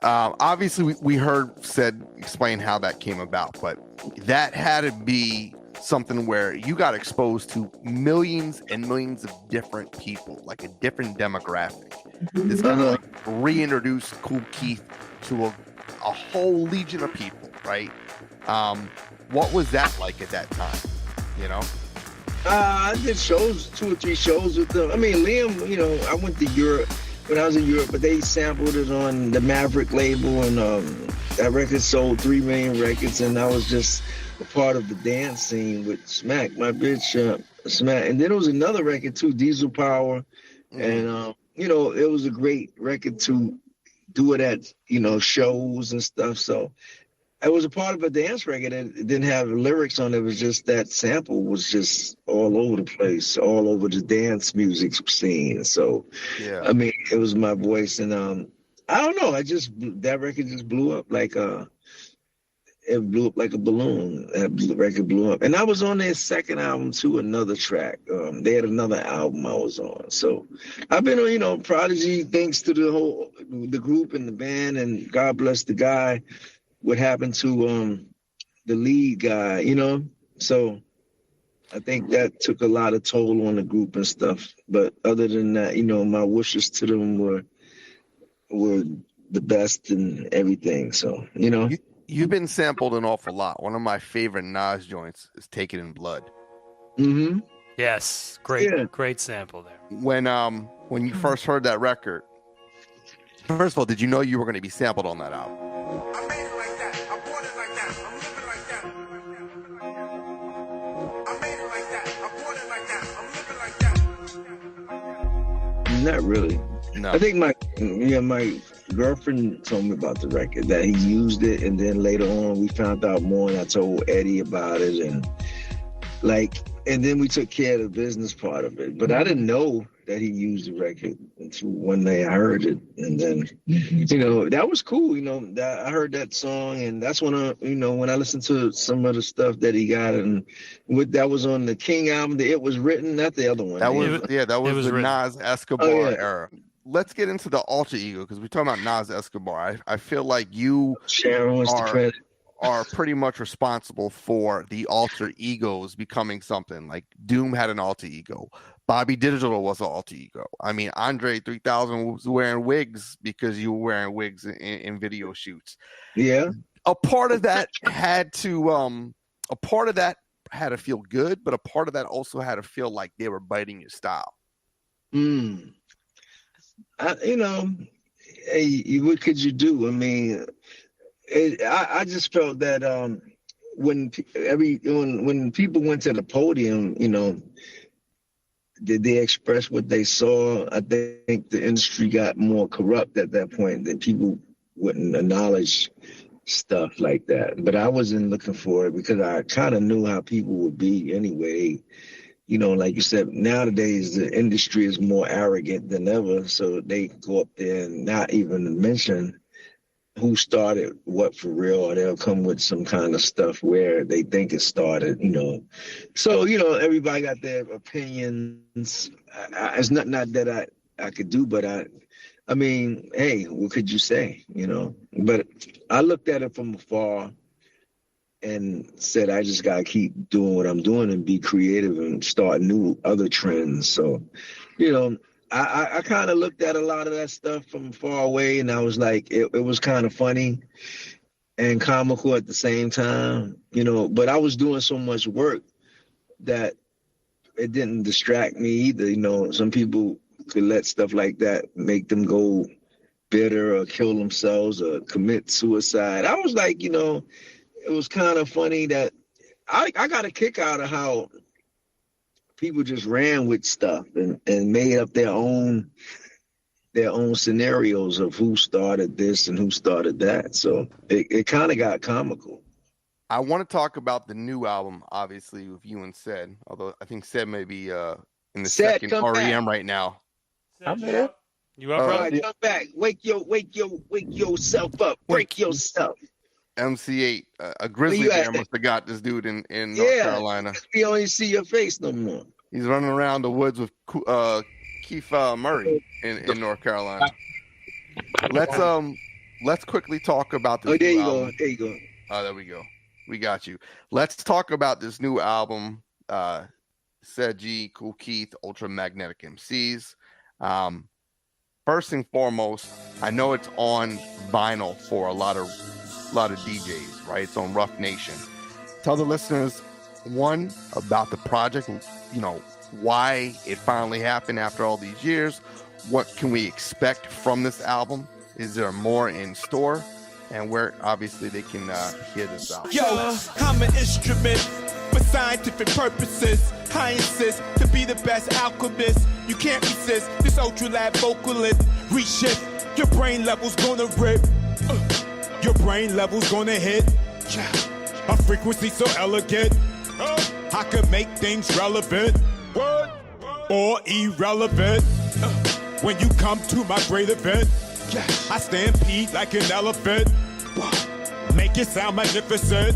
obviously we heard explain how that came about, but that had to be something where you got exposed to millions and millions of different people, like a different demographic. This kind of like reintroduced Kool Keith to a whole legion of people, right? What was that like at that time? You know? I did shows, 2 or 3 shows with them. I mean, Liam, you know, I went to Europe when I was in Europe, but they sampled it on the Maverick label, and that record sold 3 million records, and I was just a part of the dance scene with Smack, my bitch, Smack. And then there was another record too, Diesel Power, and you know, it was a great record to do it at, you know, shows and stuff. So it was a part of a dance record. It didn't have lyrics on it. It was just that sample was just all over the place, all over the dance music scene. So, yeah, I mean, it was my voice, and I don't know. That record just blew up like it blew up like a balloon. That record blew up, and I was on their second album too. Another track. They had another album I was on. So I've been on, you know, Prodigy, thanks to the group and the band, and God bless the guy. What happened to the lead guy, you know? So I think that took a lot of toll on the group and stuff. But other than that, you know, my wishes to them were the best and everything. So, you know. You've been sampled an awful lot. One of my favorite Nas joints is Take It in Blood. Mm-hmm. Yes. Great sample there. When you first heard that record, first of all, did you know you were going to be sampled on that album? Not really. No. I think my girlfriend told me about the record, that he used it, and then later on we found out more, and I told Eddie about it, and then we took care of the business part of it. But I didn't know that he used the record until one day I heard it, and then you know, that was cool. You know, that I heard that song, and that's when when I listened to some of the stuff that he got, and that was on the King album, the It Was Written, not the other one. That was the written. Nas Escobar era. Let's get into the alter ego, because we're talking about Nas Escobar. I feel like you are pretty much responsible for the alter egos becoming something. Like Doom had an alter ego. Bobby Digital was an alter ego. I mean, Andre 3000 was wearing wigs because you were wearing wigs in video shoots. Yeah. A part of that had to feel good, but a part of that also had to feel like they were biting your style. What could you do? I mean, I just felt that when people went to the podium, you know, did they express what they saw? I think the industry got more corrupt at that point, that people wouldn't acknowledge stuff like that. But I wasn't looking for it because I kind of knew how people would be anyway. You know, like you said, nowadays the industry is more arrogant than ever, so they go up there and not even mention who started what for real, or they'll come with some kind of stuff where they think it started, you know. So, you know, everybody got their opinions. It's not that I could do, but I mean, hey, what could you say, you know? But I looked at it from afar and said, I just got to keep doing what I'm doing and be creative and start other trends. So, you know, I kind of looked at a lot of that stuff from far away, and I was like, it was kind of funny and comical at the same time, you know, but I was doing so much work that it didn't distract me either. You know, some people could let stuff like that make them go bitter or kill themselves or commit suicide. I was like, you know, it was kind of funny that I got a kick out of how people just ran with stuff and made up their own scenarios of who started this and who started that. So it kind of got comical. I want to talk about the new album, obviously, with you and Ced, although I think Ced may be in the second REM right now. I'm here. You up, bro? Come back. Wake yourself up. Break yourself. MC8, a grizzly bear must have got this dude in North Carolina. We only see your face no more. He's running around the woods with Keith Murray in North Carolina. Let's quickly talk about this. There you album. go. There you go. Oh, there we go. We got you. Let's talk about this new album, Ced Gee, Kool Keith, Ultramagnetic MCs. First and foremost, I know it's on vinyl for a lot of DJs, right? It's on Rough Nation. Tell the listeners, one, about the project, you know, why it finally happened after all these years. What can we expect from this album? Is there more in store? And where, obviously, they can hear this album. Yo, I'm an instrument for scientific purposes. I insist to be the best alchemist. You can't resist this ultra lab vocalist. Reshift, your brain level's gonna rip. Your brain level's gonna hit. A frequency so elegant. I can make things relevant or irrelevant. When you come to my great event, I stampede like an elephant. Make it sound magnificent.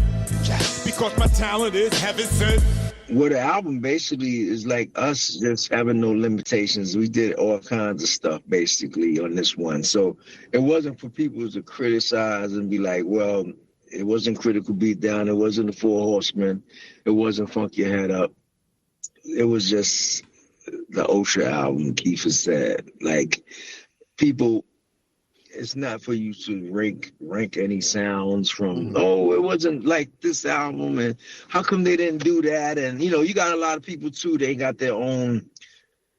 Because my talent is heaven sent. Well, the album basically is like us just having no limitations. We did all kinds of stuff basically on this one. So it wasn't for people to criticize and be like, well, it wasn't Critical Beatdown. It wasn't the Four Horsemen. It wasn't Funk Your Head Up. It was just the OSHA album, Keith said. Like, people, it's not for you to rank any sounds from, oh, it wasn't like this album, and how come they didn't do that? And, you know, you got a lot of people, too, they got their own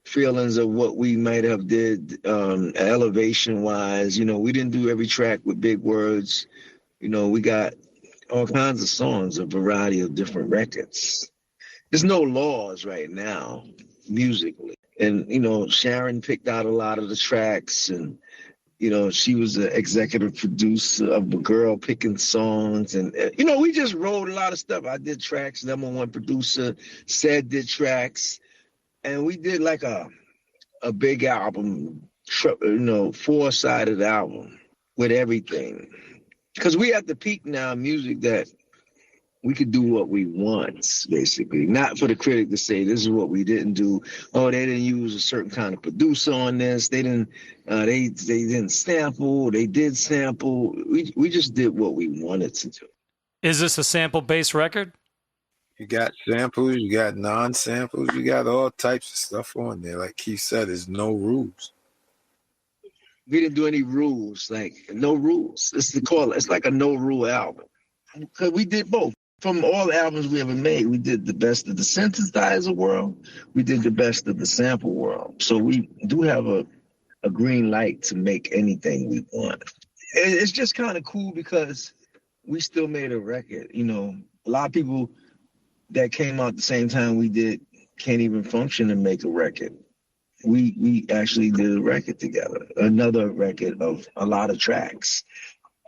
feelings of what we might have did elevation-wise. You know, we didn't do every track with big words. You know, we got all kinds of songs, a variety of different records. There's no laws right now, musically. And, you know, Sharon picked out a lot of the tracks, and, you know, she was the executive producer of the girl picking songs. And, you know, we just wrote a lot of stuff. I did tracks, number one producer, Ced did tracks. And we did like a big album, you know, 4-sided album with everything. Because we at the peak now in music that we could do what we want, basically. Not for the critic to say, this is what we didn't do. Oh, they didn't use a certain kind of producer on this. They didn't they didn't sample. They did sample. We just did what we wanted to do. Is this a sample-based record? You got samples, you got non-samples, you got all types of stuff on there. Like Keith said, there's no rules. We didn't do any rules, like no rules. It's like a no-rule album. Because we did both. From all the albums we ever made, we did the best of the synthesizer world. We did the best of the sample world. So we do have a green light to make anything we want. It's just kind of cool because we still made a record. You know, a lot of people that came out the same time we did can't even function and make a record. We actually did a record together, another record of a lot of tracks.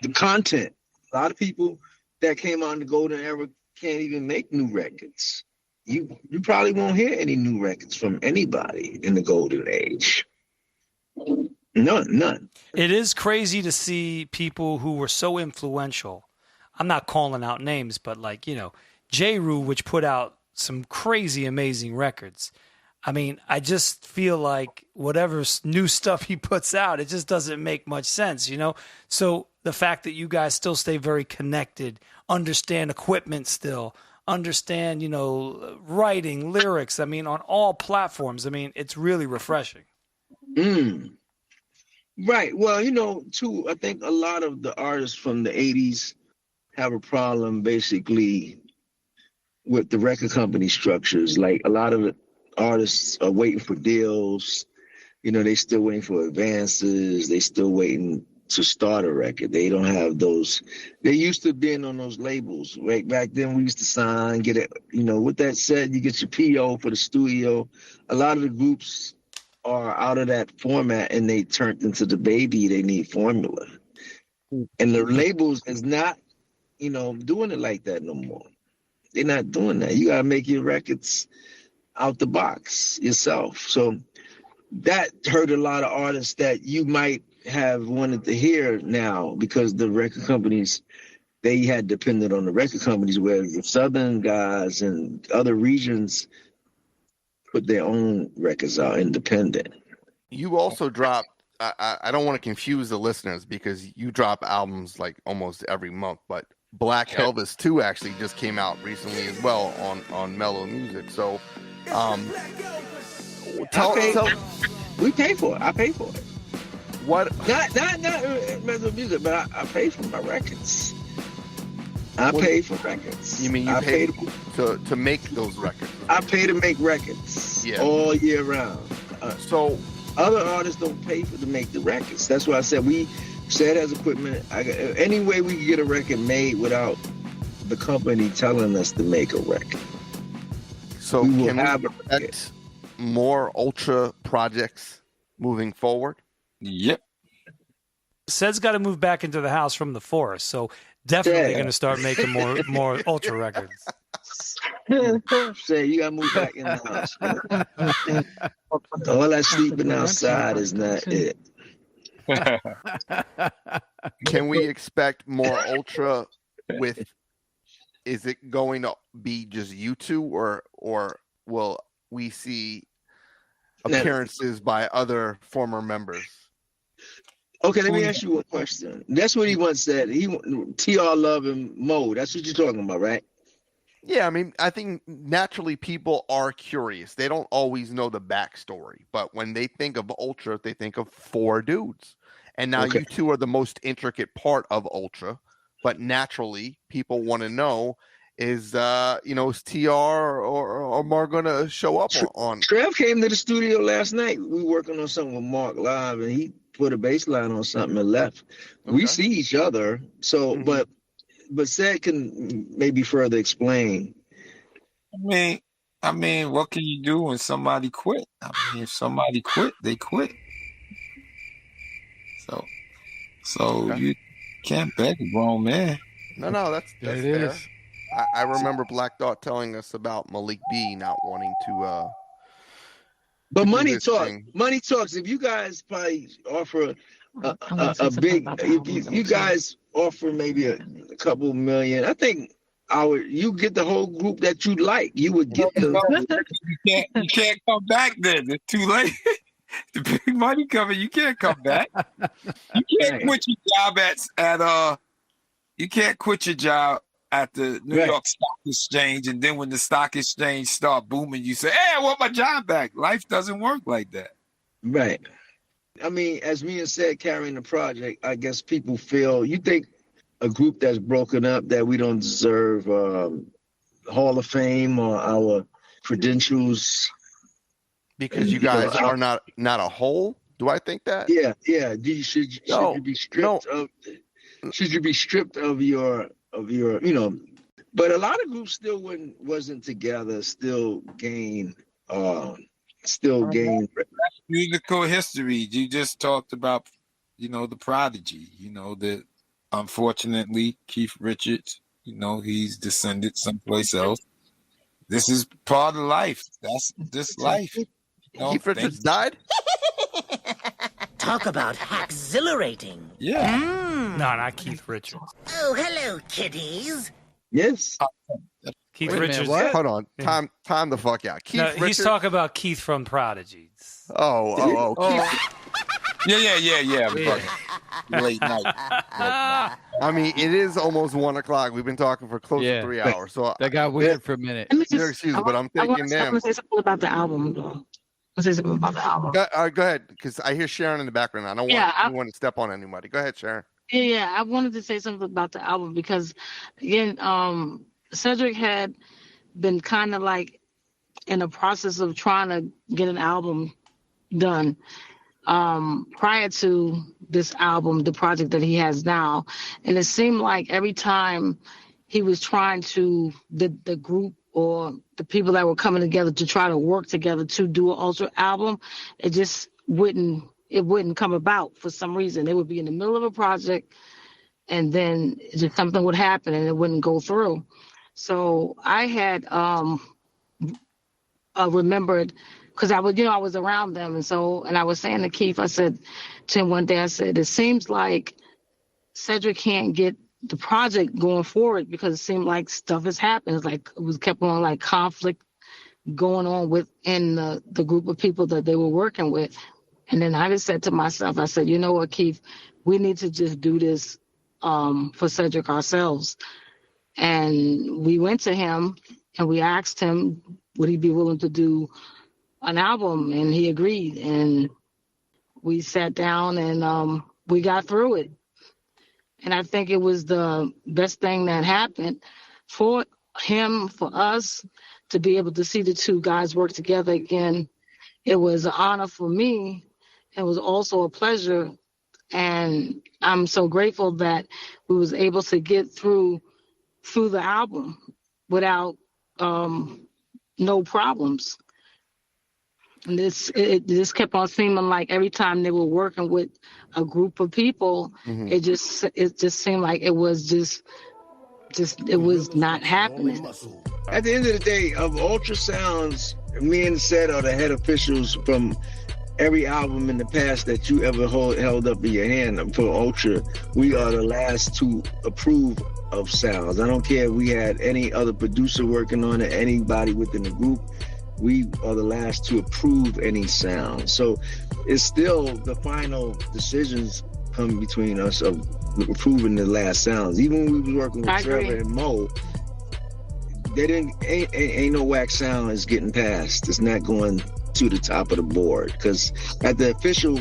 The content, a lot of people that came out in the golden era can't even make new records. You probably won't hear any new records from anybody in the golden age. None. It is crazy to see people who were so influential. I'm not calling out names, but like, you know, J. Rue, which put out some crazy, amazing records. I mean, I just feel like whatever new stuff he puts out, it just doesn't make much sense, you know? So the fact that you guys still stay very connected, understand equipment still, understand, you know, writing, lyrics, I mean, on all platforms, I mean, it's really refreshing. Right. Well, you know, too, I think a lot of the artists from the 80s have a problem basically with the record company structures. Like a lot of the artists are waiting for deals. You know, they still waiting for advances. They still waiting to start a record. They don't have those. They used to being on those labels. Right back then, we used to sign, get it. You know, with that said, you get your PO for the studio. A lot of the groups are out of that format, and they turned into the baby they need formula. And the labels is not, you know, doing it like that no more. They're not doing that. You got to make your records out the box yourself. So that hurt a lot of artists that you might have wanted to hear now, because the record companies, they had depended on the record companies, where the Southern guys and other regions put their own records out independent. You also dropped, I don't want to confuse the listeners because you drop albums like almost every month, but Black Elvis 2 actually just came out recently as well on Mellow Music. So, we pay for it. I pay for it. What? Not Mellow Music, but I pay for my records. I pay for records. You mean you pay to make those records? I pay to make records all year round. So other artists don't pay to make the records. That's why I said Ced has equipment. Any way we can get a record made without the company telling us to make a record. So can we expect more Ultra projects moving forward? Yep. Ced's got to move back into the house from the forest, so definitely going to start making more Ultra records. Say you got to move back in the house. All that sleeping outside is not it. Can we expect more Ultra is it going to be just you two, or will we see appearances by other former members? Okay, let me ask you a question. That's what he once said. TR Love and Mo. That's what you're talking about, right? Yeah, I mean, I think naturally people are curious. They don't always know the backstory, but when they think of Ultra, they think of 4 dudes. And now you two are the most intricate part of Ultra, but naturally people want to know is TR or Mark going to show up on? Trev came to the studio last night. We were working on something with Mark live, and he put a bass line on something and left. Okay. We see each other, so but Ced can maybe further explain. I mean, what can you do when somebody quit? I mean, if somebody quit, they quit. So you can't beg a grown man. No, that's fair. I remember Black Dot telling us about Malik B not wanting to. But money talks. Money talks. If you guys probably offer a big, if you guys offer maybe a couple million, I think you get the whole group that you like. You would get them. You can't come back then. It's too late. The big money coming. You can't come back. You can't quit your job at you can't quit your job at the New York Stock Exchange, and then when the stock exchange start booming, you say, "Hey, I want my job back." Life doesn't work like that. Right. I mean, as me and Ced carrying the project, I guess people feel, you think a group that's broken up that we don't deserve Hall of Fame or our credentials. Because you guys are not a whole? Do I think that? Yeah. Should you be stripped of? Should you be stripped of your? But a lot of groups still wasn't together. Still gain. Musical history. You just talked about, the Prodigy. That unfortunately Keith Richards. He's descended someplace else. This is part of life. That's this life. Keith Richards died? Talk about exhilarating. Yeah. No, not Keith Richards. Oh, hello, kiddies. Yes. Keith Richards. Hold on. Time the fuck out. Keith Richards? He's talking about Keith from Prodigy. Oh. Yeah. Late night. I mean, it is almost 1:00. We've been talking for close to 3 hours. So that got weird for a minute. Excuse me, but I'm thinking, I want to say something about the album, though. Go ahead, because I hear Sharon in the background. I don't want anyone to step on anybody. Go ahead, Sharon. Yeah, I wanted to say something about the album because, again, Cedric had been kind of like in a process of trying to get an album done prior to this album, the project that he has now. And it seemed like every time he was trying to, the group or the people that were coming together to try to work together to do an Ultra album, it just wouldn't come about for some reason. They would be in the middle of a project and then just something would happen and it wouldn't go through. So I had remembered, because I was around them, and I was saying to Keith, I said to him one day, I said, it seems like Cedric can't get the project going forward because it seemed like stuff has happened. It's like it was kept on like conflict going on within the group of people that they were working with. And then I just said to myself, I said, you know what, Keith, we need to just do this for Cedric ourselves. And we went to him and we asked him, would he be willing to do an album? And he agreed. And we sat down and we got through it. And I think it was the best thing that happened for him, for us, to be able to see the two guys work together again. It was an honor for me. It was also a pleasure. And I'm so grateful that we was able to get through the album without no problems. And this kept on seeming like every time they were working with a group of people, it just seemed like it was just it was not happening. At the end of the day, of ultrasounds, me and Ced are the head officials from every album in the past that you ever held up in your hand for Ultra. We are the last to approve of sounds. I don't care if we had any other producer working on it, anybody within the group. We are the last to approve any sound. So it's still the final decisions come between us of approving the last sounds. Even when we was working with Trevor and Mo, they ain't no wax sound is getting passed. It's not going to the top of the board, because at the official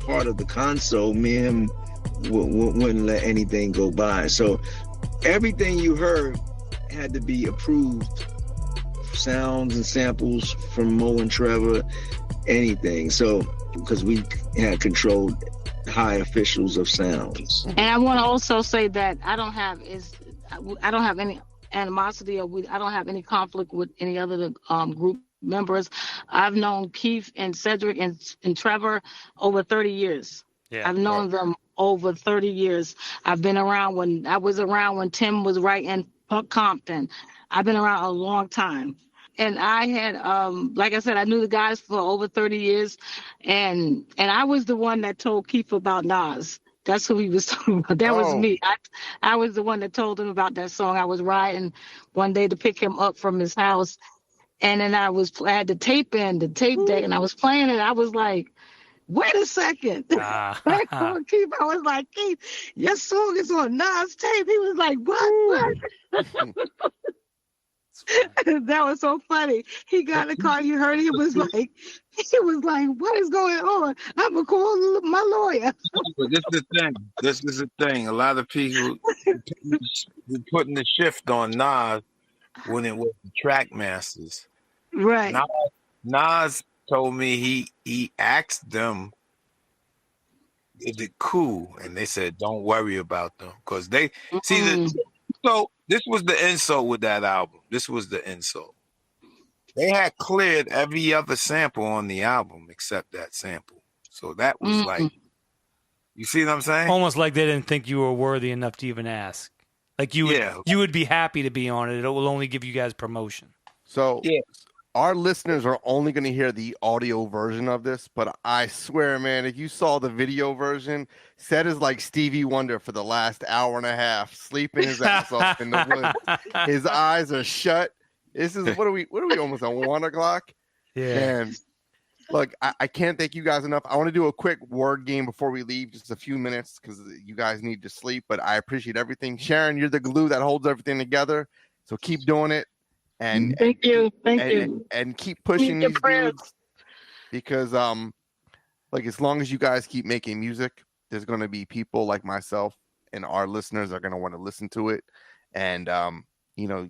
part of the console, me and him wouldn't let anything go by. So everything you heard had to be approved. Sounds and samples from Mo and Trevor, anything. So because we had controlled high officials of sounds. And I want to also say that I don't have any animosity, or I don't have any conflict with any other group members. I've known Keith and Cedric and Trevor over 30 years. Yeah, I've known them over 30 years. I've been around when Tim was writing Puck Compton. I've been around a long time. And I had, like I said, I knew the guys for over 30 years. And I was the one that told Keith about Nas. That's who he was talking about. That was me. I was the one that told him about that song. I was riding one day to pick him up from his house. And then I had the tape deck, and I was playing it. I was like, wait a second. I told Keith, I was like, Keith, your song is on Nas tape. He was like, what? That was so funny. He got in the car, you heard, he was like, what is going on? I'm going to call my lawyer. But this is the thing. A lot of people were putting the shift on Nas when it was the track masters. Right. Nas told me he asked them, is it cool? And they said, don't worry about them. Because they see so this was the insult with that album. This was the insult. They had cleared every other sample on the album except that sample. So that was like, you see what I'm saying? Almost like they didn't think you were worthy enough to even ask. Like you would be happy to be on it. It will only give you guys promotion. So our listeners are only going to hear the audio version of this, but I swear, man, if you saw the video version, Ced is like Stevie Wonder for the last hour and a half, sleeping his ass off in the woods. His eyes are shut. This is what are we almost at 1 o'clock? Yeah. And look, I can't thank you guys enough. I want to do a quick word game before we leave, just a few minutes, because you guys need to sleep, but I appreciate everything. Sharon, you're the glue that holds everything together, so keep doing it. And thank you. And keep pushing these dudes, because like as long as you guys keep making music, there's going to be people like myself and our listeners are going to want to listen to it. And you know,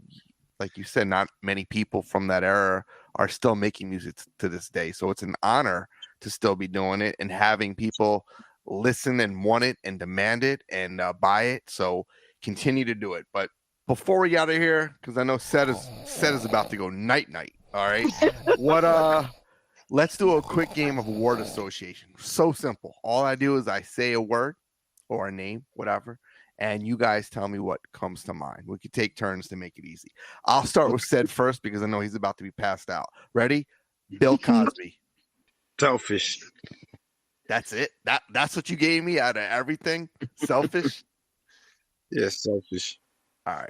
like you said, not many people from that era are still making music to this day, so it's an honor to still be doing it and having people listen and want it and demand it and buy it. So continue to do it. But before we get out of here, because I know Ced is about to go night. All right, let's do a quick game of word association. So simple. All I do is I say a word or a name, whatever, and you guys tell me what comes to mind. We could take turns to make it easy. I'll start with Ced first because I know he's about to be passed out. Ready? Bill Cosby. Selfish. That's it. That's what you gave me out of everything. Selfish. Yes, selfish. All right.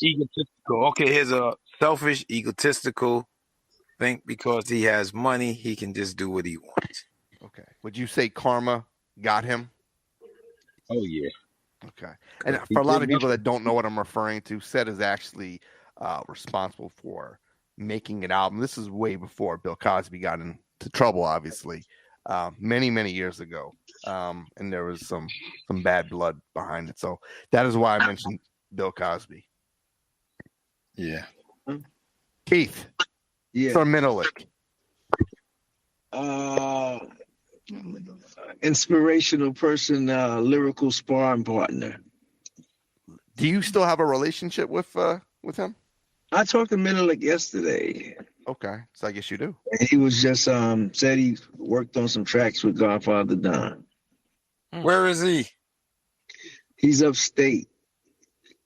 Egotistical. Okay, here's a selfish, egotistical. Think because he has money, he can just do what he wants. Okay. Would you say karma got him? Oh, yeah. Okay. And for a lot of people that don't know what I'm referring to, Ced is actually responsible for making an album. This is way before Bill Cosby got into trouble, obviously, many, many years ago. And there was some bad blood behind it. So that is why I mentioned Bill Cosby. Yeah. Keith. Yeah. From Menelik. Inspirational person, lyrical sparring partner. Do you still have a relationship with him? I talked to Menelik yesterday. Okay, so I guess you do. And he was just said he worked on some tracks with Godfather Don. Where is he? He's upstate,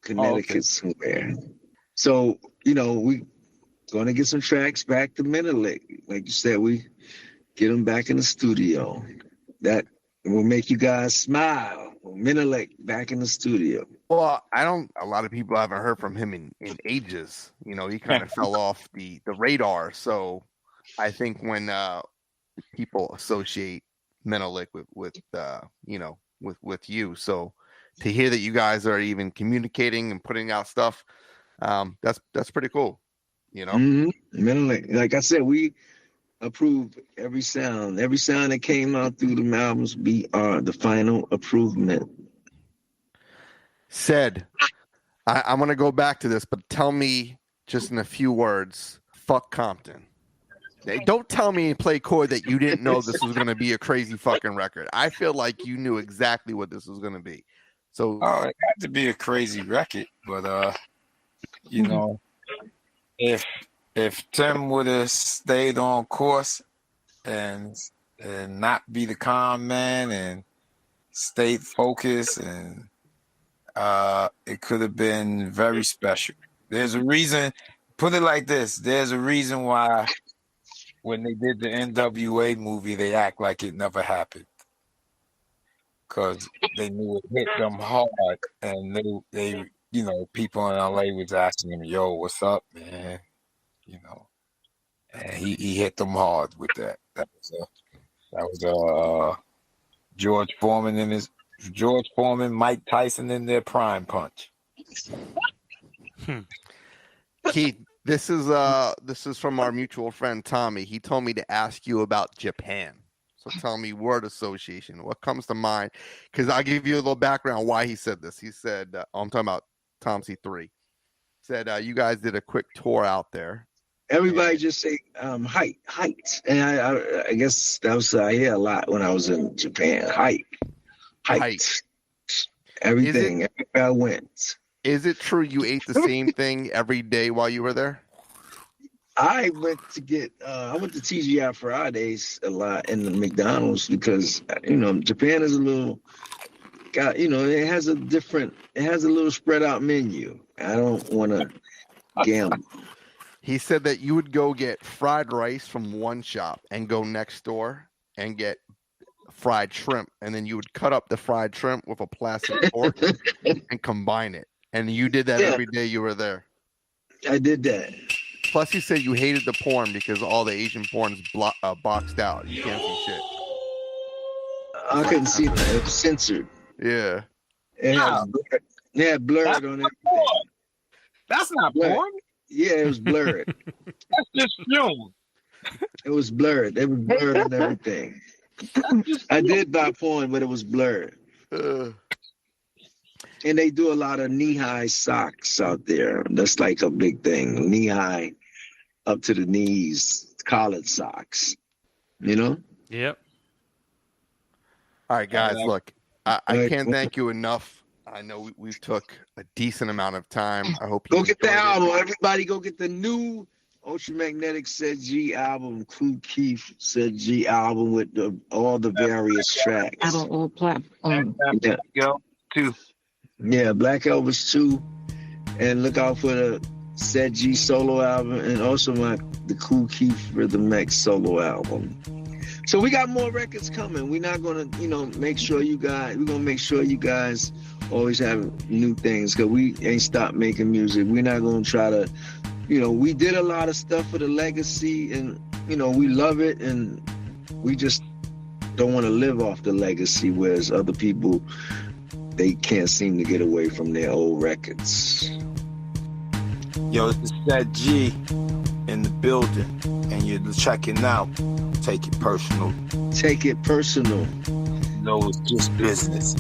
Connecticut somewhere. So, we gonna get some tracks back to Menelik. Like you said, we get them back in the studio. That will make you guys smile. Menelik back in the studio. Well, a lot of people haven't heard from him in ages. He kind of fell off the radar. So I think when people associate Menelik with you, so to hear that you guys are even communicating and putting out stuff, that's pretty cool. Menelik, like I said, we approve every sound that came out through the albums. We are the final improvement. Ced, I'm going to go back to this, but tell me just in a few words, fuck Compton. Don't tell me in play chord that you didn't know this was going to be a crazy fucking record. I feel like you knew exactly what this was going to be. So, it had to be a crazy record, but if Tim would have stayed on course and not be the con man and stayed focused, and it could have been very special. There's a reason. Put it like this: there's a reason why when they did the NWA movie, they act like it never happened, because they knew it hit them hard, and they people in LA was asking him, "Yo, what's up, man?" And he hit them hard with that. That was George Foreman, Mike Tyson in their prime punch. Keith, this is from our mutual friend Tommy. He told me to ask you about Japan. So tell me word association. What comes to mind? Because I'll give you a little background why he said this. He said, I'm talking about Tom C3. Said you guys did a quick tour out there. Everybody just say height, and I guess that was I hear a lot when I was in Japan. Height. Everything. Everywhere I went. Is it true you ate the same thing every day while you were there? I went to TGI Fridays a lot in the McDonald's because Japan is a little it has a little spread out menu. I don't want to gamble. He said that you would go get fried rice from one shop and go next door and get fried shrimp, and then you would cut up the fried shrimp with a plastic fork and combine it. And you did that every day you were there. I did that. Plus, he said you hated the porn because all the Asian porn's boxed out. You can't see shit. I couldn't see it. It was censored. Yeah. Blurred on everything. That's not porn. Yeah, it was blurred. That's just film. It was blurred. It was blurred and everything. I did buy porn, but it was blurred. And they do a lot of knee-high socks out there. That's like a big thing. Knee-high, up to the knees, collared socks. Yep. All right, guys, look, I can't thank you enough. I know we took a decent amount of time. I hope you go get the album. Everybody go get the new Ultramagnetic Ced Gee album, Kool Keith Ced Gee album with all the various tracks. Out on all platforms. Yeah, Black Elvis 2. And look out for the Ced Gee solo album and also the Kool Keith Rhythm X solo album. So we got more records coming. We're not gonna, make sure you guys always have new things because we ain't stopped making music. We're not gonna try to, we did a lot of stuff for the legacy and, we love it and we just don't want to live off the legacy, whereas other people, they can't seem to get away from their old records. Yo, it's Ced Gee in the building, and you're checking out Take It Personal. Take It Personal. No, it's just business.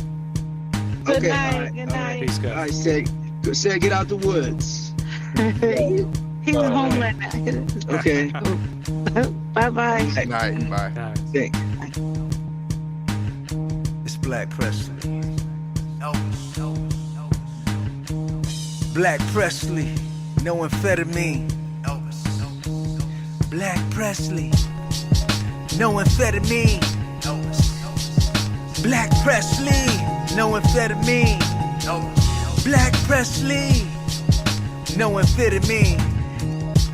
Good Okay, night. all right, Good all night. Peace, guys. All right, say get out the woods. He's a homeland. Okay. Bye-bye. Good night. Bye. Thanks. It's Black Presley. Black Presley, no amphetamine. Black Presley, no amphetamine. Black Presley, no amphetamine. Black Presley, no amphetamine.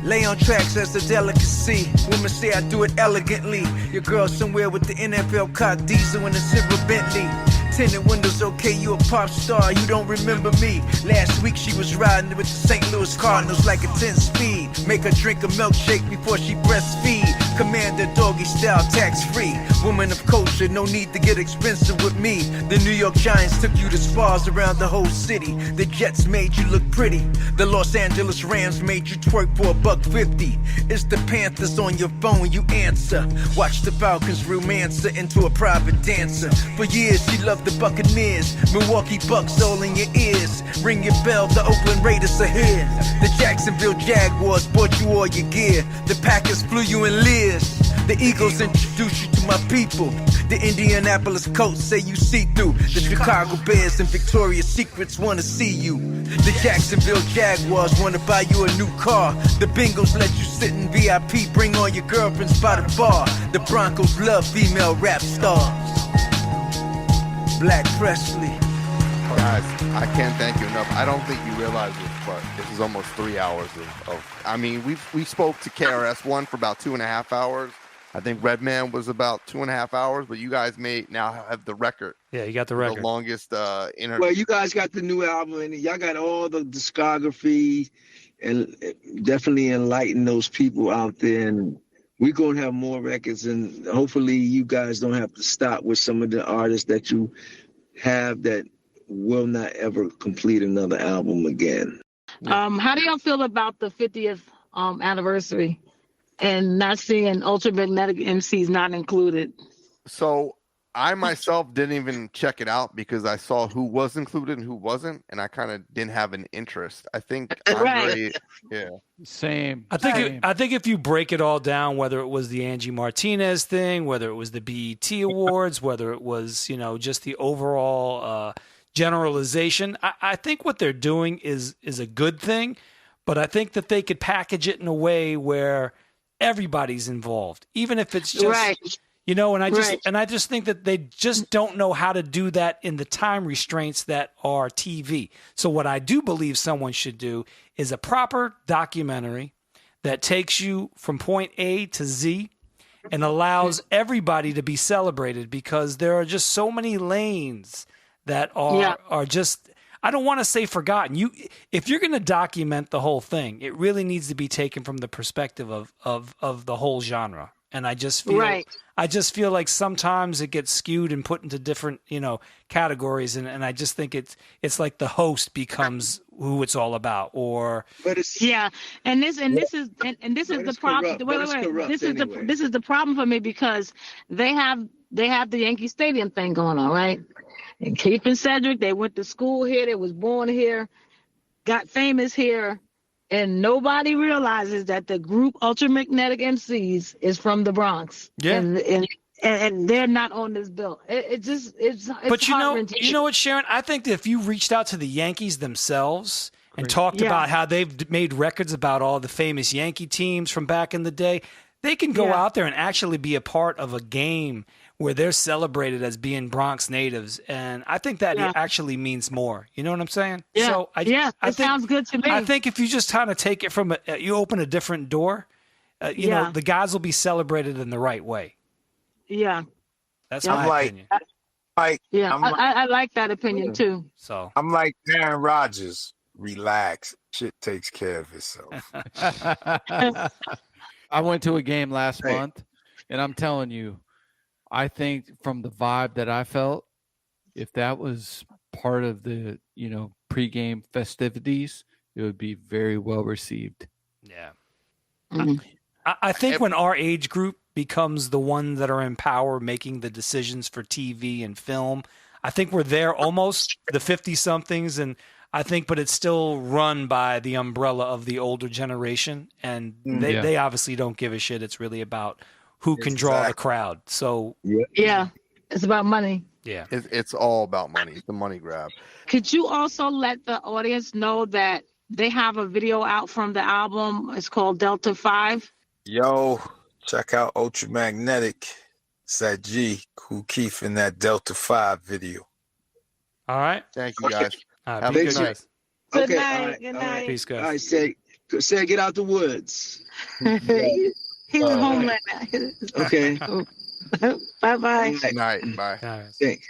Lay on tracks, that's a delicacy. Women say I do it elegantly. Your girl somewhere with the NFL cock diesel and a silver Bentley. Tinted windows, okay, you a pop star, you don't remember me. Last week she was riding with the St. Louis Cardinals like a 10-speed. Make her drink a milkshake before she breastfeed. Commander doggy style, tax free. Woman of culture, no need to get expensive with me. The New York Giants took you to spas around the whole city. The Jets made you look pretty. The Los Angeles Rams made you twerk for $1.50. It's the Panthers on your phone, you answer. Watch the Falcons romance her into a private dancer. For years she loved the Buccaneers, Milwaukee Bucks all in your ears. Ring your bell, the Oakland Raiders are here. The Jacksonville Jaguars bought you all your gear. The Packers flew you in Lears. The Eagles introduced you to my people. The Indianapolis Colts say you see through. The Chicago Bears and Victoria's Secrets wanna see you. The Jacksonville Jaguars wanna buy you a new car. The Bengals let you sit in VIP, bring all your girlfriends by the bar. The Broncos love female rap stars. Black Presley. Guys, I can't thank you enough. I don't think you realize this, but this is almost 3 hours of I mean, we spoke to KRS-One for about 2.5 hours. I think Redman was about 2.5 hours, but you guys now have the record. Yeah, you got the record. The longest interview. Well, you guys got the new album, and y'all got all the discography, and definitely enlighten those people out there. And we're going to have more records, and hopefully you guys don't have to stop with some of the artists that you have that will not ever complete another album again. How do y'all feel about the 50th anniversary and not seeing Ultramagnetic MCs not included? So I myself didn't even check it out because I saw who was included and who wasn't, and I kind of didn't have an interest. I think Andre, yeah, same. I think if you break it all down, whether it was the Angie Martinez thing, whether it was the BET Awards, whether it was just the overall generalization, I think what they're doing is a good thing, but I think that they could package it in a way where everybody's involved, even if it's just right. And I just think that they just don't know how to do that in the time restraints that are TV. So what I do believe someone should do is a proper documentary that takes you from point A to Z and allows everybody to be celebrated, because there are just so many lanes that are just, I don't want to say forgotten. If you're going to document the whole thing, it really needs to be taken from the perspective of the whole genre. And I just feel like sometimes it gets skewed and put into different, categories. And I just think it's like the host becomes who it's all about, but it's and this is the problem. This is the problem for me, because they have the Yankee Stadium thing going on, right? And Keith and Cedric, they went to school here, they was born here, got famous here, and nobody realizes that the group Ultramagnetic MCs is from the Bronx. Yeah. And they're not on this bill. It's but you know what, Sharon? I think that if you reached out to the Yankees themselves and talked about how they've made records about all the famous Yankee teams from back in the day, they can go out there and actually be a part of a game where they're celebrated as being Bronx natives. And I think that actually means more. You know what I'm saying? Yeah. So I think, sounds good to me. I think if you just kind of take it from you open a different door, the guys will be celebrated in the right way. Yeah. That's my opinion. I like that opinion too. So I'm like Aaron Rodgers. Relax. Shit takes care of itself. I went to a game last month, and I'm telling you, I think from the vibe that I felt, if that was part of the, pregame festivities, it would be very well received. Yeah. Mhm. I think when our age group becomes the one that are in power making the decisions for TV and film, I think we're there almost, the 50-somethings, and I think, but it's still run by the umbrella of the older generation, and they obviously don't give a shit. It's really about who can draw the crowd. So Yeah, it's about money. yeah, It's all about money. It's the money grab. Could you also let the audience know that they have a video out from the album? It's called Delta 5. Yo, check out Ultramagnetic, Ced Gee, Kool Keith in that Delta 5 video. All right. Thank you, guys. Have a good good night. Good Okay, night. all right, Good all night. right. Peace, guys. All right, say get out the woods. He's a homeland. Okay. Bye-bye. All right. Good night. Bye. All right. Thanks.